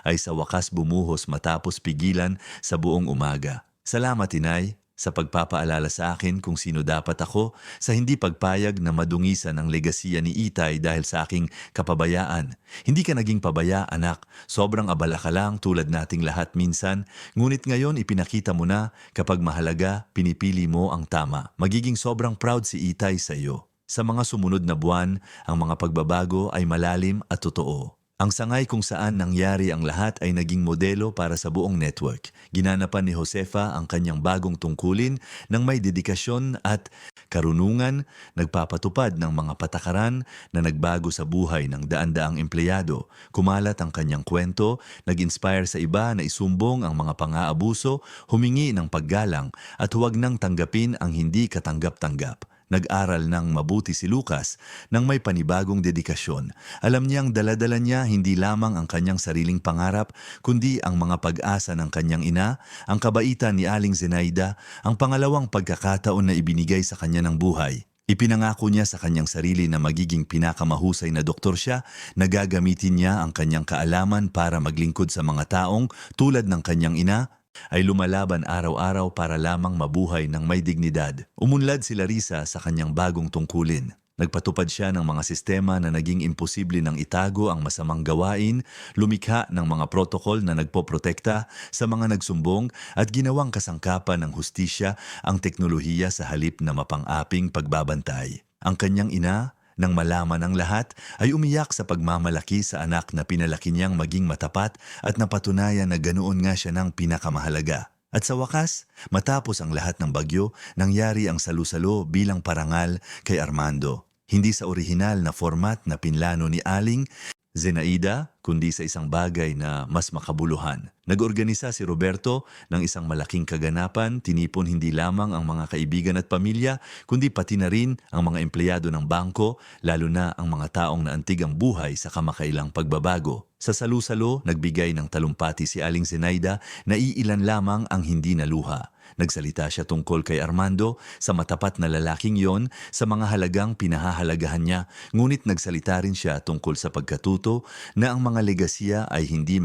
ay sa wakas bumuhos matapos pigilan sa buong umaga. Salamat, Inay, sa pagpapaalala sa akin kung sino dapat ako, sa hindi pagpayag na madungisan ang legasiya ni Itay dahil sa aking kapabayaan. Hindi ka naging pabaya, anak. Sobrang abala ka lang tulad nating lahat minsan. Ngunit ngayon ipinakita mo na kapag mahalaga, pinipili mo ang tama. Magiging sobrang proud si Itay sa iyo. Sa mga sumunod na buwan, ang mga pagbabago ay malalim at totoo. Ang sangay kung saan nangyari ang lahat ay naging modelo para sa buong network. Ginanapan ni Josefa ang kanyang bagong tungkulin ng may dedikasyon at karunungan, nagpapatupad ng mga patakaran na nagbago sa buhay ng daan-daang empleyado. Kumalat ang kanyang kwento, nag-inspire sa iba na isumbong ang mga pang-aabuso, humingi ng paggalang at huwag nang tanggapin ang hindi katanggap-tanggap. Nag-aral ng mabuti si Lucas nang may panibagong dedikasyon. Alam niyang dala-dala niya hindi lamang ang kanyang sariling pangarap, kundi ang mga pag-asa ng kanyang ina, ang kabaitan ni Aling Zenaida, ang pangalawang pagkakataon na ibinigay sa kanya ng buhay. Ipinangako niya sa kanyang sarili na magiging pinakamahusay na doktor siya, na gagamitin niya ang kanyang kaalaman para maglingkod sa mga taong tulad ng kanyang ina, ay lumalaban araw-araw para lamang mabuhay ng may dignidad. Umunlad si Larissa sa kanyang bagong tungkulin. Nagpatupad siya ng mga sistema na naging imposible ng itago ang masamang gawain, lumikha ng mga protokol na nagpoprotekta sa mga nagsumbong at ginawang kasangkapan ng hustisya ang teknolohiya sa halip na mapang-aping pagbabantay. Ang kanyang ina, nang malaman ang lahat, ay umiyak sa pagmamalaki sa anak na pinalaki niyang maging matapat at napatunayan na ganoon nga siya ng pinakamahalaga. At sa wakas, matapos ang lahat ng bagyo, nangyari ang salu-salo bilang parangal kay Armando. Hindi sa orihinal na format na pinlano ni Aling Zenaida, kundi sa isang bagay na mas makabuluhan. Nag-organisa si Roberto ng isang malaking kaganapan, tinipon hindi lamang ang mga kaibigan at pamilya, kundi pati na rin ang mga empleyado ng bangko, lalo na ang mga taong naantig ang buhay sa kamakailang pagbabago. Sa salu-salo, nagbigay ng talumpati si Aling Zenaida na iilan lamang ang hindi naluha. Nagsalita siya tungkol kay Armando sa matapat na lalaking yon sa mga halagang pinahahalagahan niya, ngunit nagsalita rin siya tungkol sa pagkatuto na ang mga legasya ay hindi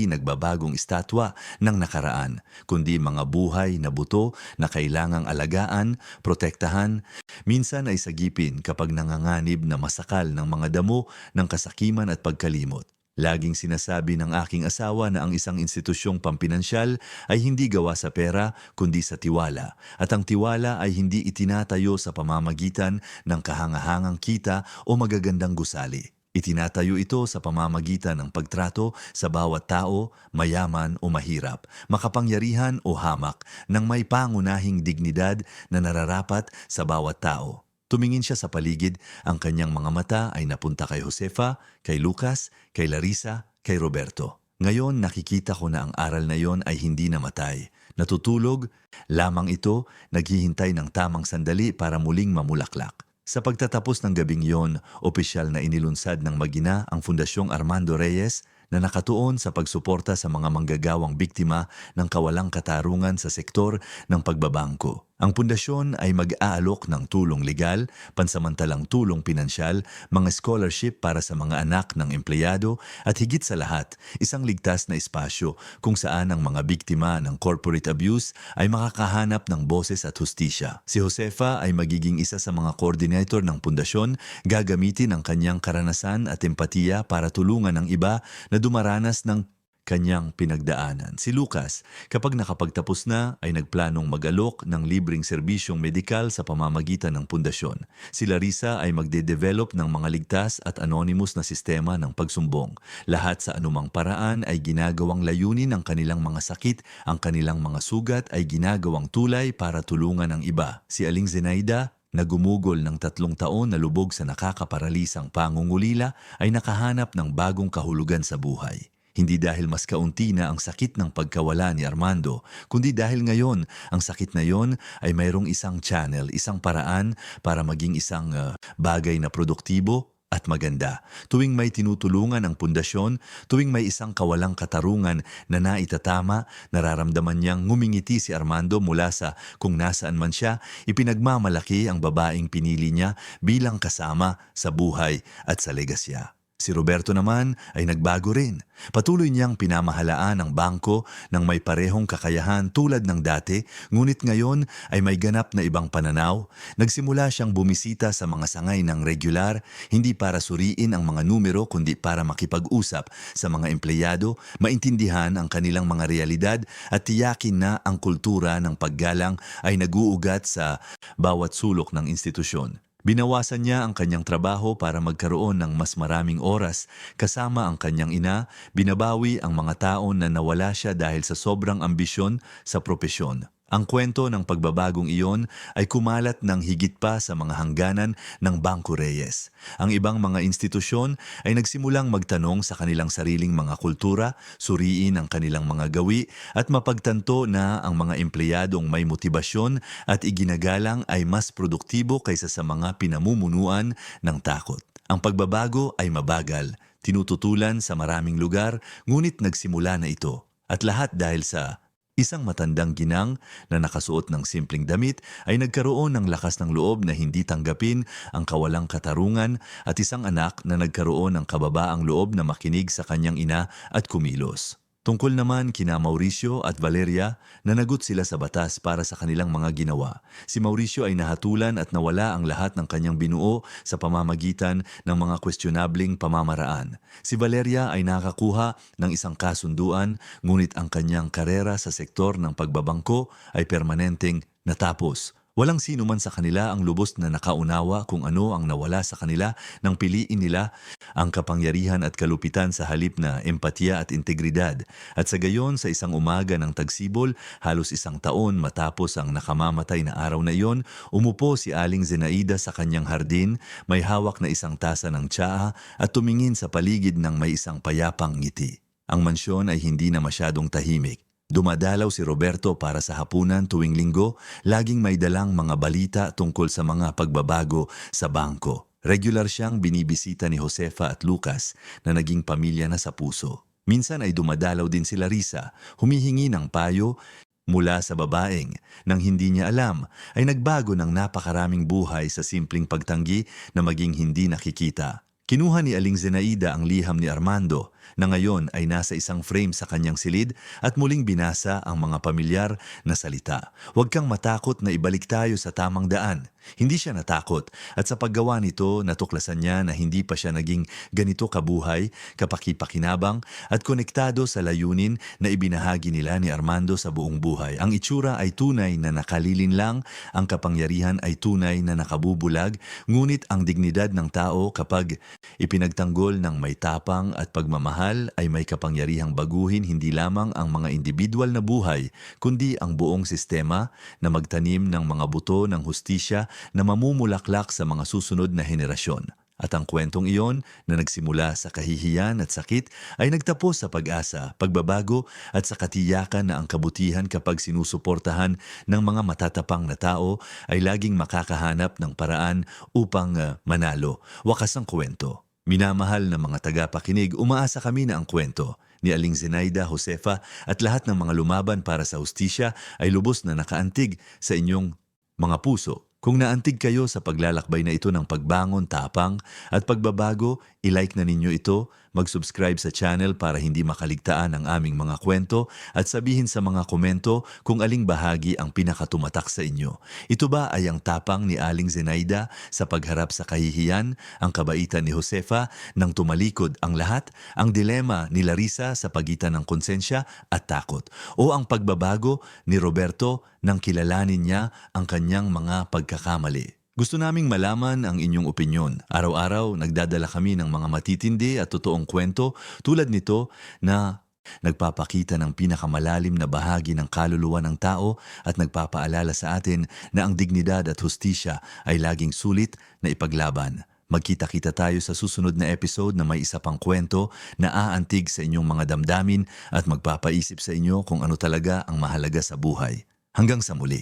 nagbabagong estatwa ng nakaraan, kundi mga buhay na buto na kailangang alagaan, protektahan, minsan ay sagipin kapag nanganganib na masakal ng mga damo ng kasakiman at pagkalimot. Laging sinasabi ng aking asawa na ang isang institusyong pampinansyal ay hindi gawa sa pera kundi sa tiwala, at ang tiwala ay hindi itinatayo sa pamamagitan ng kahangahangang kita o magagandang gusali. Itinatayo ito sa pamamagitan ng pagtrato sa bawat tao, mayaman o mahirap, makapangyarihan o hamak, ng may pangunahing dignidad na nararapat sa bawat tao. Tumingin siya sa paligid, ang kanyang mga mata ay napunta kay Josefa, kay Lucas, kay Larissa, kay Roberto. Ngayon nakikita ko na ang aral na yon ay hindi namatay. Natutulog, lamang ito naghihintay ng tamang sandali para muling mamulaklak. Sa pagtatapos ng gabing yon, opisyal na inilunsad ng Magina ang Fundasyong Armando Reyes na nakatuon sa pagsuporta sa mga manggagawang biktima ng kawalang katarungan sa sektor ng pagbabangko. Ang pundasyon ay mag-aalok ng tulong legal, pansamantalang tulong pinansyal, mga scholarship para sa mga anak ng empleyado at higit sa lahat, isang ligtas na espasyo kung saan ang mga biktima ng corporate abuse ay makakahanap ng boses at hustisya. Si Josefa ay magiging isa sa mga coordinator ng pundasyon, gagamitin ang kanyang karanasan at empatiya para tulungan ang iba na dumaranas ng kanyang pinagdaanan. Si Lucas, kapag nakapagtapos na, ay nagplanong mag-alok ng libreng serbisyong medikal sa pamamagitan ng pundasyon. Si Larissa ay magde-develop ng mga ligtas at anonymous na sistema ng pagsumbong. Lahat sa anumang paraan ay ginagawang layunin ng kanilang mga sakit, ang kanilang mga sugat ay ginagawang tulay para tulungan ang iba. Si Aling Zenaida, na gumugol ng 3 taon na lubog sa nakakaparalisang pangungulila, ay nakahanap ng bagong kahulugan sa buhay. Hindi dahil mas kaunti na ang sakit ng pagkawala ni Armando, kundi dahil ngayon ang sakit na yon ay mayroong isang channel, isang paraan para maging isang bagay na produktibo at maganda. Tuwing may tinutulungan ang pundasyon, tuwing may isang kawalang katarungan na naitatama, nararamdaman niyang ngumingiti si Armando mula sa kung nasaan man siya, ipinagmamalaki ang babaeng pinili niya bilang kasama sa buhay at sa legasya. Si Roberto naman ay nagbago rin. Patuloy niyang pinamahalaan ang bangko ng may parehong kakayahan tulad ng dati, ngunit ngayon ay may ganap na ibang pananaw. Nagsimula siyang bumisita sa mga sangay ng regular, hindi para suriin ang mga numero kundi para makipag-usap sa mga empleyado, maintindihan ang kanilang mga realidad at tiyakin na ang kultura ng paggalang ay naguugat sa bawat sulok ng institusyon. Binawasan niya ang kanyang trabaho para magkaroon ng mas maraming oras kasama ang kanyang ina, binabawi ang mga taon na nawala siya dahil sa sobrang ambisyon sa propesyon. Ang kwento ng pagbabagong iyon ay kumalat ng higit pa sa mga hangganan ng Bangko Reyes. Ang ibang mga institusyon ay nagsimulang magtanong sa kanilang sariling mga kultura, suriin ang kanilang mga gawi at mapagtanto na ang mga empleyadong may motibasyon at iginagalang ay mas produktibo kaysa sa mga pinamumunuan ng takot. Ang pagbabago ay mabagal, tinututulan sa maraming lugar, ngunit nagsimula na ito. At lahat dahil sa isang matandang ginang na nakasuot ng simpleng damit ay nagkaroon ng lakas ng loob na hindi tanggapin ang kawalang katarungan at isang anak na nagkaroon ng kababaang loob na makinig sa kanyang ina at kumilos. Tungkol naman kina Mauricio at Valeria, nanagot sila sa batas para sa kanilang mga ginawa. Si Mauricio ay nahatulan at nawala ang lahat ng kanyang binuo sa pamamagitan ng mga questionabling pamamaraan. Si Valeria ay nakakuha ng isang kasunduan, ngunit ang kanyang karera sa sektor ng pagbabangko ay permanenteng natapos. Walang sino man sa kanila ang lubos na nakaunawa kung ano ang nawala sa kanila nang piliin nila ang kapangyarihan at kalupitan sa halip na empatiya at integridad. At sa gayon, sa isang umaga ng tagsibol, halos isang taon matapos ang nakamamatay na araw na iyon, umupo si Aling Zenaida sa kanyang hardin, may hawak na isang tasa ng tsaa at tumingin sa paligid ng may isang payapang ngiti. Ang mansyon ay hindi na masyadong tahimik. Dumadalaw si Roberto para sa hapunan tuwing linggo, laging may dalang mga balita tungkol sa mga pagbabago sa bangko. Regular siyang binibisita ni Josefa at Lucas na naging pamilya na sa puso. Minsan ay dumadalaw din si Larissa, humihingi ng payo mula sa babaeng. Nang hindi niya alam, ay nagbago ng napakaraming buhay sa simpleng pagtanggi na maging hindi nakikita. Kinuha ni Aling Zenaida ang liham ni Armando na ngayon ay nasa isang frame sa kanyang silid at muling binasa ang mga pamilyar na salita. Huwag kang matakot na ibalik tayo sa tamang daan. Hindi siya natakot at sa paggawa nito natuklasan niya na hindi pa siya naging ganito kabuhay, kapaki-pakinabang at konektado sa layunin na ibinahagi nila ni Armando sa buong buhay. Ang itsura ay tunay na nakalilin lang, ang kapangyarihan ay tunay na nakabubulag, ngunit ang dignidad ng tao kapag ipinagtanggol ng may tapang at pagmamahal ay may kapangyarihang baguhin hindi lamang ang mga individual na buhay, kundi ang buong sistema na magtanim ng mga buto ng hustisya na mamumulaklak sa mga susunod na henerasyon. At ang kwentong iyon na nagsimula sa kahihiyan at sakit ay nagtapos sa pag-asa, pagbabago at sa katiyakan na ang kabutihan kapag sinusuportahan ng mga matatapang na tao ay laging makakahanap ng paraan upang manalo. Wakas ang kwento. Minamahal na mga tagapakinig, umaasa kami na ang kwento ni Aling Zenaida, Josefa at lahat ng mga lumaban para sa hustisya ay lubos na nakaantig sa inyong mga puso. Kung naantig kayo sa paglalakbay na ito ng pagbangon, tapang at pagbabago, i-like na ninyo ito, mag-subscribe sa channel para hindi makaligtaan ang aming mga kwento at sabihin sa mga komento kung aling bahagi ang pinakatumatak sa inyo. Ito ba ay ang tapang ni Aling Zenaida sa pagharap sa kahihiyan, ang kabaitan ni Josefa nang tumalikod ang lahat, ang dilema ni Larissa sa pagitan ng konsensya at takot, o ang pagbabago ni Roberto nang kilalanin niya ang kanyang mga pagkakamali? Gusto naming malaman ang inyong opinyon. Araw-araw, nagdadala kami ng mga matitindi at totoong kwento tulad nito na nagpapakita ng pinakamalalim na bahagi ng kaluluwa ng tao at nagpapaalala sa atin na ang dignidad at hustisya ay laging sulit na ipaglaban. Magkita-kita tayo sa susunod na episode na may isa pang kwento na aantig sa inyong mga damdamin at magpapaisip sa inyo kung ano talaga ang mahalaga sa buhay. Hanggang sa muli.